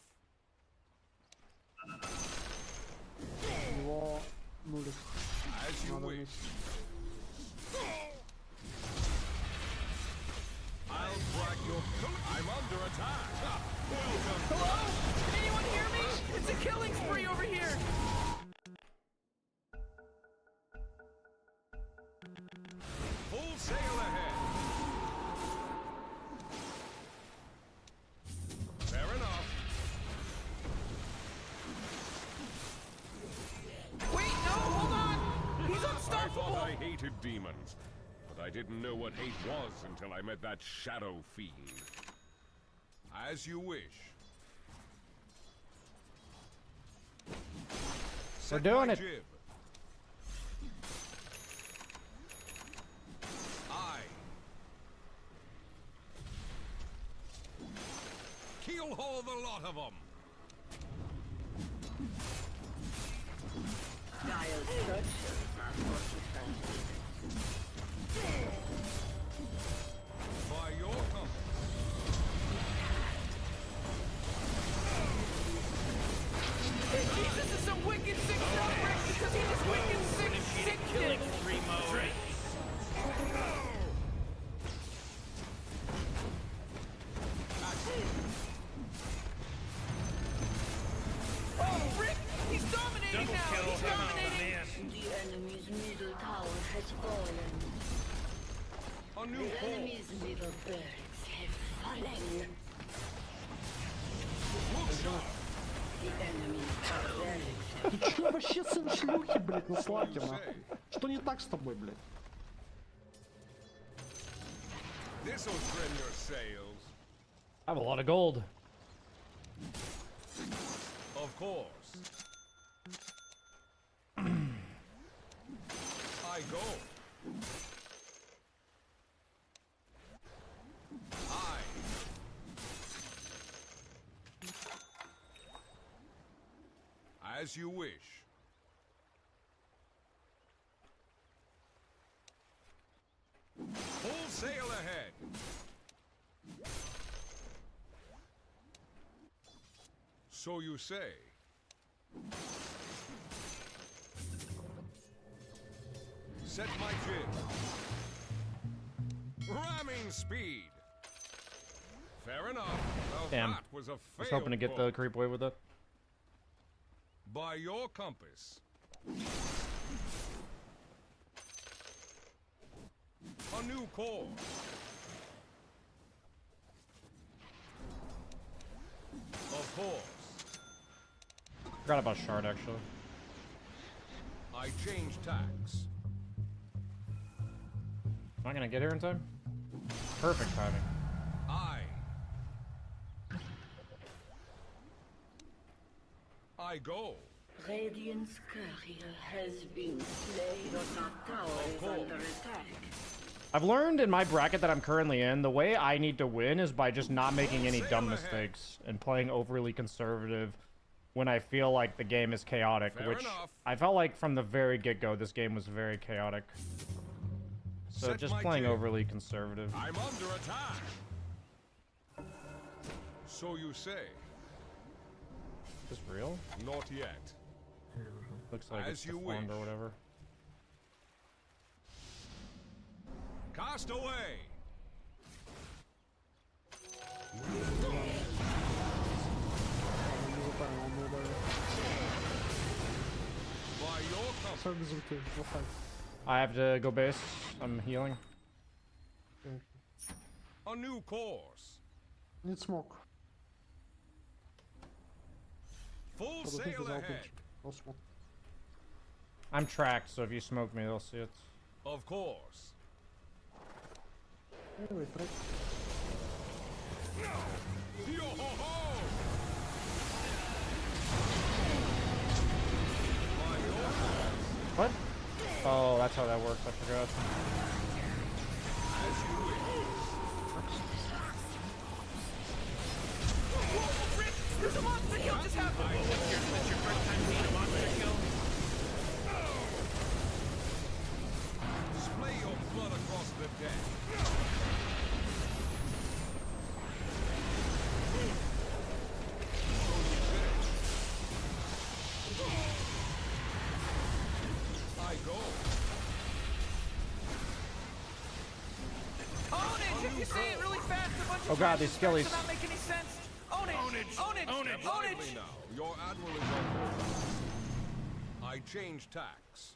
Его нулик. As you Надо wish. вниз. I'll drag your. I'm under attack. Welcome. Hello? Can anyone hear me? It's a killing spree over here. demons, but I didn't know what hate was until I met that shadow fiend. As you wish. We're doing it. Jib. Keelhaul the lot of them. Dial structures are fortified. By your compass. Jesus is some wicked sick celebrate because he just wicked sick Killing spree mode. Oh, Rick! He's dominating Double now! kill. He's dominating! The enemy's middle tower has fallen. A new The hole. enemy's middle barracks have fallen. Look sharp. The enemy's top barracks Ты чё вообще сын шлюхи, блядь, на слаке, нахуй? Что не так с тобой, блядь? This'll trim your sails. I have a lot of gold. Of course. I go. As you wish. Full sail ahead. So you say. Set my jib. Ramming speed. Fair enough. Now Damn. that was a I was failed hoping to get boat. the creep away with it. By your compass. A new course. Of course. Forgot about Shard actually. I change tacks. Am I gonna get here in time? Perfect timing. I go. Radiant's courier has been slain. Your top tower is under attack. I've learned in my bracket that I'm currently in, the way I need to win is by just not making any dumb mistakes and playing overly conservative when I feel like the game is chaotic, Fair which enough. I felt like from the very get-go this game was very chaotic. So Set just my playing jib. overly conservative. I'm under attack. So you say. Is this real? Not yet. Looks like As it's you deformed wish. or whatever. Cast away. By your compass. Все без ульты, no fight. I have to go base. I'm healing. A new course. Need smoke. Full Probably think sail is out ahead. No smoke. I'm tracked, so if you smoke me, they'll see it. Of course. Anyway, track. Yo ho ho! By your compass. What? Oh, that's how that works. I forgot. As you wish. Whoa, Rick! There's a monster kill just happened! That's your first time seeing a monster kill? Splay your blood across the deck. I go. Own it! If you say it really fast, a bunch of Oh god, times these it starts skellies. to not make any sense. Own it! Own it! Own it! Own it! Own it! Lively now. Your admiral is on board. I change tacks.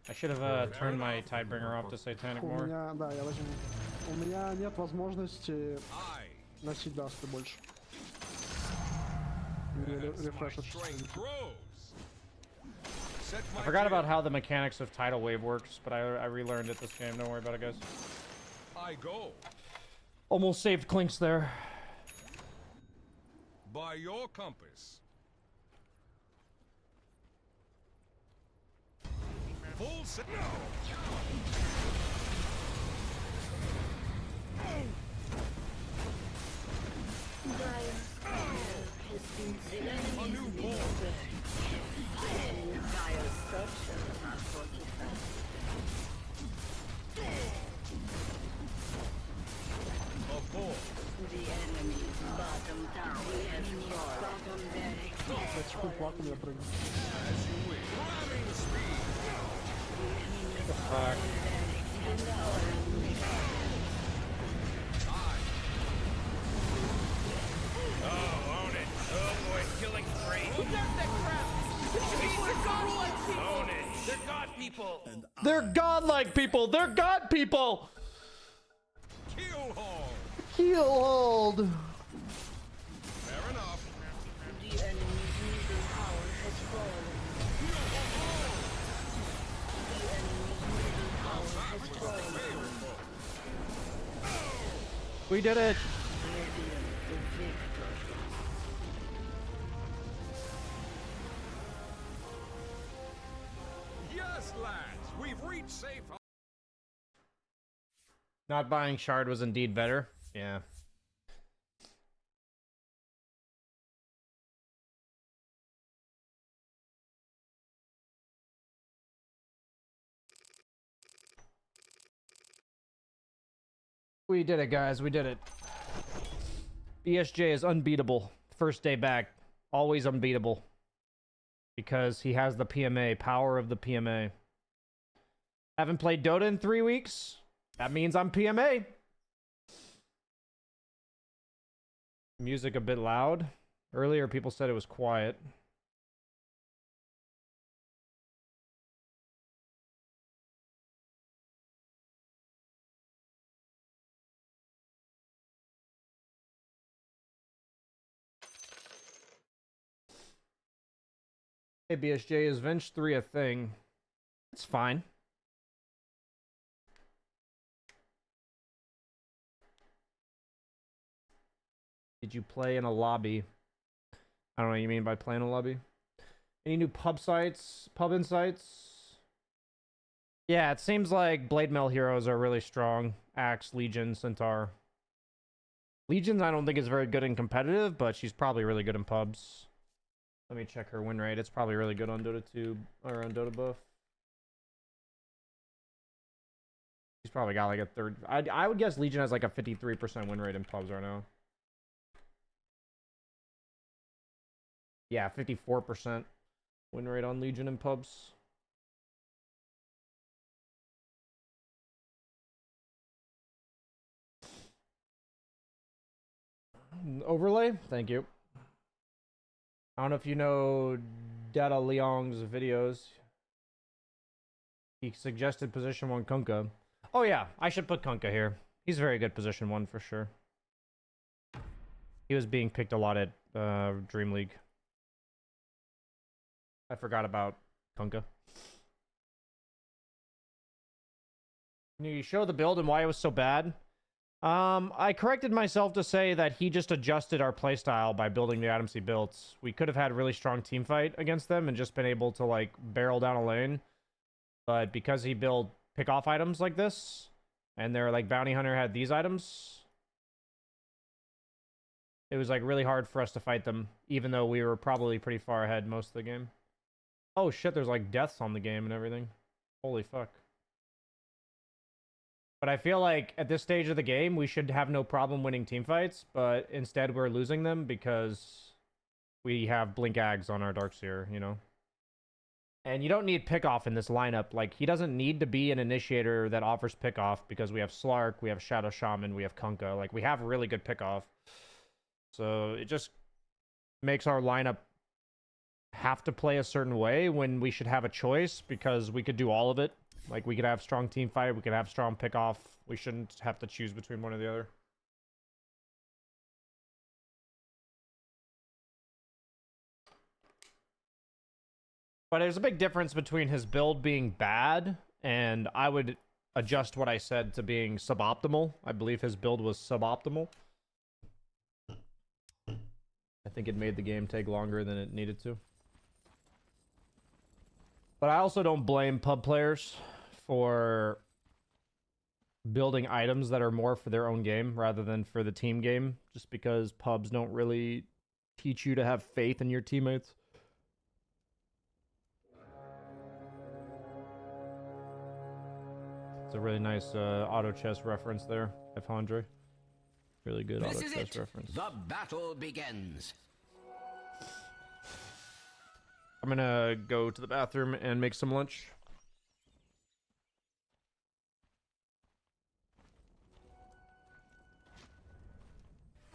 I should have turned my Tidebringer off to Satanic У more. меня, да, я возьму. У меня нет возможности I носить дасты больше. Или as my рефрешить. strength grows. Set I my forgot about tail. how the mechanics of tidal wave works, but I relearned it this game. Don't worry about it, guys. I go. Almost saved Clinks there. By your compass. Full set. No. A new born. Dire structures are fortified. A four. The enemy's bottom tower has fallen. Bottom barracks. Я чекаю плаком, я прыгну. As you wish. Ramming speed. Fuck. Oh, own it. Oh boy, killing spree. Who does that crap? These are godlike people. Own it. They're god people. They're godlike people. They're god people. Kill hall. Heel hold. Fair enough. The enemy's middle tower has fallen. The enemy's middle tower has fallen. We did it. Yes, lads. We've reached safe. Not buying Shard was indeed better. Yeah. We did it, guys. We did it. BSJ is unbeatable. First day back. Always unbeatable. Because he has the PMA. Power of the PMA. Haven't played Dota in 3 weeks. That means I'm PMA. Music a bit loud. Earlier people said it was quiet. Hey BSJ, is Venge 3 a thing? It's fine. Did you play in a lobby? I don't know what you mean by playing a lobby. Any new pub sites? Pub insights? Yeah, it seems like Blade Mail heroes are really strong. Axe, Legion, Centaur. Legion I don't think is very good in competitive, but she's probably really good in pubs. Let me check her win rate. It's probably really good on Dota 2 or on Dota Buff. She's probably got like a third. I would guess Legion has like a 53% win rate in pubs right now. Yeah, 54% win rate on Legion in pubs. Overlay? Thank you. I don't know if you know Data Leong's videos. He suggested position 1 Kunkka. Oh yeah, I should put Kunkka here. He's very good position 1 for sure. He was being picked a lot at Dream League. I forgot about Kunkka. Can you show the build and why it was so bad? I corrected myself to say that he just adjusted our playstyle by building the items he built. We could have had a really strong team fight against them and just been able to like barrel down a lane. But because he built pick-off items like this, and their like bounty hunter had these items, it was like really hard for us to fight them, even though we were probably pretty far ahead most of the game. Oh shit, there's like deaths on the game and everything. Holy fuck. But I feel like at this stage of the game, we should have no problem winning team fights, but instead we're losing them because we have Blink Ags on our Darkseer, you know? And you don't need pick-off in this lineup. Like, he doesn't need to be an initiator that offers pick-off because we have Slark, we have Shadow Shaman, we have Kunkka. Like, we have really good pick-off. So it just makes our lineup have to play a certain way when we should have a choice because we could do all of it. Like, we could have strong team fight, we could have strong pick-off. We shouldn't have to choose between one or the other. But there's a big difference between his build being bad, and I would adjust what I said to being suboptimal. I believe his build was suboptimal. I think it made the game take longer than it needed to. But I also don't blame pub players for building items that are more for their own game rather than for the team game, just because pubs don't really teach you to have faith in your teammates. It's a really nice auto chess reference there, F100. Really good auto chess reference. The battle begins. I'm gonna go to the bathroom and make some lunch.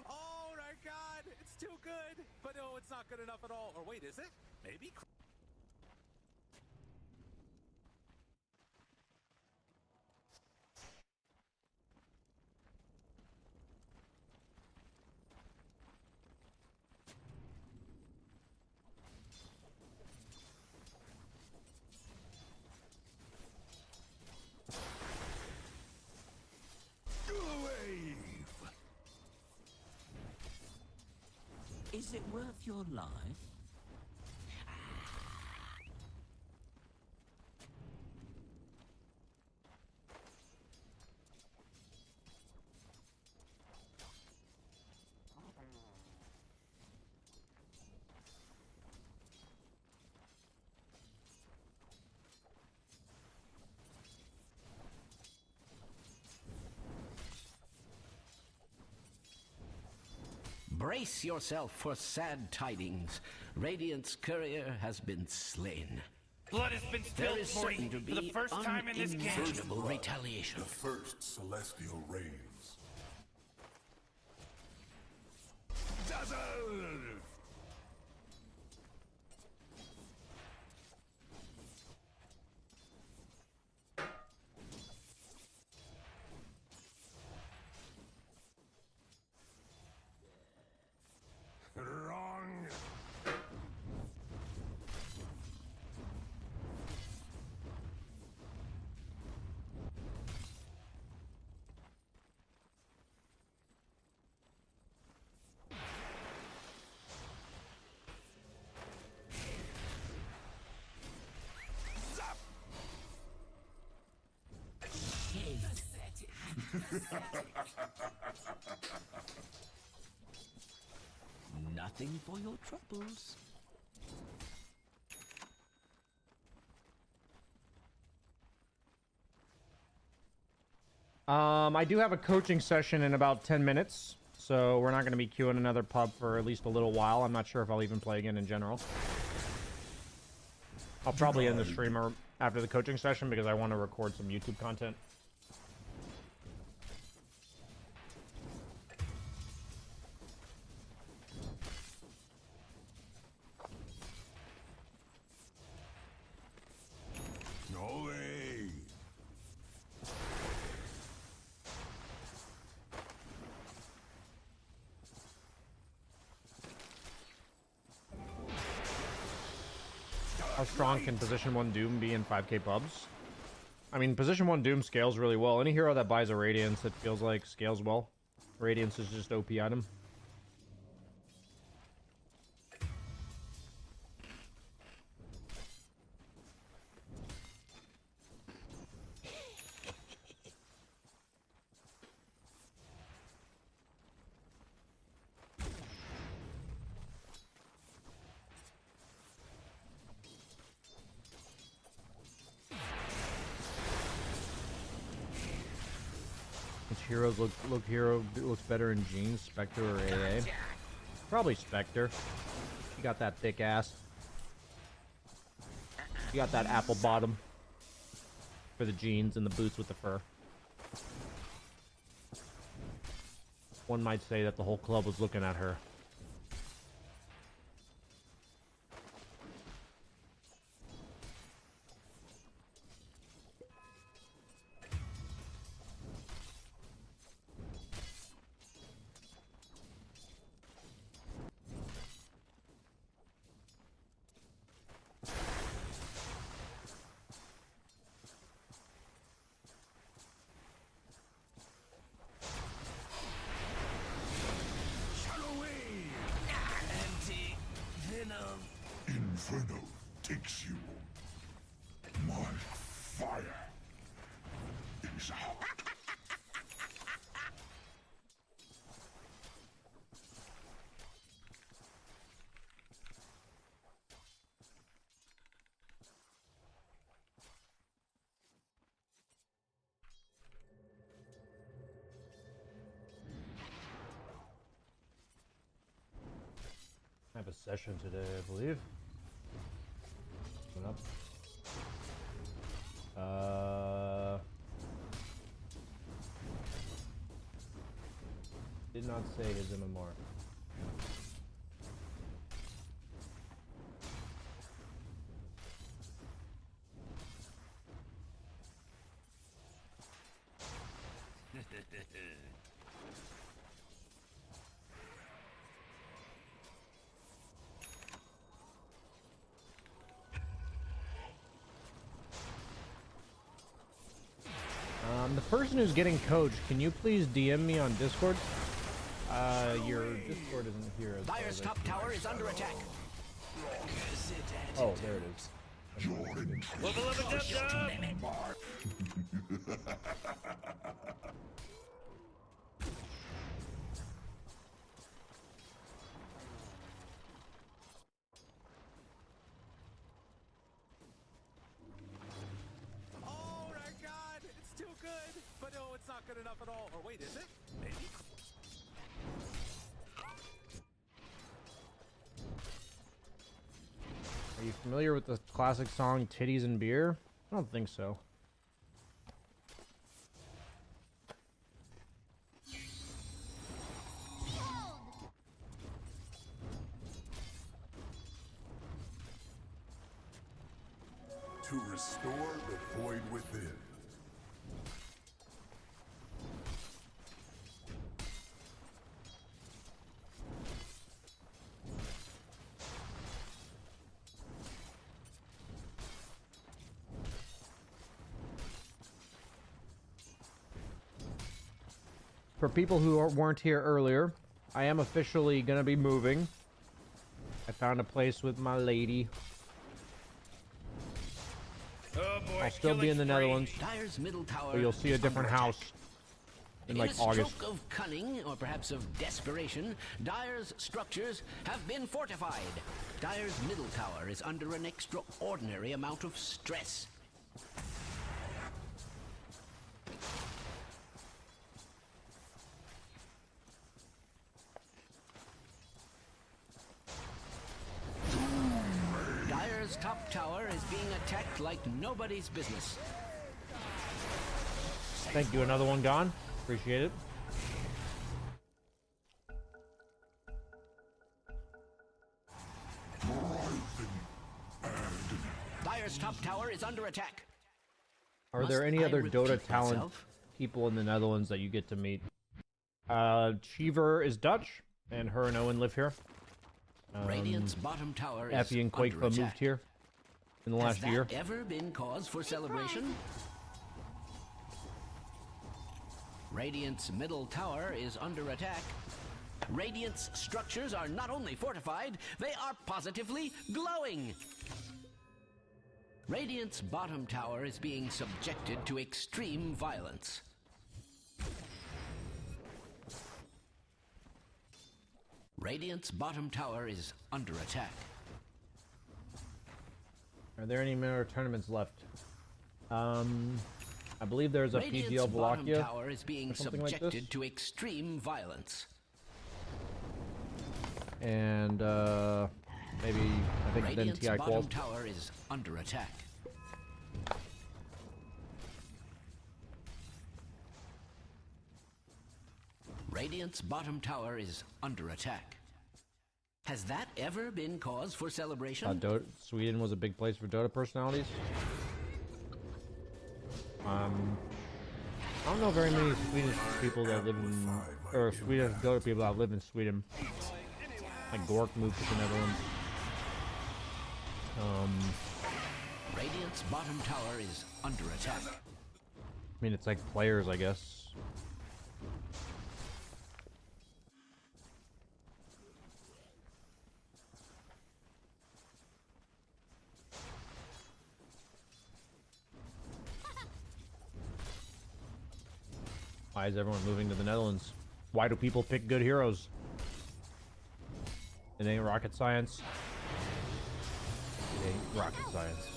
Oh my god, it's too good. But no, it's not good enough at all. Or wait, is it? Maybe. Is it worth your life? Brace yourself for sad tidings. Radiant's courier has been slain. Blood has been There spilled is for certain to be the first time in this game. unimaginable retaliation. The first celestial rains. Dazzle! Wrong. Nothing for your troubles. I do have a coaching session in about 10 minutes, so we're not going to be queuing another pub for at least a little while. I'm not sure if I'll even play again in general. I'll probably end the streamer after the coaching session because I want to record some YouTube content. No way. How strong can Position 1 Doom be in 5k pubs? I mean, Position 1 Doom scales really well. Any hero that buys a Radiance, it feels like scales well. Radiance is just OP item. Which heroes looks better in Jeans, Spectre or AA? Probably Spectre. You got that thick ass. You got that apple bottom for the jeans and the boots with the fur. One might say that the whole club was looking at her. inferno takes you, my fire is out. I have a session today, I believe. Coming up. Did not say his MMR. The person who's getting coached, can you please DM me on Discord? Your Discord isn't here. Dire's top tower is under attack. Oh, there it is. Oh my god, it's too good. But no, it's not good enough at all. Or wait, is it? Maybe. Are you familiar with the classic song Titties and Beer? I don't think so. To restore the void within. For people who weren't here earlier, I am officially gonna be moving. I found a place with my lady. Oh boy, I'll still be in the Netherlands, Dire's middle tower but you'll see a is different under house in like a August. stroke of cunning, or perhaps of desperation, Dire's structures have been fortified. Dire's middle tower is under an extraordinary amount of stress. Dire's top tower is being attacked like nobody's business. Thank you, another one gone. Appreciate it. Dire's top tower is under attack. Are there any other Dota talent people in the Netherlands that you get to meet? Cheever is Dutch, and her and Owen live here. Radiant's bottom tower is Effie and under Quakeful moved attack. here in the Has last that year. ever been cause for celebration? Radiant's middle tower is under attack. Radiant's structures are not only fortified, they are positively glowing. Radiant's bottom tower is being subjected to extreme violence. Radiant's bottom tower is under attack. Are there any more tournaments left? I believe there's a Radiant's PGL bottom Wallachia tower is being or something like subjected this. to extreme violence. And maybe I think then Radiant's TI bottom Quals. tower is under attack. Radiant's bottom tower is under attack. Has that ever been cause for celebration? Sweden was a big place for Dota personalities. I don't know very many Swedish people that live in, or Swedish Dota people that live in Sweden. Like Gork moved to the Netherlands. Radiant's bottom tower is under attack. I mean, it's like players, I guess. Why is everyone moving to the Netherlands? Why do people pick good heroes? It ain't rocket science. It ain't rocket science.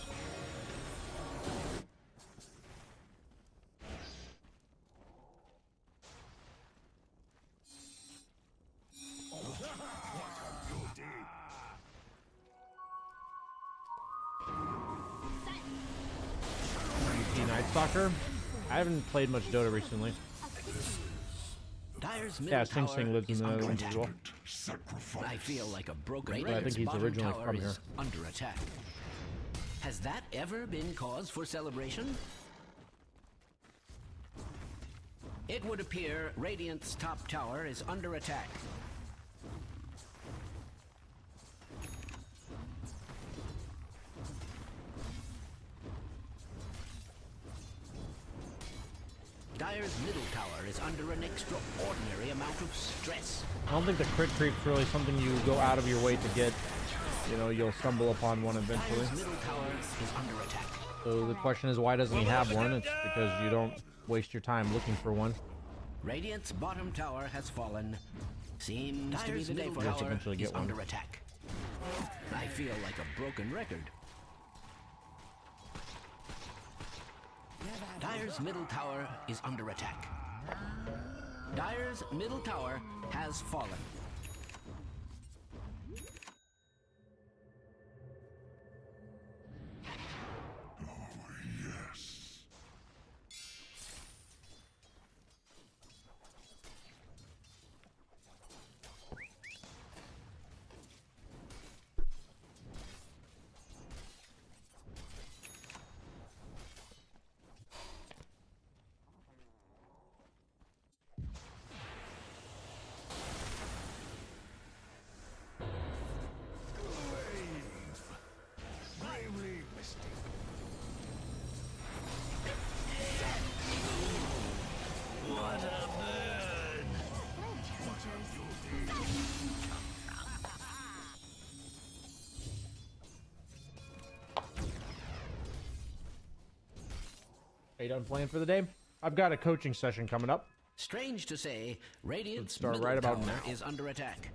Night Stalker? I haven't played much Dota recently. Dire's Yeah, middle Sing Sing tower lives in is the under Netherlands as attack. well. I feel like a broken But I think he's bottom originally tower from is here. under attack. Has that ever been cause for celebration? It would appear Radiant's top tower is under attack. Dire's middle tower is under an extraordinary amount of stress. I don't think the crit creep's really something you go out of your way to get. You know, you'll stumble upon one eventually. Dire's middle tower is under attack. So the question is, why doesn't he have one? It's because you don't waste your time looking for one. Radiant's bottom tower has fallen. Seems to be Dire's the day middle for tower tower eventually get is one. under attack. I feel like a broken record. Dire's middle tower is under attack. Dire's middle tower has fallen. Are you done playing for the day? I've got a coaching session coming up. Strange to say, Radiant's start middle right about tower now. is under attack.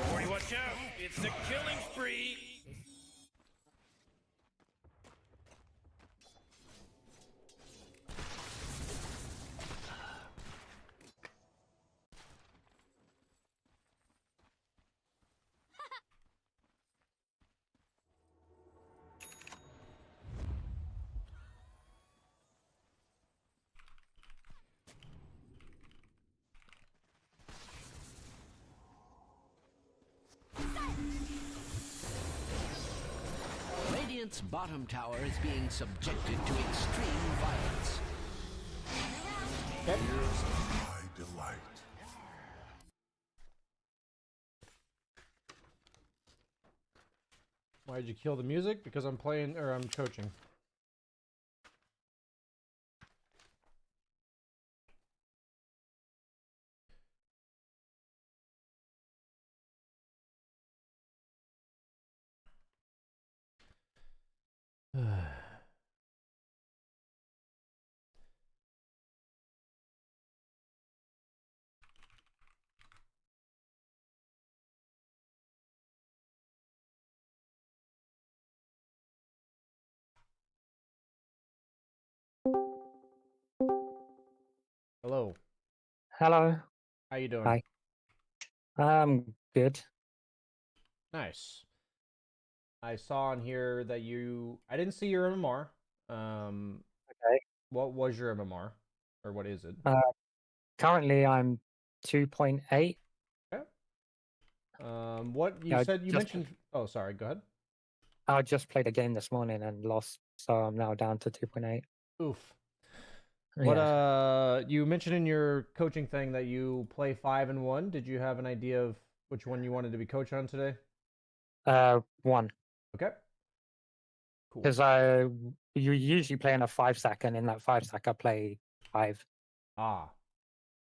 Morty, watch out! It's the killing spree! Radiant's bottom tower is being subjected to extreme violence. Here's my delight. Why'd you kill the music? Because I'm playing, or I'm coaching. Hello. Hello. How you doing? Hi. Good. Nice. I saw on here that I didn't see your MMR. Okay. What was your MMR? Or what is it? Currently, I'm 2.8. Okay. What you Yeah, said? You just- mentioned. Oh, sorry. Go ahead. I just played a game this morning and lost, so I'm now down to 2.8. Oof. What you mentioned in your coaching thing that you play 5-1. Did you have an idea of which one you wanted to be coach on today? 1. Okay. Cool. Because you usually play in a 5 stack, and in that 5 stack I play 5. Ah.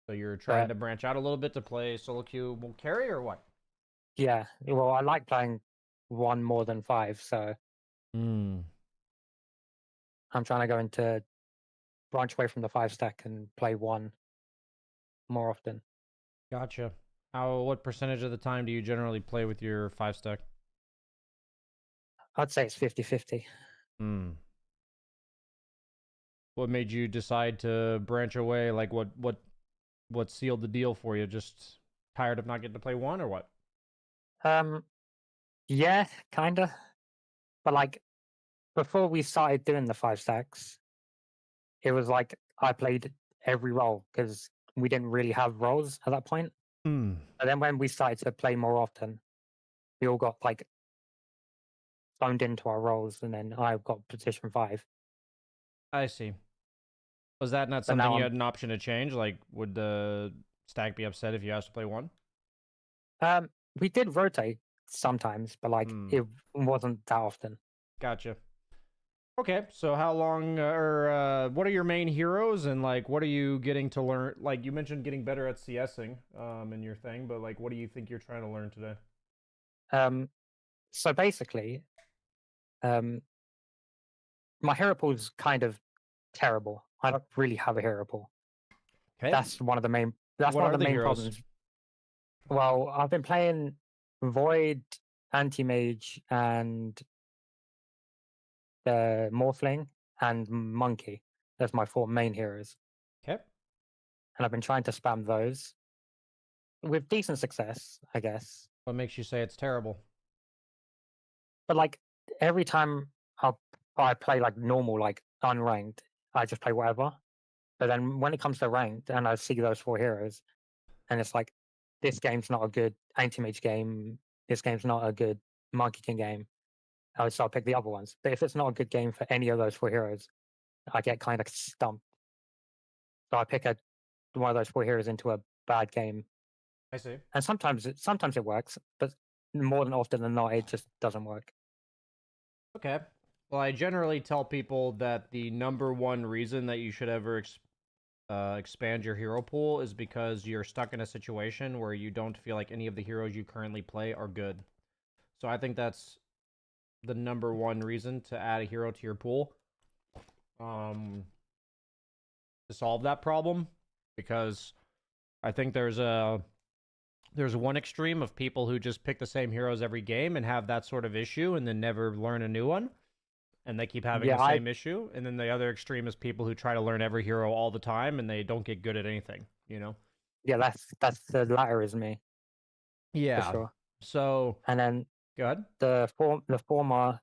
So you're trying to branch out a little bit to play solo queue carry or what? Yeah. Well, I like playing 1 more than 5, so I'm trying to go into branch away from the 5 stack and play 1 more often. Gotcha. What percentage of the time do you generally play with your 5 stack? I'd say it's 50-50. What made you decide to branch away? Like what sealed the deal for you? Just tired of not getting to play 1 or what? Yeah, kinda. But like before we started doing the 5 stacks, it was like I played every role because we didn't really have roles at that point. And then when we started to play more often, we all got like phoned into our roles, and then I got position 5. I see. Was that not But something now you had an option to change? Like, would the stack be upset if you asked to play 1? We did rotate sometimes, but like it wasn't that often. Gotcha. Okay, so how long or what are your main heroes and like what are you getting to learn? Like you mentioned getting better at CSing in your thing, but like what do you think you're trying to learn today? So basically, my hero pool is kind of terrible. I don't really have a hero pool. Okay. That's one of the main. That's What one are of the the main heroes? problems. Well, I've been playing Void, Anti-Mage, and Morphling and Monkey. That's my 4 main heroes. Okay. And I've been trying to spam those with decent success, I guess. What makes you say it's terrible? But like every time I play like normal, like unranked, I just play whatever. But then when it comes to ranked, and I see those 4 heroes, and it's like this game's not a good anti-mage game. This game's not a good Monkey King game. I would start pick the other ones. But if it's not a good game for any of those 4 heroes, I get kind of stumped. So I pick one of those 4 heroes into a bad game. I see. And sometimes it works, but more than often than not, it just doesn't work. Okay. Well, I generally tell people that the number one reason that you should ever expand your hero pool is because you're stuck in a situation where you don't feel like any of the heroes you currently play are good. So I think that's the number one reason to add a hero to your pool. To solve that problem, because I think there's one extreme of people who just pick the same heroes every game and have that sort of issue and then never learn a new one. And they keep having the same issue. And then the other extreme is people who try to learn every hero all the time and they don't get good at anything, you know? Yeah, that's the latter is me. Yeah. For sure. So and then go ahead. The former.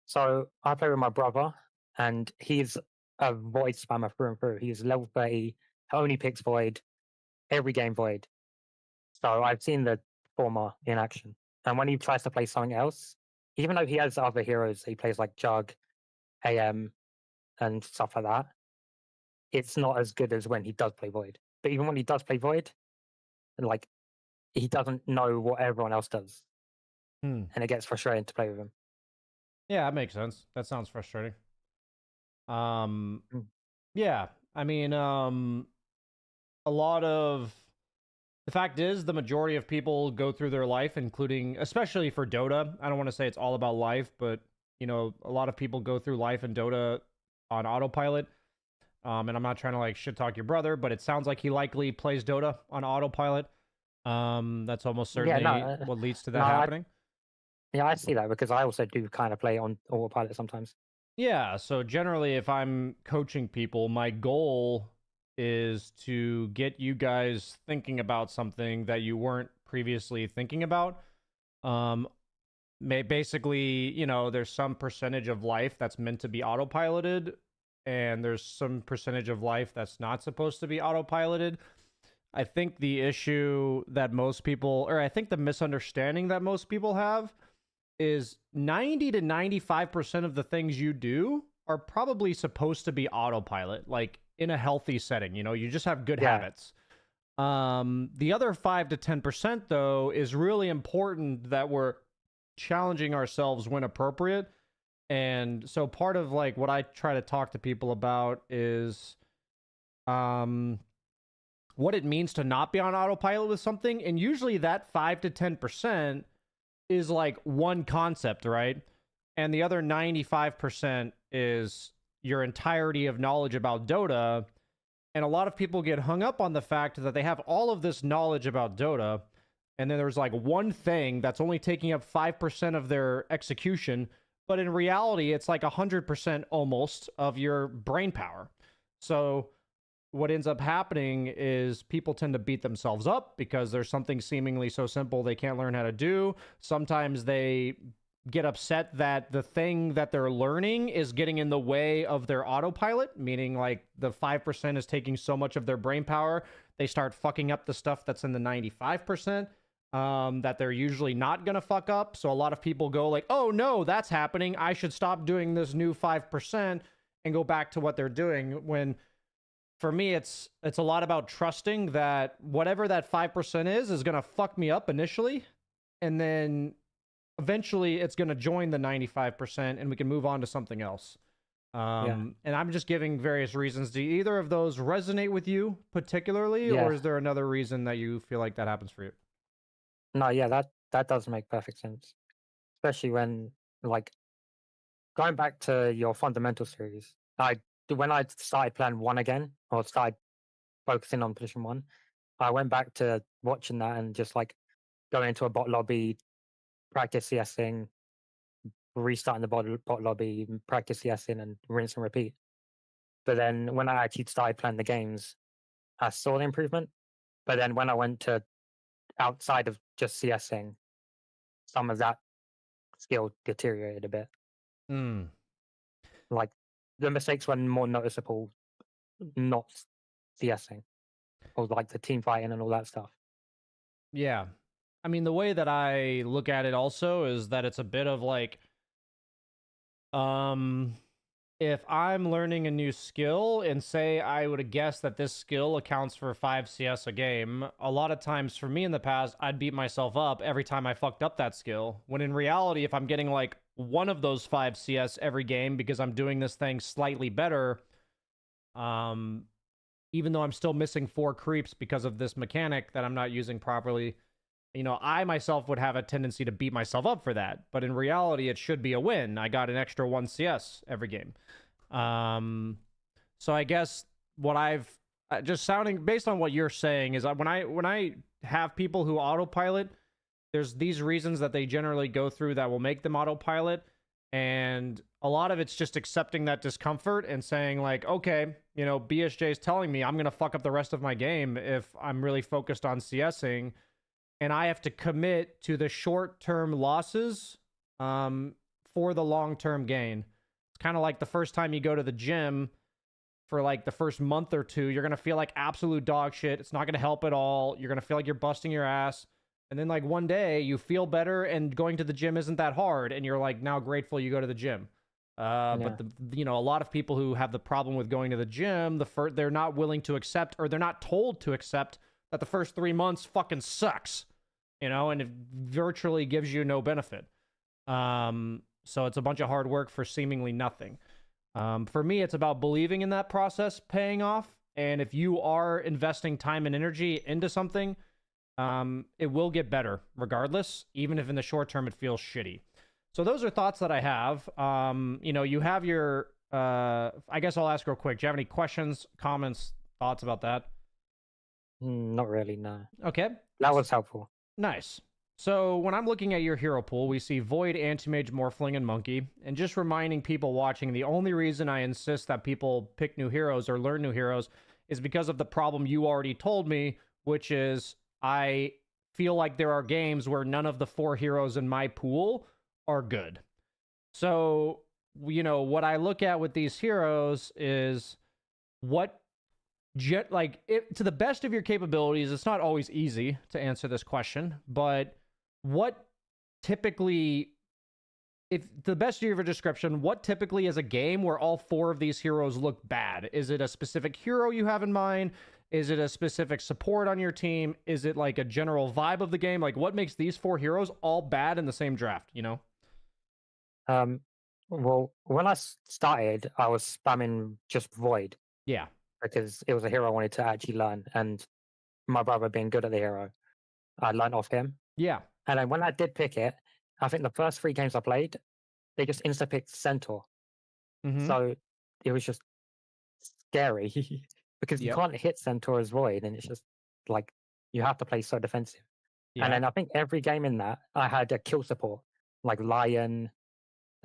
So I play with my brother, and he's a Void spammer through and through. He's level 30, only picks Void, every game Void. So I've seen the former in action. And when he tries to play something else, even though he has other heroes, he plays like Jug, AM, and stuff like that. It's not as good as when he does play Void. But even when he does play Void, like he doesn't know what everyone else does. And it gets frustrating to play with him. Yeah, that makes sense. That sounds frustrating. Yeah, I mean, a lot of the fact is the majority of people go through their life, including, especially for Dota. I don't want to say it's all about life, but you know, a lot of people go through life in Dota on autopilot. And I'm not trying to like shit talk your brother, but it sounds like he likely plays Dota on autopilot. That's almost certainly what leads to that happening. Yeah, I see that because I also do kind of play on autopilot sometimes. Yeah, so generally if I'm coaching people, my goal is to get you guys thinking about something that you weren't previously thinking about. Basically, you know, there's some percentage of life that's meant to be autopiloted, and there's some percentage of life that's not supposed to be autopiloted. I think the issue that most people, or I think the misunderstanding that most people have is 90 to 95% of the things you do are probably supposed to be autopilot, like in a healthy setting. You know, you just have good habits. The other 5 to 10% though is really important that we're challenging ourselves when appropriate. And so part of like what I try to talk to people about is what it means to not be on autopilot with something. And usually that 5 to 10% is like one concept, right? And the other 95% is your entirety of knowledge about Dota. And a lot of people get hung up on the fact that they have all of this knowledge about Dota, and then there's like one thing that's only taking up 5% of their execution, but in reality, it's like 100% almost of your brain power. So what ends up happening is people tend to beat themselves up because there's something seemingly so simple they can't learn how to do. Sometimes they get upset that the thing that they're learning is getting in the way of their autopilot, meaning like the 5% is taking so much of their brain power, they start fucking up the stuff that's in the 95%. That they're usually not going to fuck up. So a lot of people go like, oh no, that's happening. I should stop doing this new 5% and go back to what they're doing. When for me, it's a lot about trusting that whatever that 5% is going to fuck me up initially. And then eventually it's going to join the 95% and we can move on to something else. And I'm just giving various reasons. Do either of those resonate with you particularly? Or is there another reason that you feel like that happens for you? No, yeah, that does make perfect sense. Especially when, like, going back to your fundamental series, when I started playing 1 again, or started focusing on position 1, I went back to watching that and just, like, going into a bot lobby, practice CSing, restarting the bot lobby, practice CSing, and rinse and repeat. But then when I actually started playing the games, I saw the improvement. But then when I went to outside of just CSing, some of that skill deteriorated a bit. Like the mistakes were more noticeable, not CSing, or like the team fighting and all that stuff. Yeah. I mean, the way that I look at it also is that it's a bit of like, if I'm learning a new skill and say I would guess that this skill accounts for 5 CS a game, a lot of times for me in the past, I'd beat myself up every time I fucked up that skill. When in reality, if I'm getting like one of those 5 CS every game because I'm doing this thing slightly better, even though I'm still missing 4 creeps because of this mechanic that I'm not using properly, you know, I myself would have a tendency to beat myself up for that. But in reality, it should be a win. I got an extra 1 CS every game. So I guess what I've just sounding based on what you're saying is when I have people who autopilot, there's these reasons that they generally go through that will make them autopilot. And a lot of it's just accepting that discomfort and saying like, okay, you know, BSJ is telling me I'm going to fuck up the rest of my game if I'm really focused on CSing. And I have to commit to the short-term losses for the long-term gain. It's kind of like the first time you go to the gym for like the first month or 2, you're going to feel like absolute dog shit. It's not going to help at all. You're going to feel like you're busting your ass. And then like one day you feel better and going to the gym isn't that hard. And you're like now grateful you go to the gym. But you know, a lot of people who have the problem with going to the gym, they're not willing to accept, or they're not told to accept that the first 3 months fucking sucks, you know, and it virtually gives you no benefit. So it's a bunch of hard work for seemingly nothing. For me, it's about believing in that process paying off. And if you are investing time and energy into something, it will get better regardless, even if in the short term it feels shitty. So those are thoughts that I have. You know, you have your, I guess I'll ask real quick. Do you have any questions, comments, thoughts about that? Not really, no. Okay. That was helpful. Nice. So when I'm looking at your hero pool, we see Void, Anti-Mage, Morphling, and Monkey. And just reminding people watching, the only reason I insist that people pick new heroes or learn new heroes is because of the problem you already told me, which is I feel like there are games where none of the 4 heroes in my pool are good. So, you know, what I look at with these heroes is what to the best of your capabilities, it's not always easy to answer this question, but what typically, if to the best of your description, what typically is a game where all 4 of these heroes look bad? Is it a specific hero you have in mind? Is it a specific support on your team? Is it like a general vibe of the game? Like, what makes these 4 heroes all bad in the same draft, you know? Well, when I started, I was spamming just Void. Yeah. Because it was a hero I wanted to actually learn, and my brother being good at the hero, I learned off him. Yeah. And then when I did pick it, I think the first 3 games I played, they just insta-picked Centaur. Mm-hmm. So it was just scary because you can't hit Centaur as Void, and it's just like you have to play so defensive. Yeah. And then I think every game in that, I had a kill support, like Lion.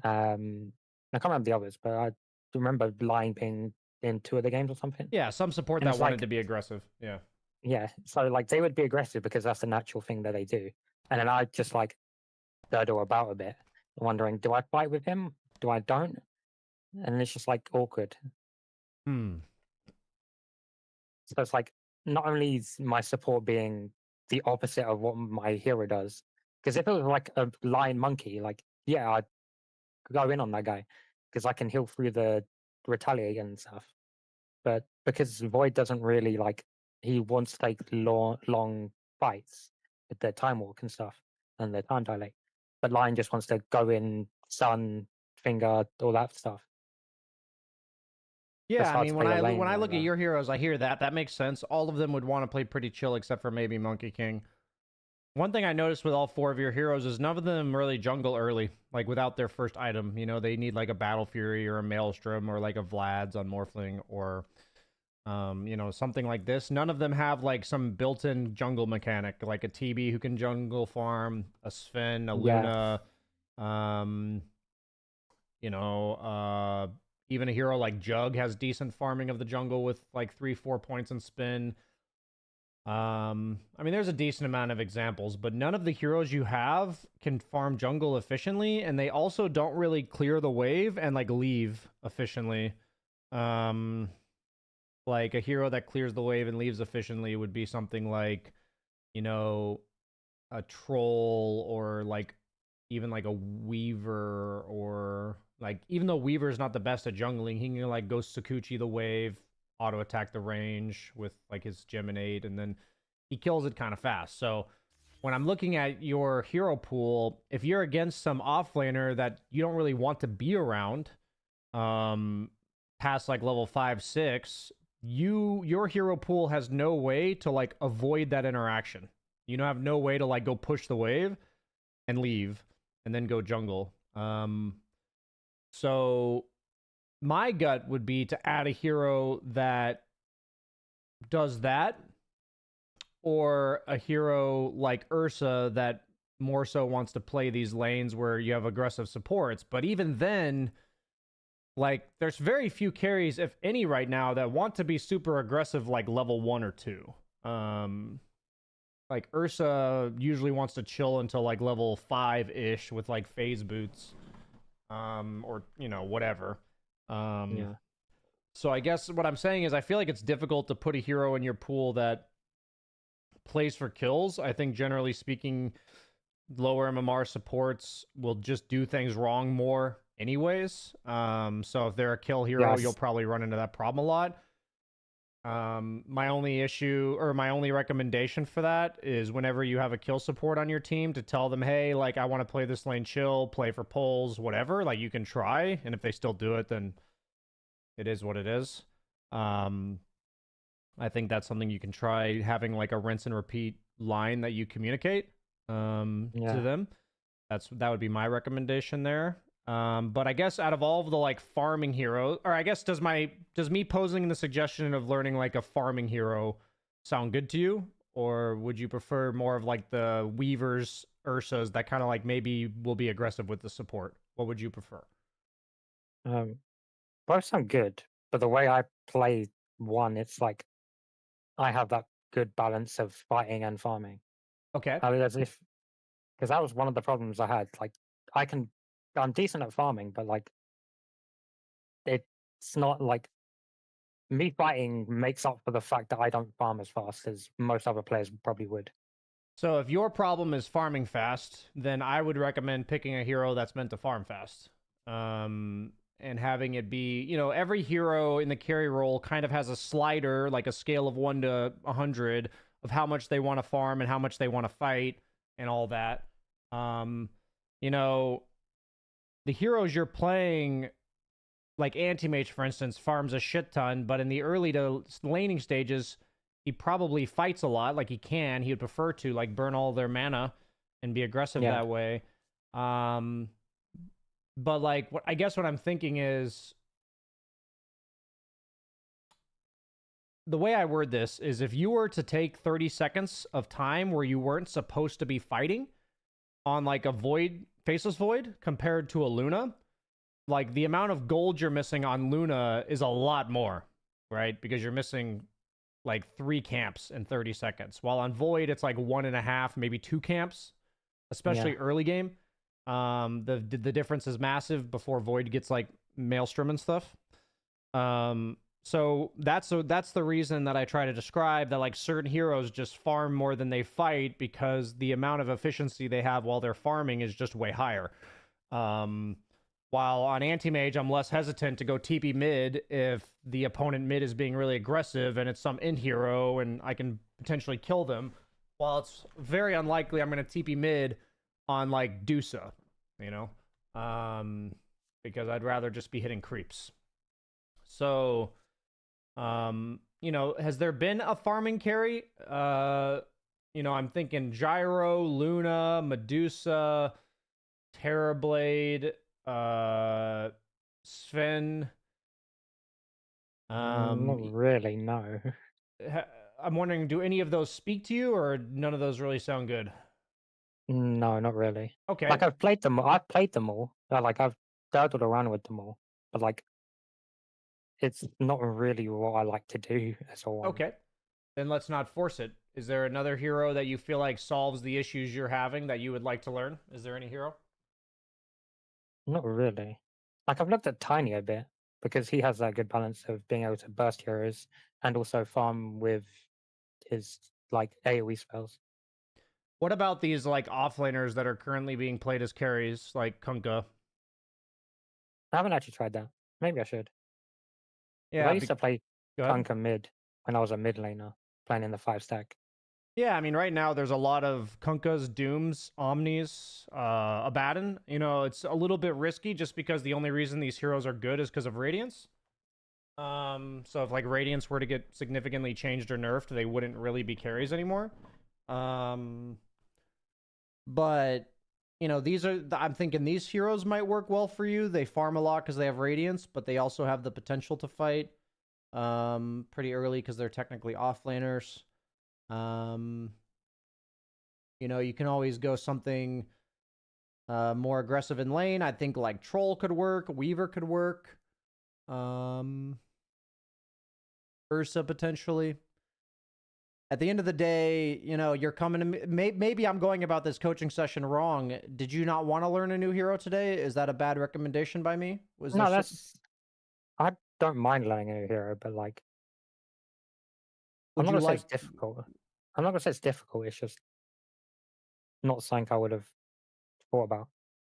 I can't remember the others, but I remember Lion being in 2 of the games or something. Yeah, some support And that it's wanted like- to be aggressive. Yeah. Yeah, so like they would be aggressive because that's the natural thing that they do. And then I just like durdle about a bit, wondering, do I fight with him? Do I don't? And it's just like awkward. Hmm. So it's like not only is my support being the opposite of what my hero does, because if it was like a lion monkey, like yeah, I'd go in on that guy because I can heal through the retaliate and stuff. But because Void doesn't really like, he wants to take long fights with their time walk and stuff and their time dilate. But Lion just wants to go in, sun, finger, all that stuff. Yeah, That's I hard mean, to when play a I lane when I with look at that. your heroes, I hear that. That makes sense. All of them would want to play pretty chill, except for maybe Monkey King. One thing I noticed with all 4 of your heroes is none of them really jungle early, like without their first item. You know, they need like a Battle Fury or a Maelstrom or like a Vlad's on Morphling or, you know, something like this. None of them have like some built-in jungle mechanic, like a TB who can jungle farm, a Sven, a Yeah. Luna, you know, even a hero like Jug has decent farming of the jungle with like 3-4 points in spin. I mean, there's a decent amount of examples, but none of the heroes you have can farm jungle efficiently, and they also don't really clear the wave and like leave efficiently. Like a hero that clears the wave and leaves efficiently would be something like, you know, a troll or like even like a Weaver, or like, even though Weaver is not the best at jungling, he can like go Sakuchi the wave, auto attack the range with like his Geminate, and then he kills it kind of fast. So when I'm looking at your hero pool, if you're against some offlaner that you don't really want to be around, past like level 5-6, your hero pool has no way to like avoid that interaction. You don't have no way to like go push the wave and leave and then go jungle. So my gut would be to add a hero that does that, or a hero like Ursa that more so wants to play these lanes where you have aggressive supports. But even then, like, there's very few carries, if any, right now that want to be super aggressive like level 1 or 2. Like Ursa usually wants to chill until like level 5-ish with like phase boots, or you know, whatever. Yeah. So I guess what I'm saying is I feel like it's difficult to put a hero in your pool that plays for kills. I think generally speaking, lower MMR supports will just do things wrong more anyways. So if they're a kill hero, Yes. you'll probably run into that problem a lot. My only issue, or my only recommendation for that, is whenever you have a kill support on your team, to tell them, hey, like, I want to play this lane chill, play for pulls, whatever. Like, you can try, and if they still do it, then it is what it is. I think that's something you can try, having like a rinse and repeat line that you communicate to them. That would be my recommendation there. But I guess out of all of the like farming heroes, or I guess does me posing the suggestion of learning like a farming hero sound good to you? Or would you prefer more of like the Weavers, Ursas that kind of like maybe will be aggressive with the support? What would you prefer? Both sound good, but the way I play one, it's like I have that good balance of fighting and farming. Okay. I mean, because that was one of the problems I had. Like, I'm decent at farming, but like, it's not like me fighting makes up for the fact that I don't farm as fast as most other players probably would. So if your problem is farming fast, then I would recommend picking a hero that's meant to farm fast. And having it be, you know, every hero in the carry role kind of has a slider, like a scale of 1 to 100 of how much they want to farm and how much they want to fight and all that. You know, the heroes you're playing, like Anti-Mage, for instance, farms a shit ton, but in the early to laning stages, he probably fights a lot, like he can. He would prefer to, like, burn all their mana and be aggressive that way. But, like, I guess what I'm thinking is, the way I word this is, if you were to take 30 seconds of time where you weren't supposed to be fighting on, like, a Void, Faceless Void, compared to a Luna, like, the amount of gold you're missing on Luna is a lot more, right? Because you're missing, like, 3 camps in 30 seconds. While on Void, it's like 1.5, maybe 2 camps, especially early game. The difference is massive before Void gets, like, Maelstrom and stuff. So that's the reason that I try to describe that, like, certain heroes just farm more than they fight because the amount of efficiency they have while they're farming is just way higher. While on Anti-Mage, I'm less hesitant to go TP mid if the opponent mid is being really aggressive and it's some end hero and I can potentially kill them. While it's very unlikely I'm going to TP mid on, like, Dusa, you know? Because I'd rather just be hitting creeps. So, you know, has there been a farming carry? You know, I'm thinking Gyro, Luna, Medusa, Terrorblade, Sven. Not really, no. I'm wondering, do any of those speak to you, or none of those really sound good? No, not really. Okay. Like, I've played them all. Like, I've dawdled around with them all. But, like, it's not really what I like to do as all. Okay. Then let's not force it. Is there another hero that you feel like solves the issues you're having that you would like to learn? Is there any hero? Not really. Like, I've looked at Tiny a bit because he has that good balance of being able to burst heroes and also farm with his, like, AoE spells. What about these, like, offlaners that are currently being played as carries, like Kunkka? I haven't actually tried that. Maybe I should. Yeah, I used to play Go ahead. Kunkka mid when I was a mid laner, playing in the 5-stack. Yeah, I mean, right now there's a lot of Kunkkas, Dooms, Omnis, Abaddon. You know, it's a little bit risky just because the only reason these heroes are good is because of Radiance. So if, like, Radiance were to get significantly changed or nerfed, they wouldn't really be carries anymore. But, you know, I'm thinking these heroes might work well for you. They farm a lot because they have Radiance, but they also have the potential to fight pretty early because they're technically offlaners. You know, you can always go something more aggressive in lane. I think, like, Troll could work, Weaver could work, Ursa potentially. At the end of the day, you know, you're coming to me. Maybe I'm going about this coaching session wrong. Did you not want to learn a new hero today? Is that a bad recommendation by me? I don't mind learning a new hero, but, like, I'm not gonna say it's difficult. I'm not gonna say it's difficult. It's just not something I would have thought about.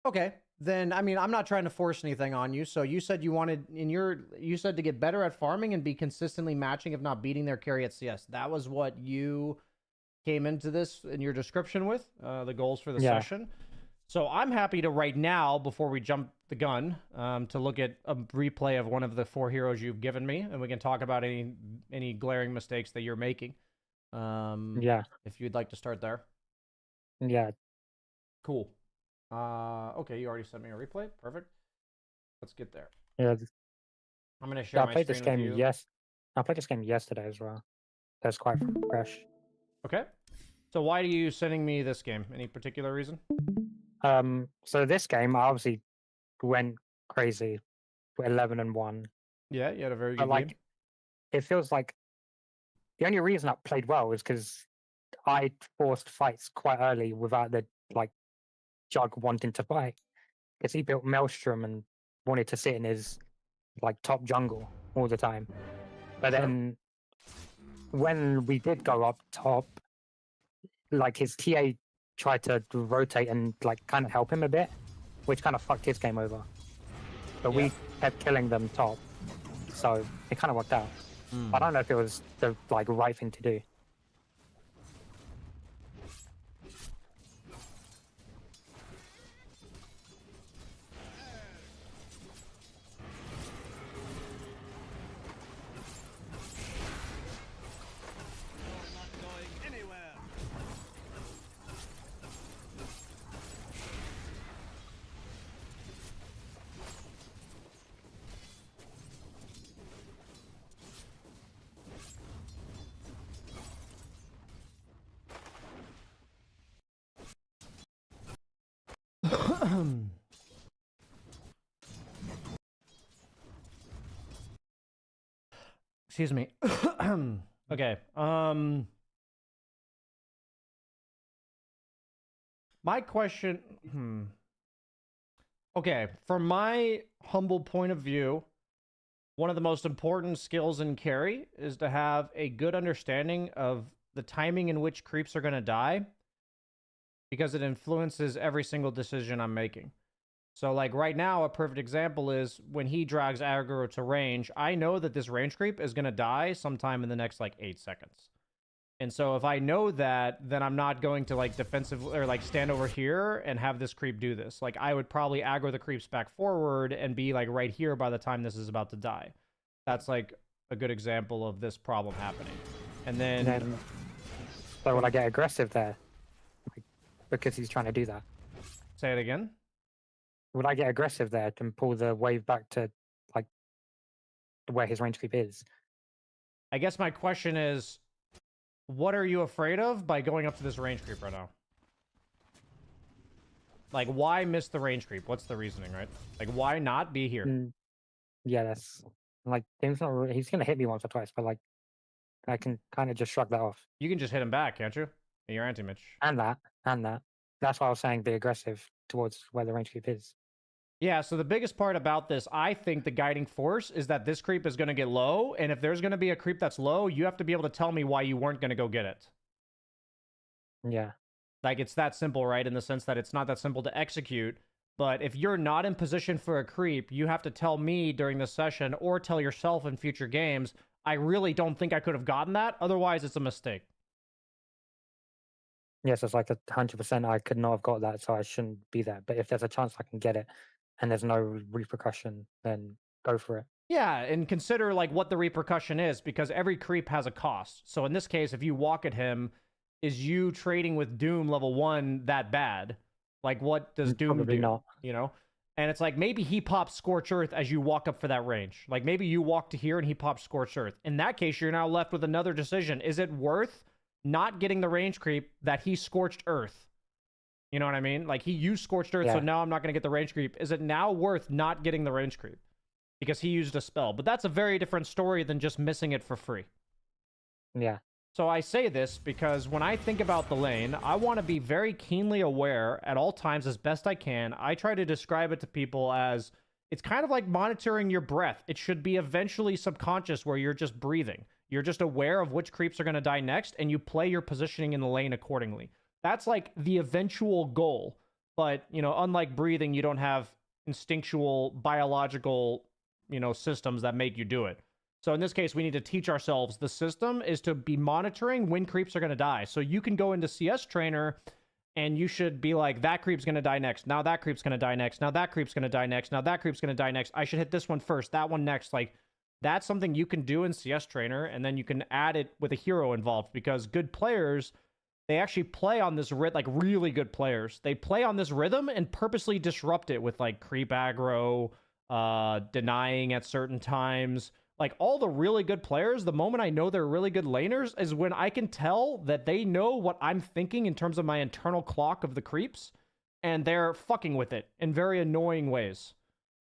Okay, then, I mean, I'm not trying to force anything on you. So you said you wanted you said to get better at farming and be consistently matching, if not beating, their carry at CS. That was what you came into this in your description with, the goals for the session. So I'm happy to, right now, before we jump the gun, to look at a replay of one of the 4 heroes you've given me, and we can talk about any glaring mistakes that you're making. If you'd like to start there. Yeah. Cool. Okay, you already sent me a replay. Perfect. Let's get there. Yeah. I'm gonna share my I played this screen game with you. I played this game yesterday as well. That's quite fresh. Okay. So why are you sending me this game? Any particular reason? So this game, I obviously went crazy, 11-1. Yeah, you had a very But, good like, game. it feels like the only reason I played well is because I forced fights quite early without the, like, Jug wanting to fight. Because he built Maelstrom and wanted to sit in his, like, top jungle all the time. But then when we did go up top, like his TA tried to rotate and like kind of help him a bit, which kind of fucked his game over. But we kept killing them top, so it kind of worked out. I don't know if it was the like right thing to do. Excuse me. Okay. My question. Okay, from my humble point of view, one of the most important skills in carry is to have a good understanding of the timing in which creeps are going to die, because it influences every single decision I'm making. So like right now, a perfect example is when he drags aggro to range, I know that this range creep is going to die sometime in the next like 8 seconds. And so if I know that, then I'm not going to like defensive or like stand over here and have this creep do this. Like I would probably aggro the creeps back forward and be like right here by the time this is about to die. That's like a good example of this problem happening. And then so would I get aggressive there? Like, because he's trying to do that. Say it again. Would I get aggressive there and pull the wave back to like where his range creep is? I guess my question is, what are you afraid of by going up to this range creep right now? Like, why miss the range creep? What's the reasoning, right? Like, why not be here? Yeah, that's like he's not really, he's gonna hit me once or twice, but like I can kind of just shrug that off. You can just hit him back, can't you? Your anti-Mitch. And that. That's why I was saying be aggressive towards where the range creep is. Yeah, so the biggest part about this, I think the guiding force is that this creep is going to get low, and if there's going to be a creep that's low, you have to be able to tell me why you weren't going to go get it. Yeah. Like, it's that simple, right? In the sense that it's not that simple to execute, but if you're not in position for a creep, you have to tell me during the session, or tell yourself in future games, I really don't think I could have gotten that, otherwise it's a mistake. Yes, it's like 100% I could not have got that, so I shouldn't be there. But if there's a chance I can get it, and there's no repercussion, then go for it. Yeah, and consider like what the repercussion is, because every creep has a cost. So in this case, if you walk at him, is you trading with Doom level 1 that bad? Like, what does Doom Probably do? not. You know? And it's like, maybe he pops Scorch Earth as you walk up for that range. Like, maybe you walk to here and he pops Scorch Earth. In that case, you're now left with another decision. Is it worth not getting the range creep that he Scorched Earth? You know what I mean? Like, he used Scorched Earth, so now I'm not going to get the range creep. Is it now worth not getting the range creep? Because he used a spell. But that's a very different story than just missing it for free. Yeah. So I say this because when I think about the lane, I want to be very keenly aware at all times as best I can. I try to describe it to people as, it's kind of like monitoring your breath. It should be eventually subconscious where you're just breathing. You're just aware of which creeps are going to die next, and you play your positioning in the lane accordingly. That's like the eventual goal. But, you know, unlike breathing, you don't have instinctual, biological, you know, systems that make you do it. So in this case, we need to teach ourselves the system is to be monitoring when creeps are going to die. So you can go into CS Trainer and you should be like, that creep's going to die next. Now that creep's going to die next. Now that creep's going to die next. Now that creep's going to die next. I should hit this one first, that one next. Like, that's something you can do in CS Trainer, and then you can add it with a hero involved, because good players, they actually play on this like really good players. They play on this rhythm and purposely disrupt it with like creep aggro, denying at certain times. Like, all the really good players, the moment I know they're really good laners is when I can tell that they know what I'm thinking in terms of my internal clock of the creeps, and they're fucking with it in very annoying ways.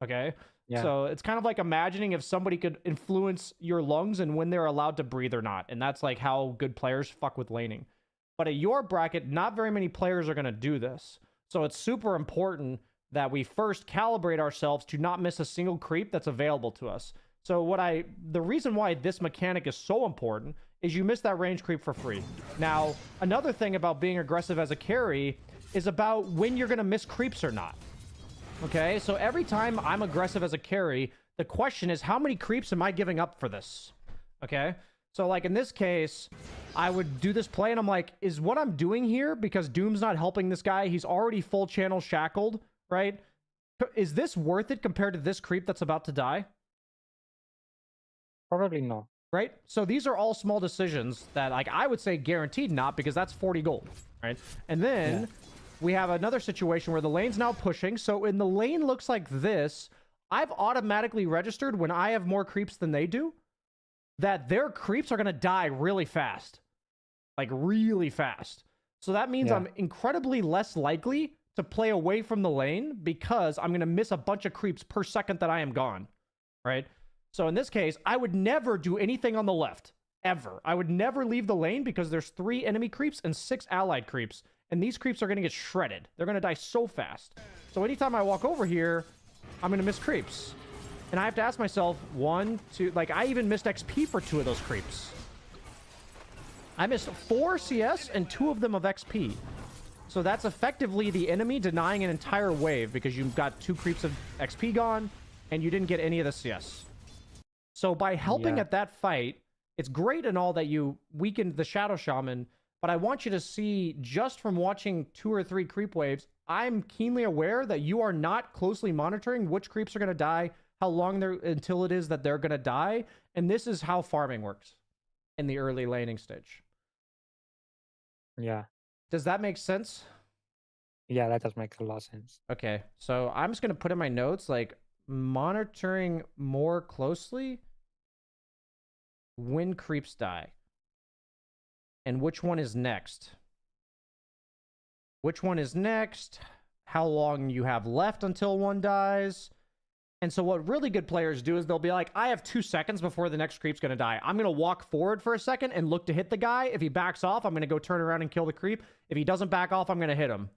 Okay? Yeah. So it's kind of like imagining if somebody could influence your lungs and when they're allowed to breathe or not. And that's like how good players fuck with laning. But at your bracket, not very many players are going to do this. So it's super important that we first calibrate ourselves to not miss a single creep that's available to us. So the reason why this mechanic is so important is you miss that range creep for free. Now, another thing about being aggressive as a carry is about when you're going to miss creeps or not. Okay, so every time I'm aggressive as a carry, the question is, how many creeps am I giving up for this? Okay, so like in this case, I would do this play and I'm like, is what I'm doing here, because Doom's not helping this guy, he's already full channel shackled, right? Is this worth it compared to this creep that's about to die? Probably not. Right? So these are all small decisions that, like, I would say guaranteed not, because that's 40 gold, right? And then we have another situation where the lane's now pushing. So when the lane looks like this, I've automatically registered when I have more creeps than they do, that their creeps are going to die really fast. Like, really fast. So that means I'm incredibly less likely to play away from the lane, because I'm going to miss a bunch of creeps per second that I am gone, right? So in this case, I would never do anything on the left, ever. I would never leave the lane, because there's 3 enemy creeps and 6 allied creeps. And these creeps are going to get shredded. They're going to die so fast. So anytime I walk over here, I'm going to miss creeps. And I have to ask myself, 1, 2... Like, I even missed XP for 2 of those creeps. I missed 4 CS and 2 of them of XP. So that's effectively the enemy denying an entire wave, because you've got 2 creeps of XP gone, and you didn't get any of the CS. So by helping at that fight, it's great and all that you weakened the Shadow Shaman, but I want you to see, just from watching 2 or 3 creep waves, I'm keenly aware that you are not closely monitoring which creeps are going to die, how long until it is that they're going to die, and this is how farming works in the early laning stage. Yeah. Does that make sense? Yeah, that does make a lot of sense. Okay, so I'm just going to put in my notes, like, monitoring more closely when creeps die, and which one is next. Which one is next, how long you have left until one dies. And so what really good players do is they'll be like, I have 2 seconds before the next creep's going to die. I'm going to walk forward for a second and look to hit the guy. If he backs off, I'm going to go turn around and kill the creep. If he doesn't back off, I'm going to hit him.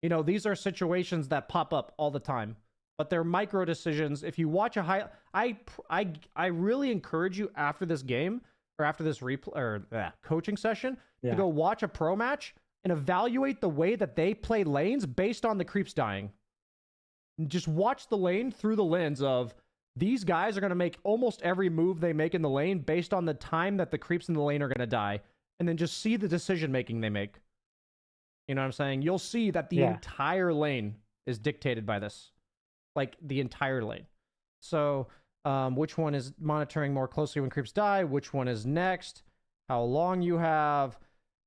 You know, these are situations that pop up all the time, but they're micro decisions. If you watch a I really encourage you after this game, or after this coaching session, to go watch a pro match and evaluate the way that they play lanes based on the creeps dying. Just watch the lane through the lens of, these guys are going to make almost every move they make in the lane based on the time that the creeps in the lane are going to die. And then just see the decision making they make. You know what I'm saying? You'll see that the entire lane is dictated by this. Like, the entire lane. So, which one is monitoring more closely when creeps die? Which one is next? How long you have?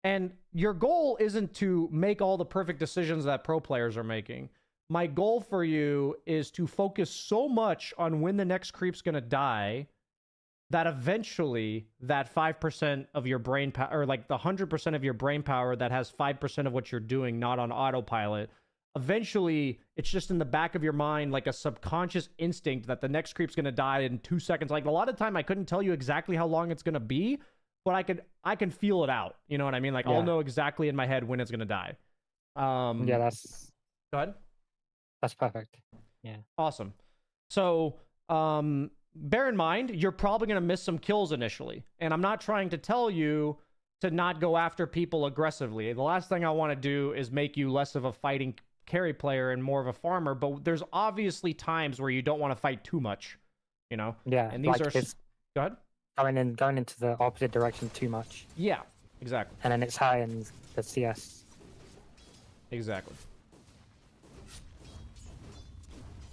And your goal isn't to make all the perfect decisions that pro players are making. My goal for you is to focus so much on when the next creep's going to die that eventually that 5% of your brain power, or like the 100% of your brain power that has 5% of what you're doing not on autopilot, eventually it's just in the back of your mind, like a subconscious instinct that the next creep's going to die in 2 seconds. Like, a lot of time I couldn't tell you exactly how long it's going to be, but I can feel it out. You know what I mean? Like, I'll know exactly in my head when it's going to die. Yeah, that's... Go ahead. That's perfect. Yeah. Awesome. So, bear in mind, you're probably going to miss some kills initially. And I'm not trying to tell you to not go after people aggressively. The last thing I want to do is make you less of a fighting carry player and more of a farmer. But there's obviously times where you don't want to fight too much, you know? Yeah. And these like are... Go ahead. Going into the opposite direction too much. Yeah, exactly. And then it's hurting the CS. Exactly.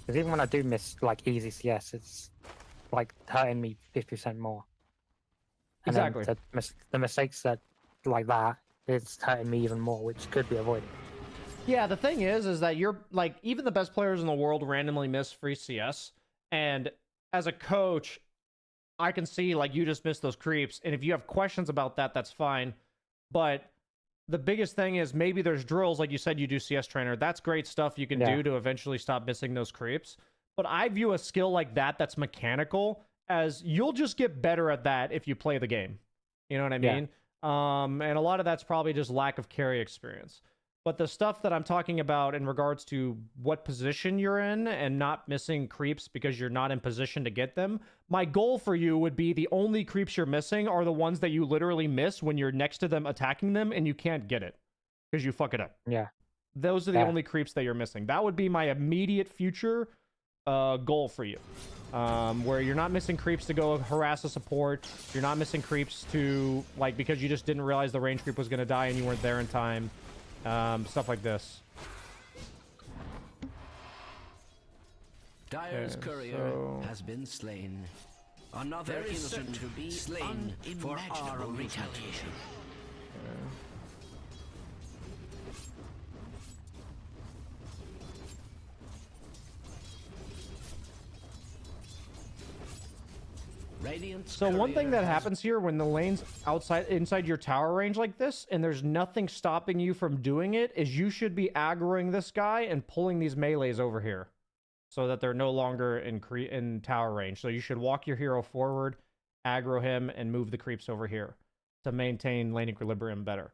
Because even when I do miss, like, easy CS, it's, like, hurting me 50% more. And exactly. The mistakes that, like that, it's hurting me even more, which could be avoided. Yeah, the thing is that you're, like, even the best players in the world randomly miss free CS. And as a coach, I can see, like, you just missed those creeps. And if you have questions about that, that's fine. But the biggest thing is, maybe there's drills, like you said, you do CS trainer. That's great stuff you can do to eventually stop missing those creeps. But I view a skill like that that's mechanical as, you'll just get better at that if you play the game. You know what I mean? And a lot of that's probably just lack of carry experience. But the stuff that I'm talking about in regards to what position you're in and not missing creeps because you're not in position to get them, my goal for you would be the only creeps you're missing are the ones that you literally miss when you're next to them attacking them and you can't get it because you fuck it up. Yeah. Those are the only creeps that you're missing. That would be my immediate future goal for you. Where you're not missing creeps to go harass a support. You're not missing creeps to, like, because you just didn't realize the range creep was going to die and you weren't there in time. Stuff like this. Dire's courier has been slain. Another innocent to be slain for our retaliation. So one thing that happens here when the lane's inside your tower range like this, and there's nothing stopping you from doing it, is you should be aggroing this guy and pulling these melees over here, so that they're no longer in tower range. So you should walk your hero forward, aggro him, and move the creeps over here to maintain lane equilibrium better.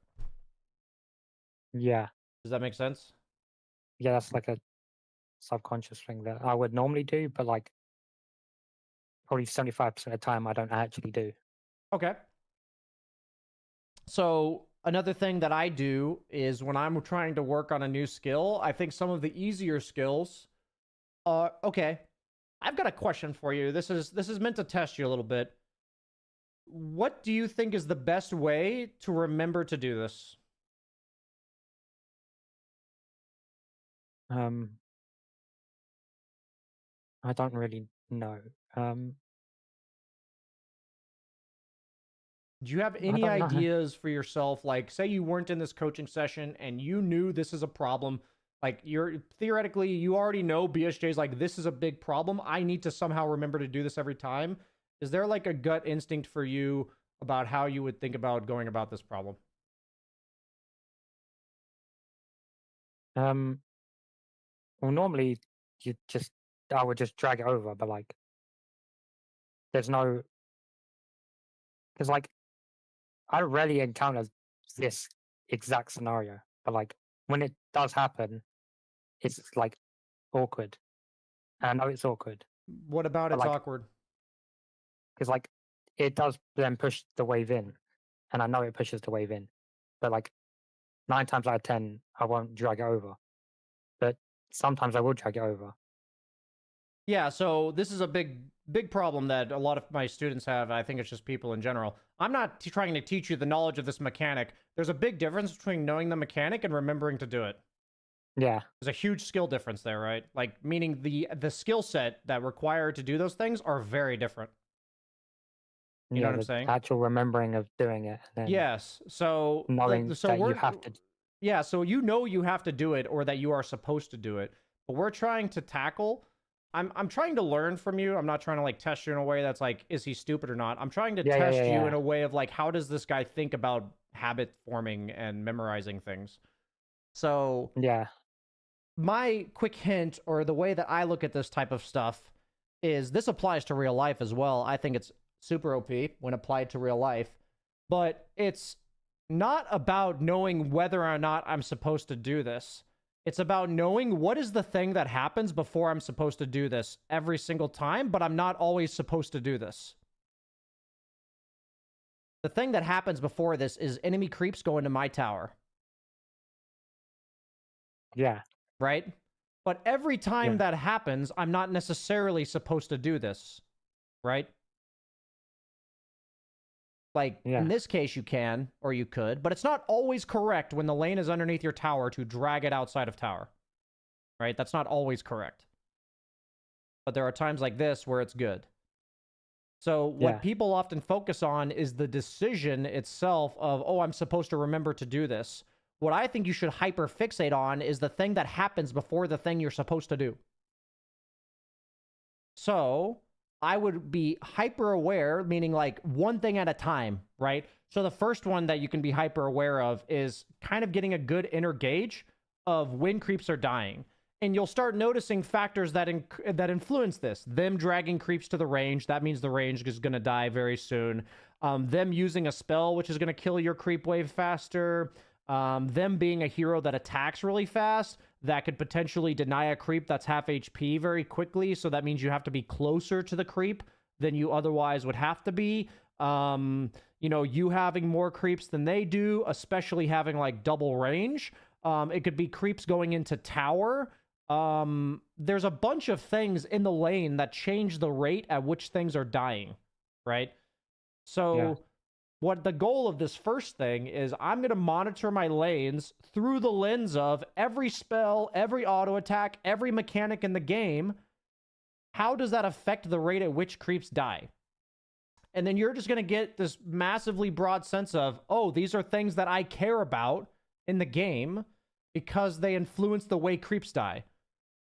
Yeah. Does that make sense? Yeah, that's like a subconscious thing that I would normally do, but like probably 75% of the time I don't actually do. Okay. So another thing that I do is when I'm trying to work on a new skill, I think some of the easier skills are okay. I've got a question for you. This is meant to test you a little bit. What do you think is the best way to remember to do this? I don't really know. Do you have any ideas for yourself? Like, say you weren't in this coaching session and you knew this is a problem. Like, theoretically, you already know BSJ's like, this is a big problem. I need to somehow remember to do this every time. Is there like a gut instinct for you about how you would think about going about this problem? Well, normally I would just drag it over, but like, there's no, because like, I rarely encounter this exact scenario, but like, when it does happen, it's like awkward. And I know it's awkward. What about it's awkward? Because like, it does then push the wave in, and I know it pushes the wave in, but like 9 times out of 10, I won't drag it over. But sometimes I will drag it over. Yeah, so this is a big problem that a lot of my students have. I think it's just people in general. I'm not trying to teach you the knowledge of this mechanic. There's a big difference between knowing the mechanic and remembering to do it. Yeah. There's a huge skill difference there, right? Like, meaning the skill set that required to do those things are very different. You know what I'm saying? Actual remembering of doing it. And yes. So knowing that you have to. Yeah. So you know you have to do it, or that you are supposed to do it. But we're trying to tackle. I'm trying to learn from you. I'm not trying to like test you in a way that's like, is he stupid or not? I'm trying to test you in a way of like, how does this guy think about habit forming and memorizing things? So yeah. My quick hint, or the way that I look at this type of stuff, is this applies to real life as well. I think it's super OP when applied to real life, but it's not about knowing whether or not I'm supposed to do this. It's about knowing what is the thing that happens before I'm supposed to do this every single time, but I'm not always supposed to do this. The thing that happens before this is enemy creeps go into my tower. Yeah. Right? But every time that happens, I'm not necessarily supposed to do this. Right? Like, in this case, you can, or you could, but it's not always correct when the lane is underneath your tower to drag it outside of tower. Right? That's not always correct. But there are times like this where it's good. So what people often focus on is the decision itself of, oh, I'm supposed to remember to do this. What I think you should hyper fixate on is the thing that happens before the thing you're supposed to do. So I would be hyper aware, meaning like one thing at a time, right? So the first one that you can be hyper aware of is kind of getting a good inner gauge of when creeps are dying. And you'll start noticing factors that influence this. Them dragging creeps to the range. That means the range is going to die very soon. Them using a spell, which is going to kill your creep wave faster. them being a hero that attacks really fast, that could potentially deny a creep that's half HP very quickly, so that means you have to be closer to the creep than you otherwise would have to be. You know, you having more creeps than they do, especially having like double range. It could be creeps going into tower. There's a bunch of things in the lane that change the rate at which things are dying, right? So what the goal of this first thing is, I'm going to monitor my lanes through the lens of every spell, every auto attack, every mechanic in the game. How does that affect the rate at which creeps die? And then you're just going to get this massively broad sense of, oh, these are things that I care about in the game because they influence the way creeps die.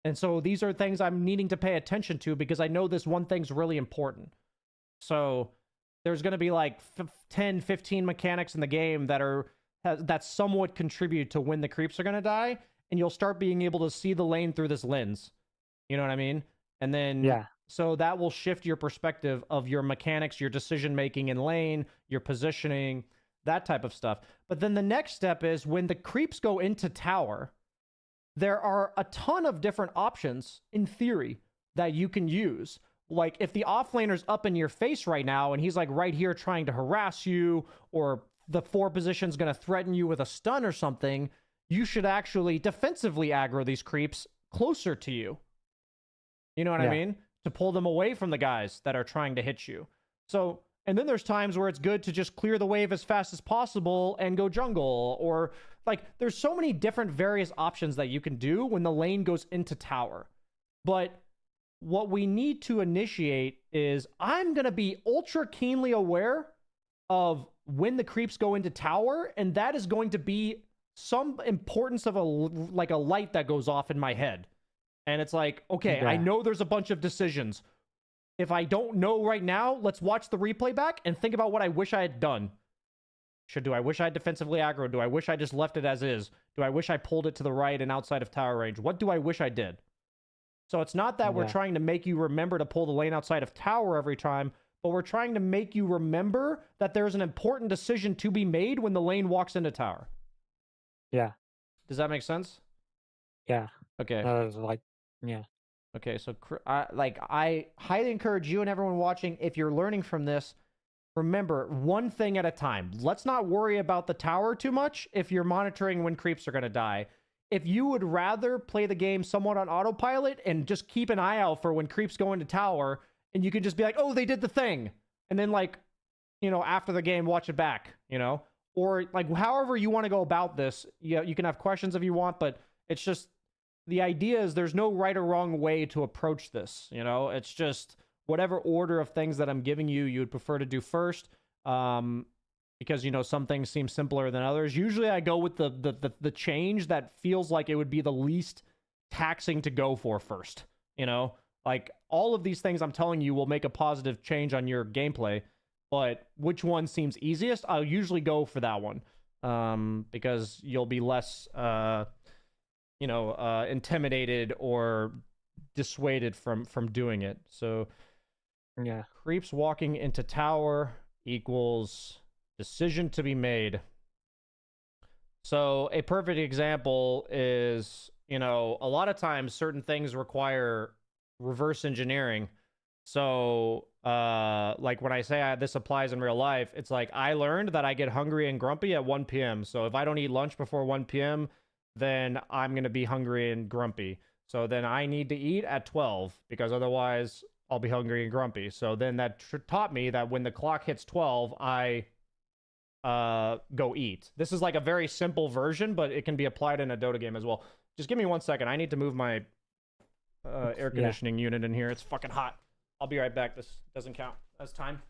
And so these are things I'm needing to pay attention to because I know this one thing's really important. So there's going to be like 10, 15 mechanics in the game that somewhat contribute to when the creeps are going to die. And you'll start being able to see the lane through this lens. You know what I mean? And then, so that will shift your perspective of your mechanics, your decision-making in lane, your positioning, that type of stuff. But then the next step is when the creeps go into tower, there are a ton of different options in theory that you can use. Like if the offlaner's up in your face right now and he's like right here trying to harass you, or the 4 position's going to threaten you with a stun or something, you should actually defensively aggro these creeps closer to you. You know what I mean? To pull them away from the guys that are trying to hit you. So, and then there's times where it's good to just clear the wave as fast as possible and go jungle, or like there's so many different various options that you can do when the lane goes into tower. But what we need to initiate is, I'm going to be ultra keenly aware of when the creeps go into tower, and that is going to be some importance of a light that goes off in my head. And it's like, okay, I know there's a bunch of decisions. If I don't know right now, let's watch the replay back and think about what I wish I had done. Do I wish I had defensively aggro? Do I wish I just left it as is? Do I wish I pulled it to the right and outside of tower range? What do I wish I did? So it's not that we're trying to make you remember to pull the lane outside of tower every time, but we're trying to make you remember that there's an important decision to be made when the lane walks into tower. Yeah. Does that make sense? Yeah. Okay. Okay, so I highly encourage you and everyone watching, if you're learning from this, remember, one thing at a time. Let's not worry about the tower too much if you're monitoring when creeps are going to die. If you would rather play the game somewhat on autopilot and just keep an eye out for when creeps go into tower, and you can just be like, oh, they did the thing, and then like, you know, after the game, watch it back, you know, or like however you want to go about this. Yeah, you can have questions if you want, but it's just, the idea is there's no right or wrong way to approach this. You know, it's just whatever order of things that I'm giving you, you would prefer to do first. Because, you know, some things seem simpler than others. Usually I go with the change that feels like it would be the least taxing to go for first. You know, like all of these things I'm telling you will make a positive change on your gameplay, but which one seems easiest? I'll usually go for that one. Because you'll be less, intimidated or dissuaded from doing it. So creeps walking into tower equals decision to be made. So a perfect example is, you know, a lot of times certain things require reverse engineering. So like when I say this applies in real life, it's like I learned that I get hungry and grumpy at 1 p.m. So if I don't eat lunch before 1 p.m., then I'm going to be hungry and grumpy. So then I need to eat at 12 because otherwise I'll be hungry and grumpy. So then that taught me that when the clock hits 12, I go eat. This is like a very simple version, but it can be applied in a Dota game as well. Just give me 1 second. I need to move my air conditioning unit in here. It's fucking hot. I'll be right back. This doesn't count as time.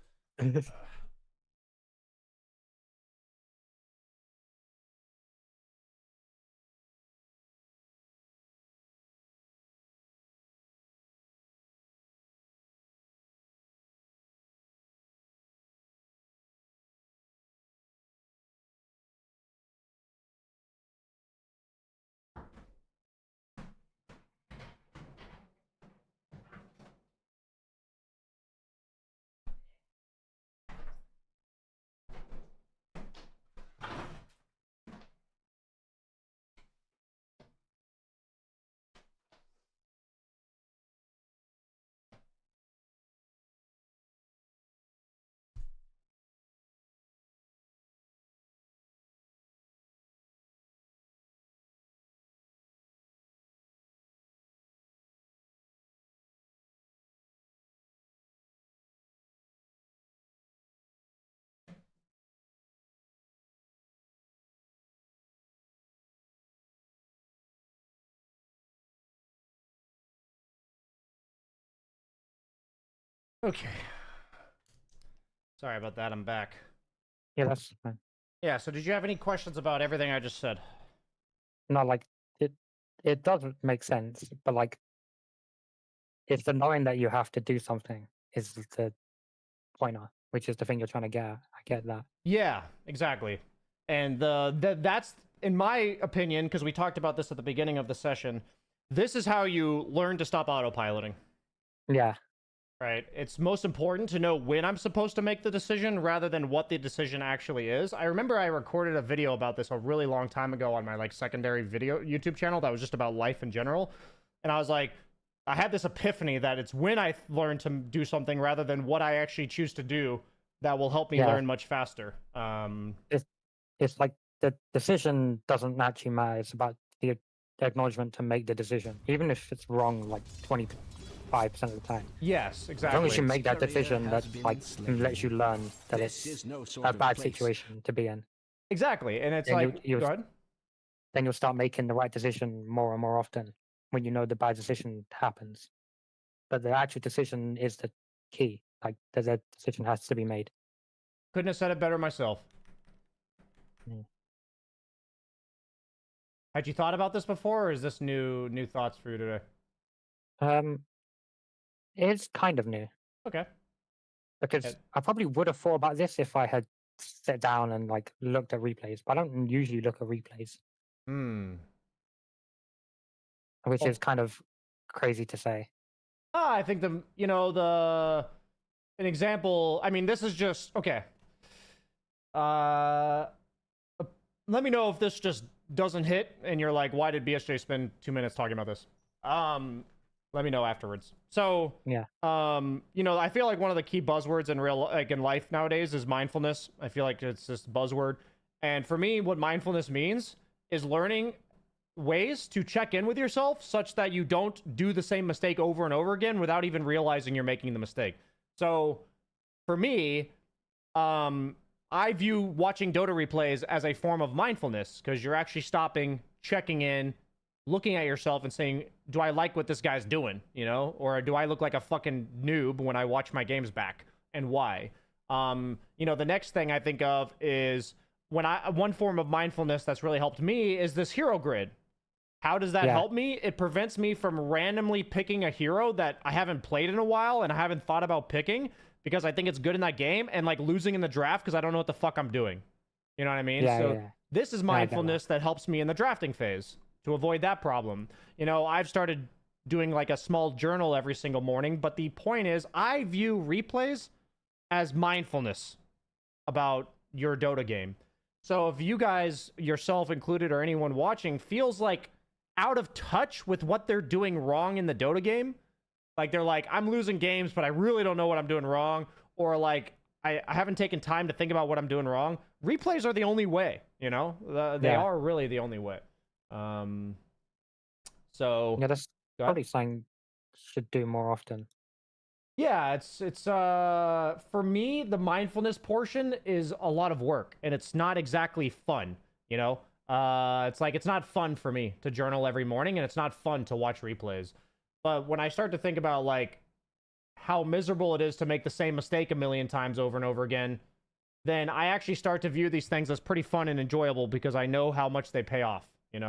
Okay. Sorry about that. I'm back. Yeah, that's fine. Yeah. So, did you have any questions about everything I just said? Not like it doesn't make sense, but like it's the knowing that you have to do something is the pointer, which is the thing you're trying to get at. I get that. Yeah, exactly. And that's, in my opinion, because we talked about this at the beginning of the session, this is how you learn to stop autopiloting. Yeah. Right? It's most important to know when I'm supposed to make the decision rather than what the decision actually is. I remember I recorded a video about this a really long time ago on my like secondary video YouTube channel that was just about life in general. And I was like, I had this epiphany that it's when I learn to do something rather than what I actually choose to do that will help me learn much faster. It's like the decision doesn't actually matter. It's about the acknowledgement to make the decision, even if it's wrong like 25% of the time. Yes, exactly. As long as you make that decision, that like lets you learn that it's a bad situation to be in. Exactly, and it's Then like, go ahead. Then you'll start making the right decision more and more often when you know the bad decision happens. But the actual decision is the key. Like the decision has to be made. Couldn't have said it better myself. Had you thought about this before, or is this new thoughts for you today? It's kind of new. Okay. Because I probably would have thought about this if I had sat down and like looked at replays, but I don't usually look at replays. Which is kind of crazy to say. I think an example, I mean, this is just, okay. Let me know if this just doesn't hit and you're like, why did BSJ spend 2 minutes talking about this? Let me know afterwards. So, yeah. I feel like one of the key buzzwords in life nowadays is mindfulness. I feel like it's this buzzword. And for me, what mindfulness means is learning ways to check in with yourself such that you don't do the same mistake over and over again without even realizing you're making the mistake. So for me, I view watching Dota replays as a form of mindfulness because you're actually stopping, checking in, looking at yourself and saying, do I like what this guy's doing? Or do I look like a fucking noob when I watch my games back, and why? The next thing I think of is one form of mindfulness that's really helped me is this hero grid. How does that help me? It prevents me from randomly picking a hero that I haven't played in a while and I haven't thought about picking because I think it's good in that game, and like losing in the draft because I don't know what the fuck I'm doing. You know what I mean? This is mindfulness that helps me in the drafting phase to avoid that problem. I've started doing like a small journal every single morning, but the point is I view replays as mindfulness about your Dota game. So if you guys, yourself included, or anyone watching, feels like out of touch with what they're doing wrong in the Dota game, like they're like, I'm losing games, but I really don't know what I'm doing wrong, or like I haven't taken time to think about what I'm doing wrong, replays are the only way, they are really the only way. So yeah, that's probably something should do more often. Yeah, it's for me, the mindfulness portion is a lot of work, and it's not exactly fun, it's like, it's not fun for me to journal every morning, and it's not fun to watch replays. But when I start to think about like how miserable it is to make the same mistake a million times over and over again, then I actually start to view these things as pretty fun and enjoyable because I know how much they pay off, and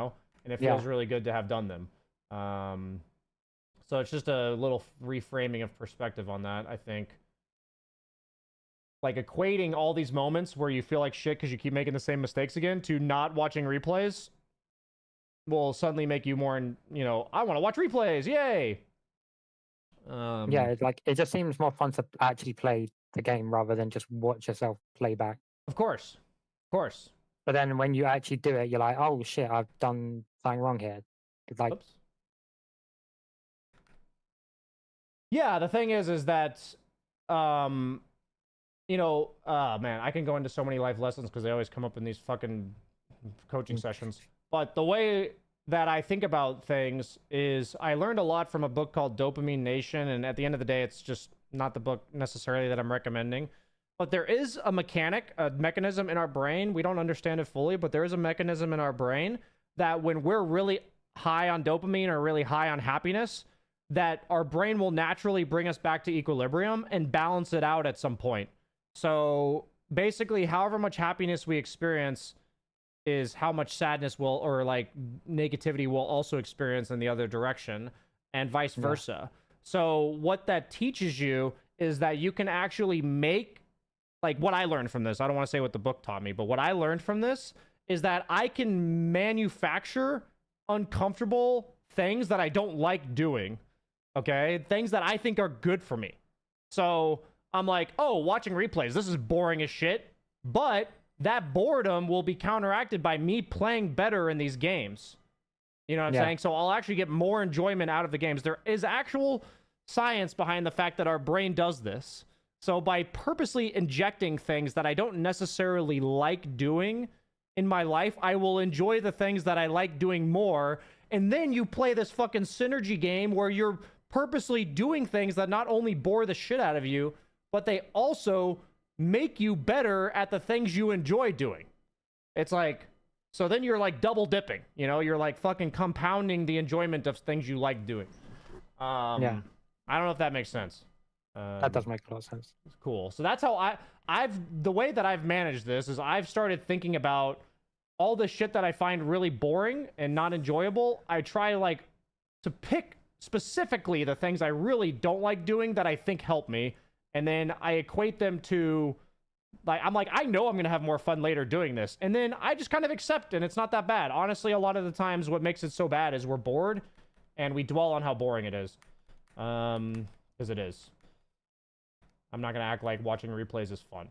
it feels really good to have done them. So it's just a little reframing of perspective on that, I think. Like equating all these moments where you feel like shit because you keep making the same mistakes again to not watching replays will suddenly make you more, I want to watch replays, yay! Yeah, it just seems more fun to actually play the game rather than just watch yourself play back. Of course. But then when you actually do it, you're like, oh shit, I've done something wrong here. It's like, oops. Yeah, the thing is that, man, I can go into so many life lessons because they always come up in these fucking coaching sessions. But the way that I think about things is I learned a lot from a book called Dopamine Nation, and at the end of the day, it's just not the book necessarily that I'm recommending. But there is a mechanism in our brain. We don't understand it fully, but there is a mechanism in our brain that when we're really high on dopamine or really high on happiness, that our brain will naturally bring us back to equilibrium and balance it out at some point. So basically, however much happiness we experience is how much sadness will, or like negativity will also experience in the other direction, and vice versa. So what that teaches you is that you can actually make, like what I learned from this, I don't want to say what the book taught me, but what I learned from this is that I can manufacture uncomfortable things that I don't like doing, okay? Things that I think are good for me. So I'm like, oh, watching replays, this is boring as shit, but that boredom will be counteracted by me playing better in these games. You know what I'm saying? So I'll actually get more enjoyment out of the games. There is actual science behind the fact that our brain does this. So by purposely injecting things that I don't necessarily like doing in my life, I will enjoy the things that I like doing more. And then you play this fucking synergy game where you're purposely doing things that not only bore the shit out of you, but they also make you better at the things you enjoy doing. It's like, so then you're like double dipping, you know, you're like fucking compounding the enjoyment of things you like doing. I don't know if that makes sense. That does make a lot of sense. Cool. So that's how the way that I've managed this is I've started thinking about all the shit that I find really boring and not enjoyable. I try like to pick specifically the things I really don't like doing that I think help me. And then I equate them to, like, I'm like, I know I'm going to have more fun later doing this. And then I just kind of accept, and it's not that bad. Honestly, a lot of the times what makes it so bad is we're bored, and we dwell on how boring it is. Because it is. I'm not going to act like watching replays is fun.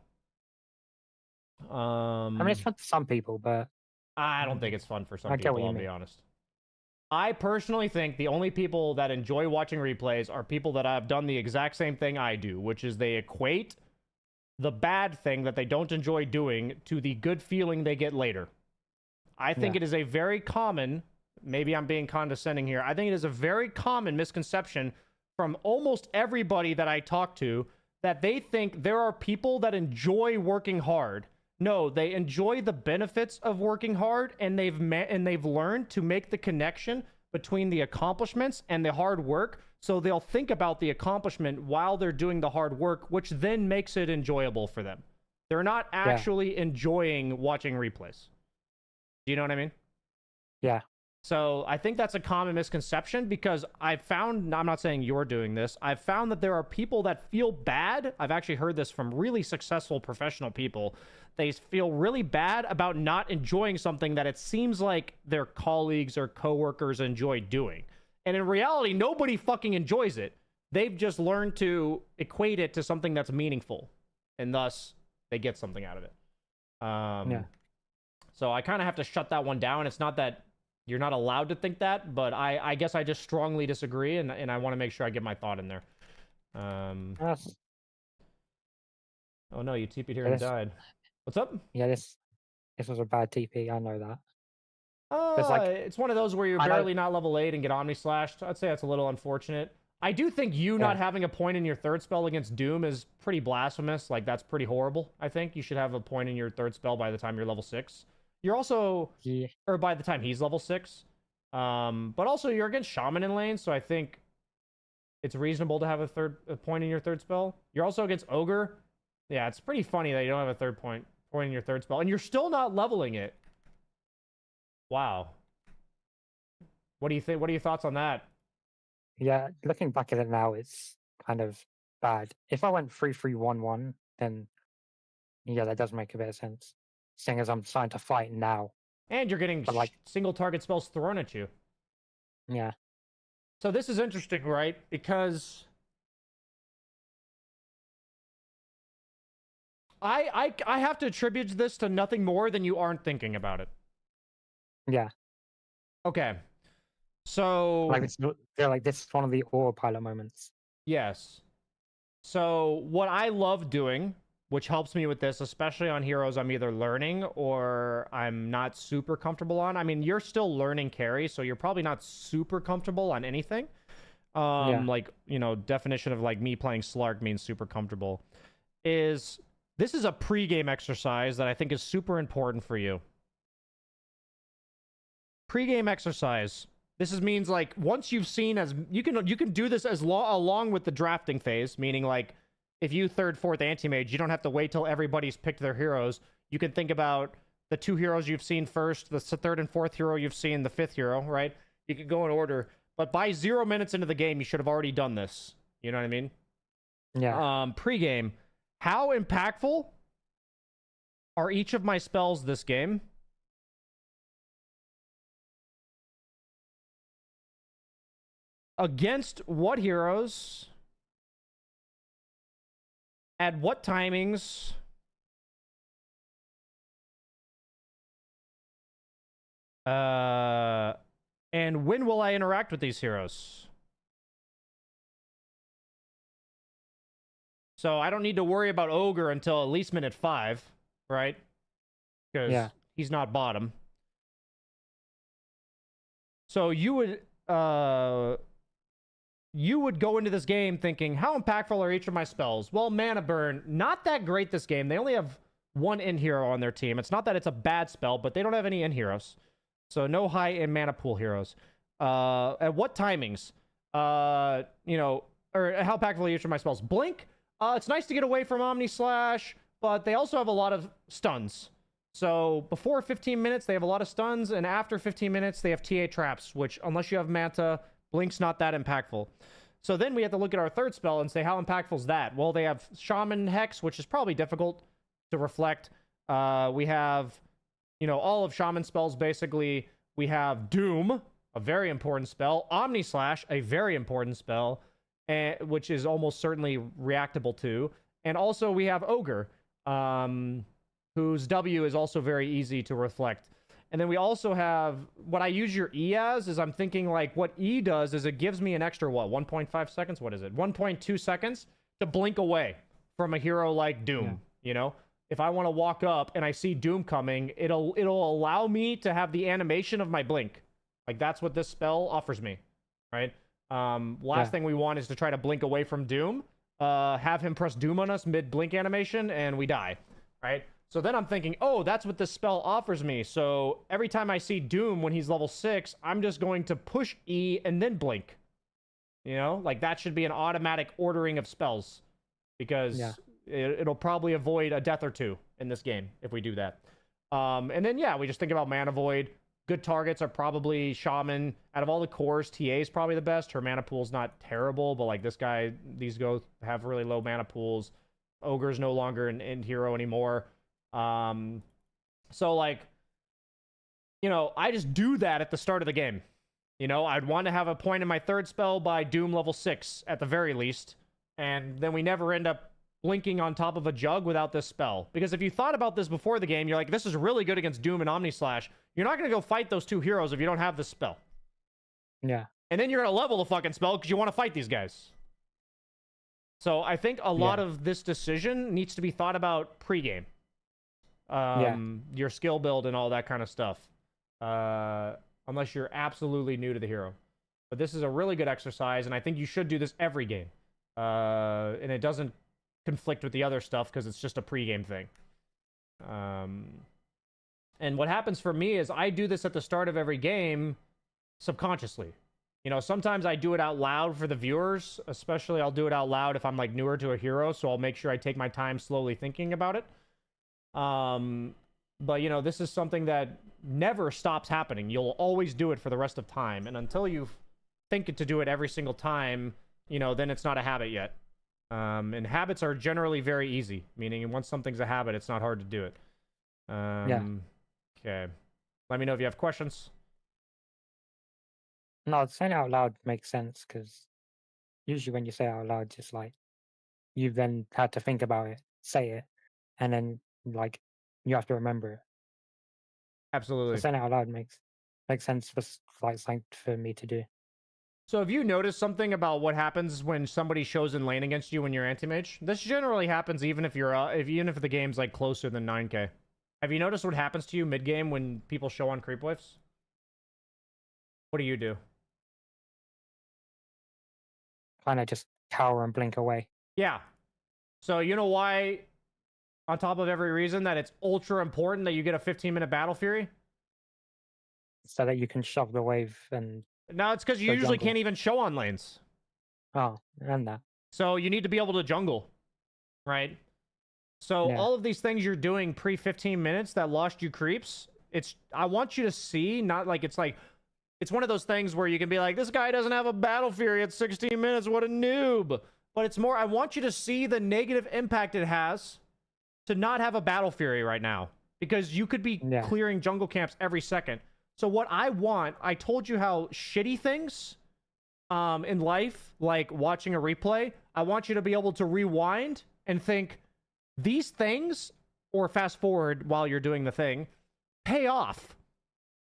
I mean, it's fun for some people, but... I don't think it's fun for some people, I'll be honest. I personally think the only people that enjoy watching replays are people that have done the exact same thing I do, which is they equate the bad thing that they don't enjoy doing to the good feeling they get later. I think it is a very common, maybe I'm being condescending here, I think it is a very common misconception from almost everybody that I talk to that they think there are people that enjoy working hard. No, they enjoy the benefits of working hard, and they've learned to make the connection between the accomplishments and the hard work. So they'll think about the accomplishment while they're doing the hard work, which then makes it enjoyable for them. They're not actually enjoying watching replays. Do you know what I mean? Yeah. So I think that's a common misconception because I've found, I'm not saying you're doing this, I've found that there are people that feel bad. I've actually heard this from really successful professional people. They feel really bad about not enjoying something that it seems like their colleagues or coworkers enjoy doing. And in reality, nobody fucking enjoys it. They've just learned to equate it to something that's meaningful. And thus, they get something out of it. So I kind of have to shut that one down. It's not that you're not allowed to think that, but I guess I just strongly disagree, and I want to make sure I get my thought in there. Oh no, you TP'd here and died. What's up? Yeah, this was a bad TP, I know that. It's one of those where you're barely not level 8 and get Omni Slashed. I'd say that's a little unfortunate. I do think you not having a point in your third spell against Doom is pretty blasphemous. Like, that's pretty horrible, I think. You should have a point in your third spell by the time you're level 6. You're also... Or by the time he's level 6. But also, you're against Shaman in lane, so I think it's reasonable to have a point in your third spell. You're also against Ogre. Yeah, it's pretty funny that you don't have a point in your third spell, and you're still not leveling it. Wow. What do you think? What are your thoughts on that? Yeah, looking back at it now, it's kind of bad. If I went 3-3-1-1, then yeah, that does make a bit of sense. Seeing as I'm starting to fight now. And you're getting single target spells thrown at you. Yeah. So this is interesting, right? Because I have to attribute this to nothing more than you aren't thinking about it. Yeah. Okay. So this is one of the autopilot moments. Yes. So what I love doing, which helps me with this, especially on heroes I'm either learning or I'm not super comfortable on. I mean, you're still learning carry, so you're probably not super comfortable on anything. Like, you know, definition of like me playing Slark means super comfortable. This is a pre-game exercise that I think is super important for you. Pre-game exercise. means like once you've seen as you can do this as along with the drafting phase, meaning like if you third, fourth anti-mage, you don't have to wait till everybody's picked their heroes. You can think about the 2 heroes you've seen first, the third and fourth hero you've seen, the 5th hero, right? You can go in order, but by 0 minutes into the game, you should have already done this. You know what I mean? Yeah. Pre-game, how impactful are each of my spells this game? Against what heroes? At what timings? And when will I interact with these heroes? So I don't need to worry about Ogre until at least minute 5, right? Because he's not bottom. So you would go into this game thinking, how impactful are each of my spells? Well, mana burn, not that great this game. They only have 1 in hero on their team. It's not that it's a bad spell, but they don't have any in heroes. So no high in mana pool heroes. At what timings? You know, or how impactful are each of my spells? Blink. It's nice to get away from Omni Slash, but they also have a lot of stuns. So before 15 minutes, they have a lot of stuns, and after 15 minutes, they have TA traps, which unless you have Manta, Blink's not that impactful. So then we have to look at our third spell and say, how impactful is that? Well, they have Shaman Hex, which is probably difficult to reflect. We have, you know, all of Shaman spells, basically. We have Doom, a very important spell. Omni Slash, a very important spell, which is almost certainly reactable to. And also we have Ogre, whose W is also very easy to reflect. And then we also have, what I use your E as is I'm thinking like what E does is it gives me an extra, what, 1.5 seconds? What is it? 1.2 seconds to blink away from a hero like Doom, you know? If I want to walk up and I see Doom coming, it'll allow me to have the animation of my blink. Like that's what this spell offers me, right? Last thing we want is to try to blink away from Doom, have him press Doom on us mid-blink animation, and we die, right? So then I'm thinking, oh, that's what this spell offers me. So every time I see Doom when he's level 6, I'm just going to push E and then blink. You know, like that should be an automatic ordering of spells because it'll probably avoid a death or 2 in this game if we do that. And then, we just think about Mana Void. Good targets are probably Shaman. Out of all the cores, TA is probably the best. Her mana pool's not terrible, but like this guy, these go have really low mana pools. Ogre's no longer an end hero anymore. So like, you know, I just do that at the start of the game. You know, I'd want to have a point in my third spell by Doom level 6 at the very least. And then we never end up blinking on top of a jug without this spell. Because if you thought about this before the game, you're like, this is really good against Doom and Omni Slash. You're not going to go fight those 2 heroes if you don't have this spell. Yeah. And then you're going to level the fucking spell because you want to fight these guys. So I think a lot of this decision needs to be thought about pregame. Your skill build and all that kind of stuff. Unless you're absolutely new to the hero. But this is a really good exercise, and I think you should do this every game. And it doesn't conflict with the other stuff because it's just a pregame thing. And what happens for me is I do this at the start of every game subconsciously. You know, sometimes I do it out loud for the viewers, especially I'll do it out loud if I'm like newer to a hero, so I'll make sure I take my time slowly thinking about it. But you know, this is something that never stops happening. You'll always do it for the rest of time, and until you think to do it every single time, you know, then it's not a habit yet. And habits are generally very easy, meaning once something's a habit, it's not hard to do it. Okay. Let me know if you have questions. No, saying it out loud makes sense because usually when you say it out loud, just like you then had to think about it, say it, and then like you have to remember it. Absolutely. So saying it out loud makes sense for like something for me to do. So have you noticed something about what happens when somebody shows in lane against you when you're anti-mage? This generally happens even if you're even if the game's like closer than 9k. Have you noticed what happens to you mid-game when people show on creep waves? What do you do? Kind of just cower and blink away. Yeah. So you know why, on top of every reason, that it's ultra important that you get a 15-minute Battle Fury? So that you can shove the wave and No, it's because you So usually jungle. can't even show on lanes. Oh, and that. So you need to be able to jungle, right? So Yeah. all of these things you're doing pre 15 minutes that lost you creeps, I want you to see, not like it's one of those things where you can be like, this guy doesn't have a battle fury at 16 minutes, what a noob. But it's more, I want you to see the negative impact it has to not have a battle fury right now. Because you could be clearing jungle camps every second. So what I want, I told you how shitty things in life, like watching a replay, I want you to be able to rewind and think, these things, or fast forward while you're doing the thing, pay off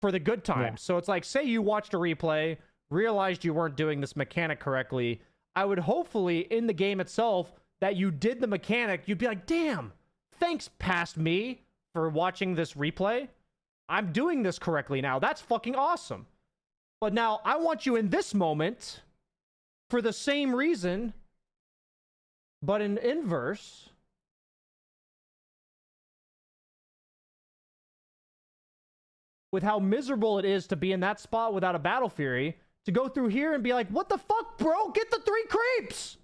for the good times. So it's like, say you watched a replay, realized you weren't doing this mechanic correctly. I would hopefully, in the game itself, that you did the mechanic, you'd be like, damn, thanks past me for watching this replay. I'm doing this correctly now. That's fucking awesome. But now I want you in this moment, for the same reason, but in inverse, with how miserable it is to be in that spot without a battle fury, to go through here and be like, what the fuck, bro? Get the 3 creeps!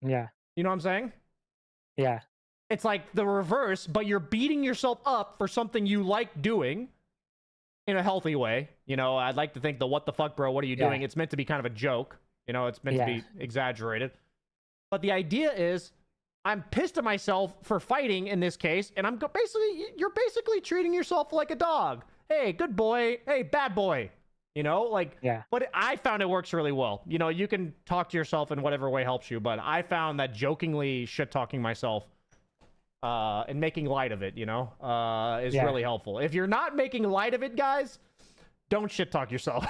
Yeah. You know what I'm saying? Yeah. It's like the reverse, but you're beating yourself up for something you like doing in a healthy way. You know, I'd like to think the what the fuck, bro, what are you doing? It's meant to be kind of a joke. You know, it's meant to be exaggerated. But the idea is, I'm pissed at myself for fighting in this case, and you're basically treating yourself like a dog. Hey, good boy. Hey, bad boy. You know, like, but I found it works really well. You know, you can talk to yourself in whatever way helps you, but I found that jokingly shit-talking myself and making light of it, you know, is really helpful. If you're not making light of it, guys, don't shit-talk yourself.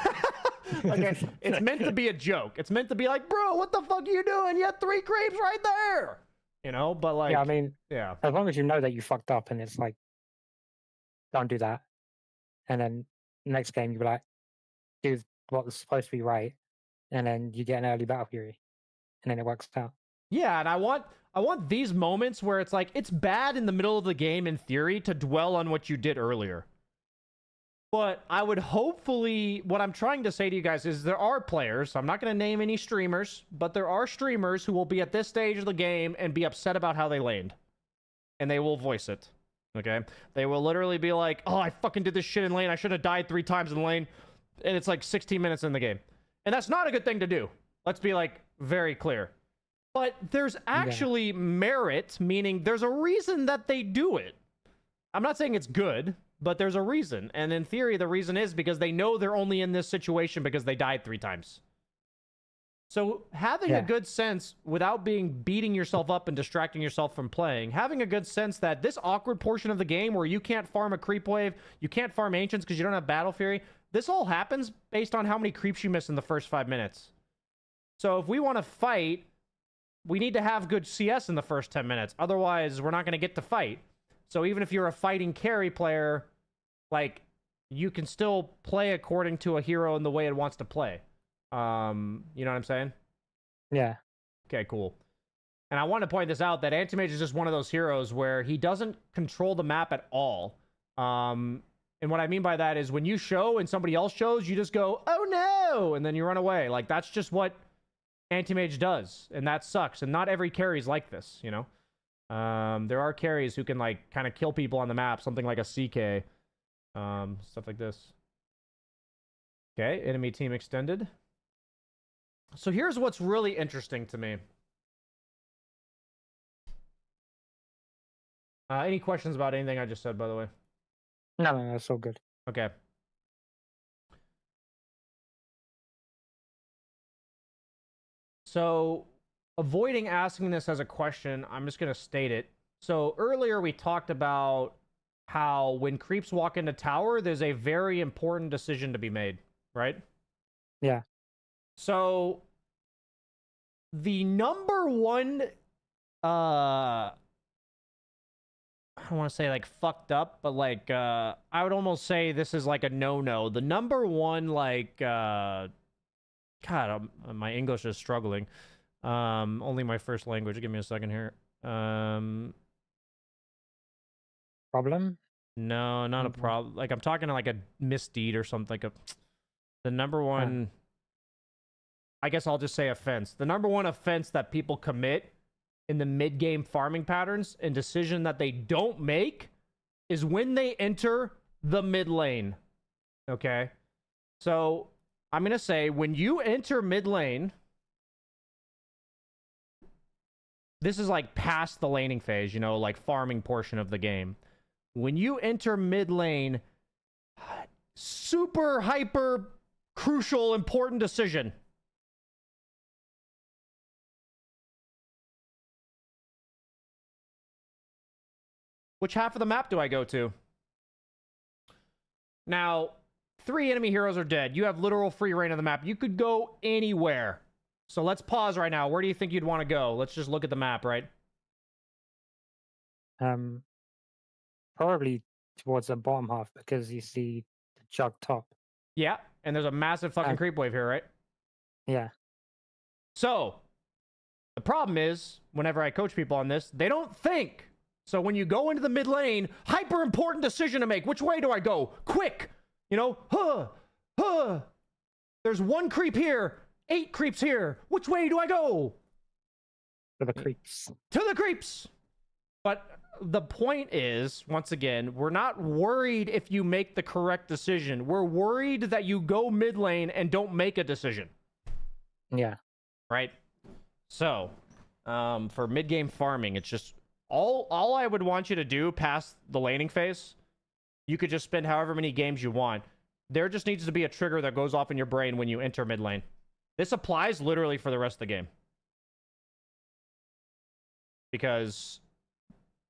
Like, it's meant to be a joke. It's meant to be like, bro, what the fuck are you doing? You had 3 creeps right there. You know, but like... Yeah, I mean, as long as you know that you fucked up and it's like, don't do that. And then next game, you'll be like, do what was supposed to be right. And then you get an early battle fury. And then it works out. Yeah, and I want these moments where it's like, it's bad in the middle of the game in theory to dwell on what you did earlier. But I would hopefully, what I'm trying to say to you guys is there are players, I'm not going to name any streamers, but there are streamers who will be at this stage of the game and be upset about how they laned. And they will voice it. Okay? They will literally be like, oh, I fucking did this shit in lane. I should have died 3 times in lane. And it's like 16 minutes in the game. And that's not a good thing to do. Let's be like very clear. But there's actually merit, meaning there's a reason that they do it. I'm not saying it's good, but there's a reason. And in theory, the reason is because they know they're only in this situation because they died 3 times. So having a good sense, without beating yourself up and distracting yourself from playing, having a good sense that this awkward portion of the game where you can't farm a creep wave, you can't farm ancients because you don't have battle fury, this all happens based on how many creeps you miss in the first 5 minutes. So if we want to fight, we need to have good CS in the first 10 minutes. Otherwise, we're not going to get to fight. So even if you're a fighting carry player, like, you can still play according to a hero in the way it wants to play. You know what I'm saying? Yeah. Okay, cool. And I want to point this out, that Anti-Mage is just one of those heroes where he doesn't control the map at all. And what I mean by that is when you show and somebody else shows, you just go, oh no! And then you run away. Like, that's just what Anti-Mage does. And that sucks. And not every carry's like this, you know? There are carries who can, like, kind of kill people on the map. Something like a CK. Stuff like this. Okay, enemy team extended. So here's what's really interesting to me. Any questions about anything I just said, by the way? No, that's all good. Okay. So, avoiding asking this as a question, I'm just going to state it. So, earlier we talked about how when creeps walk into tower, there's a very important decision to be made, right? Yeah. So, the number one, I don't want to say like fucked up, but like, I would almost say this is like a no-no. The number one, like, God, my English is struggling. Only my first language. Give me a second here. Problem? No, not a problem. Like, I'm talking like a misdeed or something. Like the number one I guess I'll just say offense. The number one offense that people commit in the mid-game farming patterns and decision that they don't make is when they enter the mid lane. Okay? So, I'm going to say, when you enter mid lane, this is like past the laning phase, you know, like farming portion of the game. When you enter mid lane, super hyper crucial important decision. Which half of the map do I go to? Now, 3 enemy heroes are dead. You have literal free reign of the map. You could go anywhere. So let's pause right now. Where do you think you'd want to go? Let's just look at the map, right? Probably towards the bottom half because you see the jug top. Yeah, and there's a massive fucking creep wave here, right? Yeah. So, the problem is, whenever I coach people on this, they don't think. So when you go into the mid lane, hyper important decision to make. Which way do I go? Quick! You know, There's 1 creep here, 8 creeps here. Which way do I go? To the creeps. To the creeps! But the point is, once again, we're not worried if you make the correct decision. We're worried that you go mid lane and don't make a decision. Yeah. Right? So, for mid-game farming, it's just all I would want you to do past the laning phase, you could just spend however many games you want. There just needs to be a trigger that goes off in your brain when you enter mid lane. This applies literally for the rest of the game. Because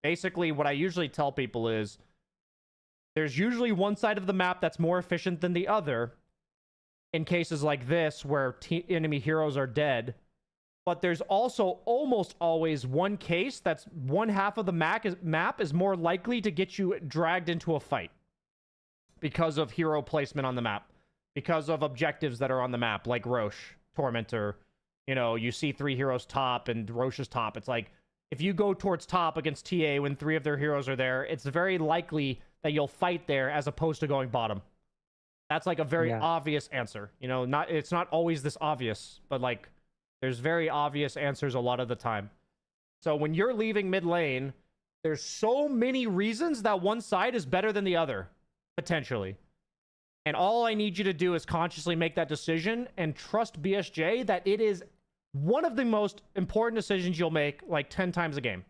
basically what I usually tell people is there's usually one side of the map that's more efficient than the other in cases like this where enemy heroes are dead. But there's also almost always one case that's one half of the map is more likely to get you dragged into a fight because of hero placement on the map, because of objectives that are on the map, like Roche, Tormentor. You know, you see 3 heroes top and Roche's top. It's like, if you go towards top against TA when 3 of their heroes are there, it's very likely that you'll fight there as opposed to going bottom. That's like a very obvious answer. You know, it's not always this obvious, but like, there's very obvious answers a lot of the time. So when you're leaving mid lane, there's so many reasons that one side is better than the other, potentially. And all I need you to do is consciously make that decision and trust BSJ that it is one of the most important decisions you'll make like 10 times a game.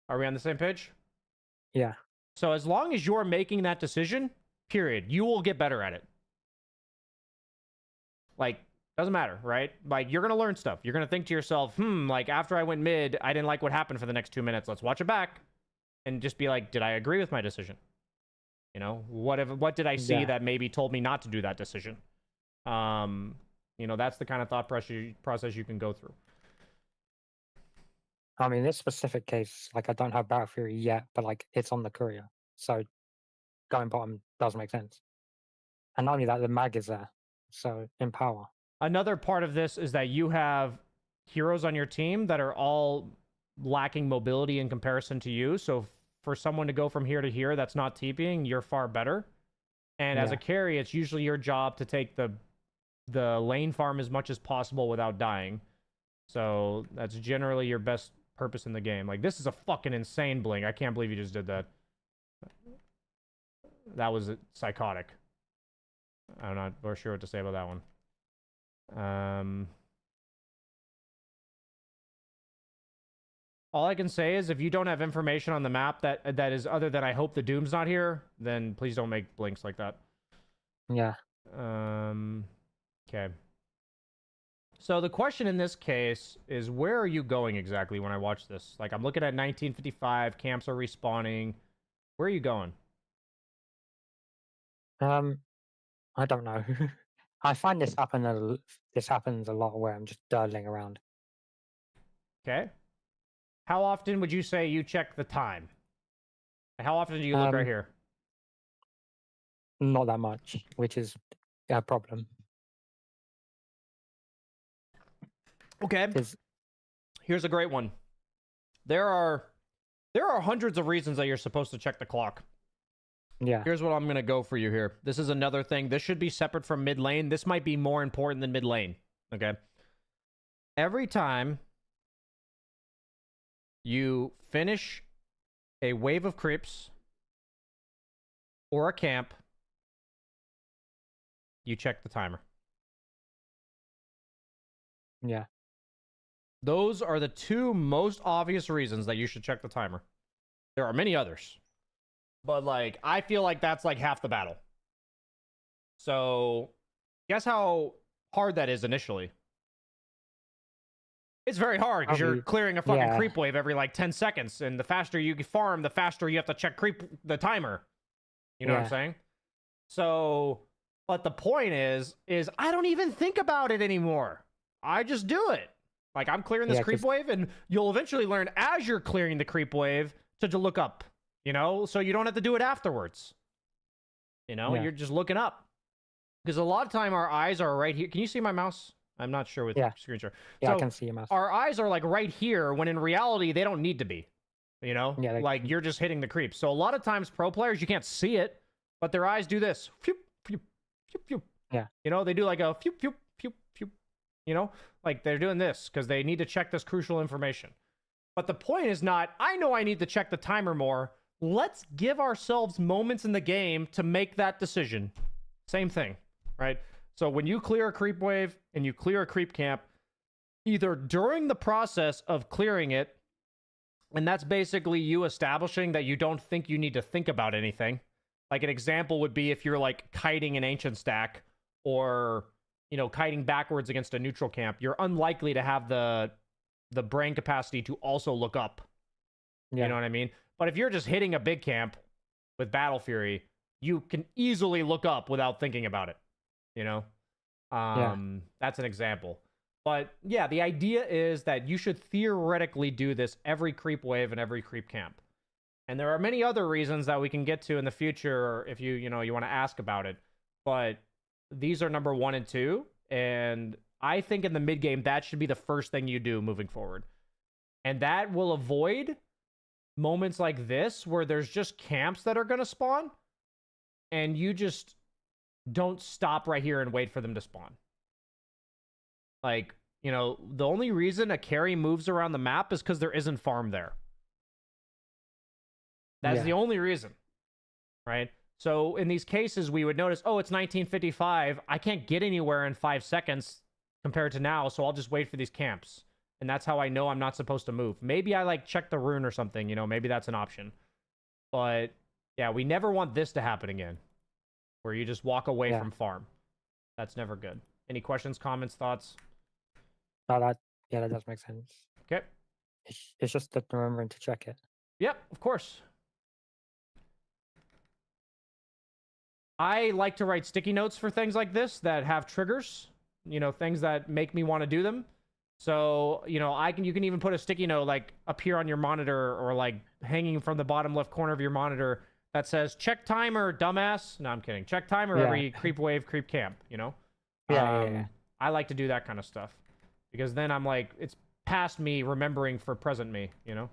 Are we on the same page? Yeah. So as long as you're making that decision, period, you will get better at it. Like, doesn't matter, right? Like, you're going to learn stuff. You're going to think to yourself, like, after I went mid, I didn't like what happened for the next 2 minutes. Let's watch it back. And just be like, did I agree with my decision? You know, what did I see that maybe told me not to do that decision? You know, that's the kind of thought process you can go through. I mean, in this specific case, like, I don't have Battle Fury yet, but, like, it's on the courier. So, going bottom does make sense. And not only that, the mag is there. So, in power. Another part of this is that you have heroes on your team that are all lacking mobility in comparison to you. So, for someone to go from here to here that's not TPing, you're far better. And as a carry, it's usually your job to take the lane farm as much as possible without dying. So, that's generally your best purpose in the game. Like, this is a fucking insane blink. I can't believe you just did that. That was psychotic. I'm not very sure what to say about that one. All I can say is if you don't have information on the map that is other than I hope the Doom's not here, then please don't make blinks like that. Yeah. Okay. So the question in this case is, where are you going exactly when I watch this? Like, I'm looking at 1955, camps are respawning. Where are you going? I don't know. I find this happens a lot where I'm just dawdling around. Okay. How often would you say you check the time? How often do you look right here? Not that much, which is a problem. Okay. Here's a great one. There are hundreds of reasons that you're supposed to check the clock. Yeah. Here's what I'm going to go for you here. This is another thing. This should be separate from mid lane. This might be more important than mid lane. Okay. Every time you finish a wave of creeps or a camp, you check the timer. Yeah. Those are the two most obvious reasons that you should check the timer. There are many others. But, like, I feel like that's, like, half the battle. So, guess how hard that is initially? It's very hard because you're clearing a fucking creep wave every, like, 10 seconds. And the faster you farm, the faster you have to check the timer. You know what I'm saying? So, but the point is I don't even think about it anymore. I just do it. Like, I'm clearing this creep wave, and you'll eventually learn as you're clearing the creep wave to look up. You know, so you don't have to do it afterwards. You know, you're just looking up. Because a lot of time our eyes are right here. Can you see my mouse? I'm not sure with screen share. Yeah, so I can see your mouse. Our eyes are like right here when in reality they don't need to be. You know? Yeah, like you're just hitting the creep. So a lot of times pro players, you can't see it, but their eyes do this. Phew, phew, phew, phew. Yeah. You know, they do like a phew, phew, phew, phew. You know? Like they're doing this because they need to check this crucial information. But the point is not, I know I need to check the timer more. Let's give ourselves moments in the game to make that decision. Same thing, right? So when you clear a creep wave and you clear a creep camp, either during the process of clearing it, and that's basically you establishing that you don't think you need to think about anything. Like an example would be if you're like kiting an ancient stack or, you know, kiting backwards against a neutral camp, you're unlikely to have the brain capacity to also look up. Yeah. You know what I mean? But if you're just hitting a big camp with Battle Fury, you can easily look up without thinking about it. You know? That's an example. But yeah, the idea is that you should theoretically do this every creep wave and every creep camp. And there are many other reasons that we can get to in the future if you want to ask about it. But these are number 1 and 2. And I think in the mid game, that should be the first thing you do moving forward. And that will avoid moments like this where there's just camps that are going to spawn and you just don't stop right here and wait for them to spawn. Like, you know, the only reason a carry moves around the map is because there isn't farm there. That's the only reason, right? So in these cases, we would notice, oh, it's 1955. I can't get anywhere in 5 seconds compared to now, so I'll just wait for these camps. And that's how I know I'm not supposed to move. Maybe I like check the rune or something, you know, maybe that's an option. But yeah, we never want this to happen again, where you just walk away from farm. That's never good. Any questions, comments, thoughts? No, that does make sense. Okay. It's just that remembering to check it. Yep, of course. I like to write sticky notes for things like this that have triggers, you know, things that make me want to do them. So, you know, you can even put a sticky note like up here on your monitor or like hanging from the bottom left corner of your monitor that says, check timer, dumbass. No, I'm kidding. Check timer every creep wave, creep camp, you know? I like to do that kind of stuff because then I'm like, it's past me remembering for present me, you know?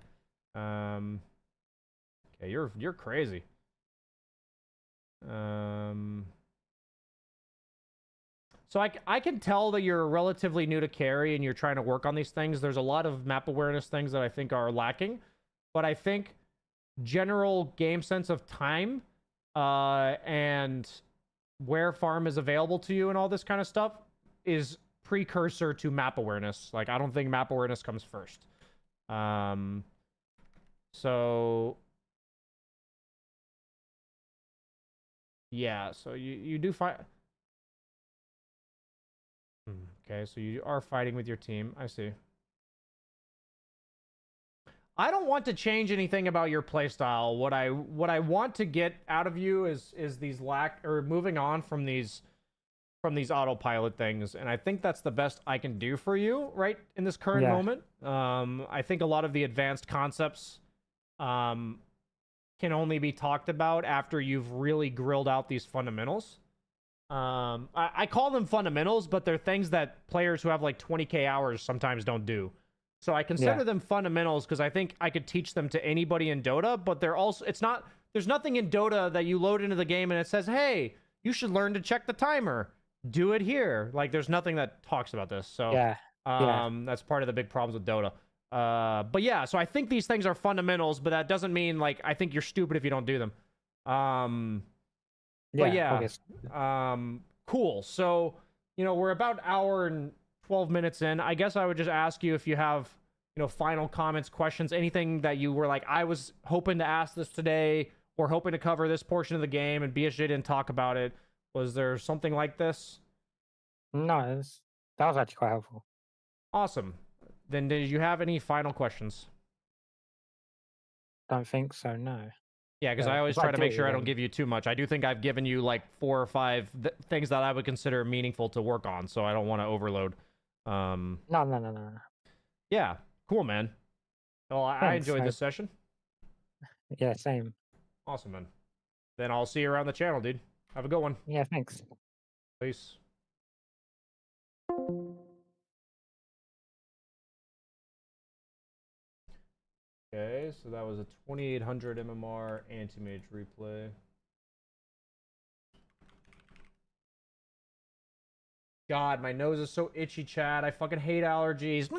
Okay, you're crazy. So I can tell that you're relatively new to carry and you're trying to work on these things. There's a lot of map awareness things that I think are lacking, but I think general game sense of time and where farm is available to you and all this kind of stuff is precursor to map awareness. Like, I don't think map awareness comes first. So yeah, so you do fight. Okay, so you are fighting with your team. I see. I don't want to change anything about your playstyle. What I want to get out of you is these moving on from these autopilot things, and I think that's the best I can do for you right in this current moment. I think a lot of the advanced concepts can only be talked about after you've really grilled out these fundamentals. I call them fundamentals, but they're things that players who have like 20k hours sometimes don't do. So I consider them fundamentals because I think I could teach them to anybody in Dota, but they're there's nothing in Dota that you load into the game and it says, hey, you should learn to check the timer. Do it here. Like, there's nothing that talks about this. So, Yeah. that's part of the big problems with Dota. But yeah, so I think these things are fundamentals, but that doesn't mean, like, I think you're stupid if you don't do them. But yeah, cool. So, you know, we're about an hour and 12 minutes in. I guess I would just ask you if you have, you know, final comments, questions, anything that you were like, I was hoping to ask this today or hoping to cover this portion of the game and BSJ didn't talk about it. Was there something like this? No, that was actually quite helpful. Awesome. Then did you have any final questions? Don't think so, no. Yeah, because I always try to make sure I don't give you too much. I do think I've given you like 4 or 5 things that I would consider meaningful to work on, so I don't want to overload. No. Yeah, cool, man. Well, I enjoyed this session. Yeah, same. Awesome, man. Then I'll see you around the channel, dude. Have a good one. Yeah, thanks. Peace. Okay, so that was a 2800 MMR anti-mage replay. God, my nose is so itchy, Chad. I fucking hate allergies.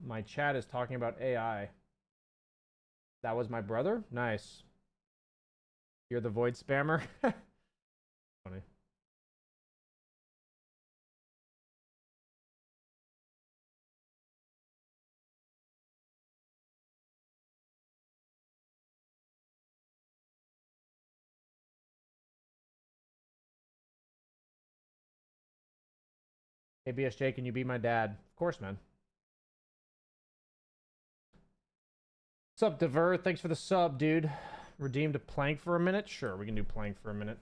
My chat is talking about AI. That was my brother? Nice. You're the void spammer? Funny. Hey, BSJ, can you be my dad? Of course, man. What's up, Dever? Thanks for the sub, dude. Redeemed a plank for a minute? Sure, we can do plank for a minute.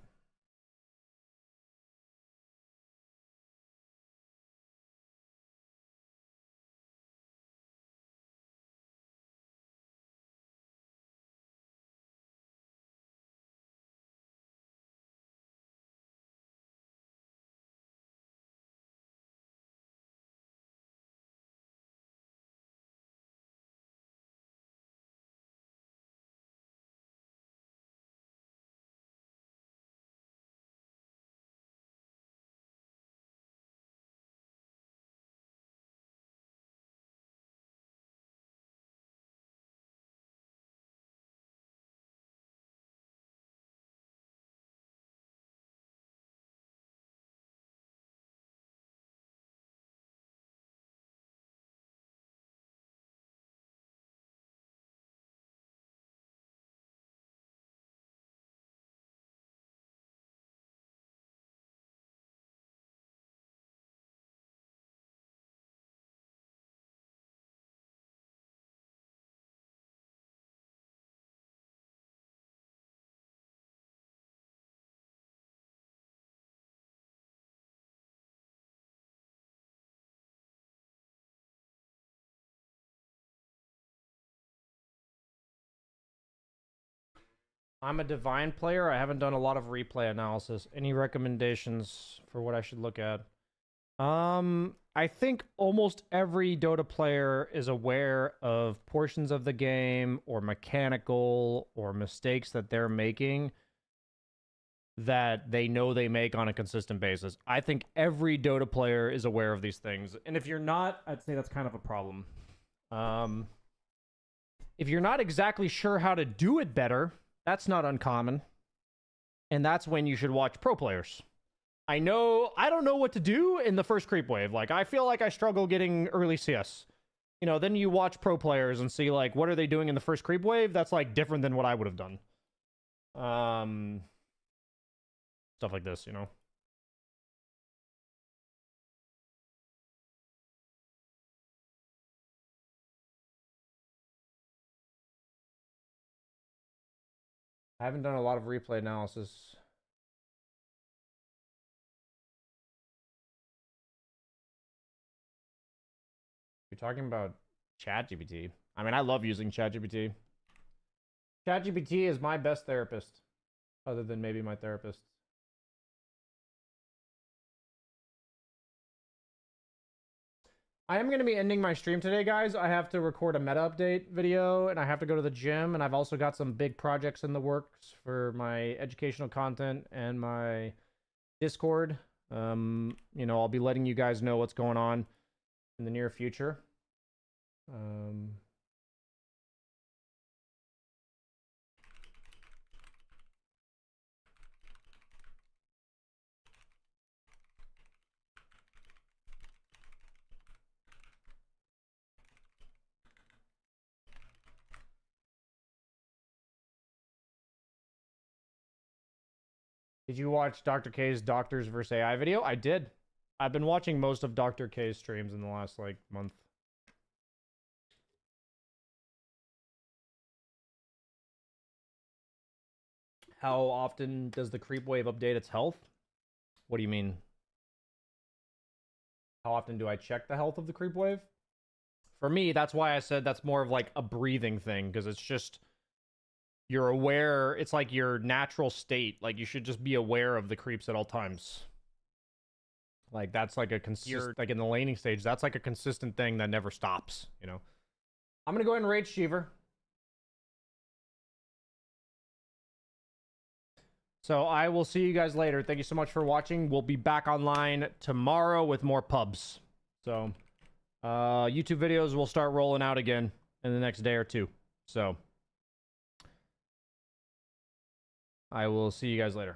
I'm a divine player. I haven't done a lot of replay analysis. Any recommendations for what I should look at? I think almost every Dota player is aware of portions of the game or mechanical or mistakes that they're making that they know they make on a consistent basis. I think every Dota player is aware of these things. And if you're not, I'd say that's kind of a problem. If you're not exactly sure how to do it better, that's not uncommon. And that's when you should watch pro players. I don't know what to do in the first creep wave. Like, I feel like I struggle getting early CS. You know, then you watch pro players and see, like, what are they doing in the first creep wave? That's, like, different than what I would have done. Stuff like this, you know? I haven't done a lot of replay analysis. You're talking about ChatGPT. I mean, I love using ChatGPT. ChatGPT is my best therapist, other than maybe my therapist. I am going to be ending my stream today, guys. I have to record a meta update video, and I have to go to the gym, and I've also got some big projects in the works for my educational content and my Discord. You know, I'll be letting you guys know what's going on in the near future. Did you watch Dr. K's Doctors vs. AI video? I did. I've been watching most of Dr. K's streams in the last, like, month. How often does the creep wave update its health? What do you mean? How often do I check the health of the creep wave? For me, that's why I said that's more of like a breathing thing, because it's just... You're aware, it's like your natural state. Like, you should just be aware of the creeps at all times. Like, that's like a consistent, like in the laning stage, that's like a consistent thing that never stops, you know? I'm gonna go ahead and raid Shiver. So I will see you guys later. Thank you so much for watching. We'll be back online tomorrow with more pubs. So, YouTube videos will start rolling out again in the next day or two. So... I will see you guys later.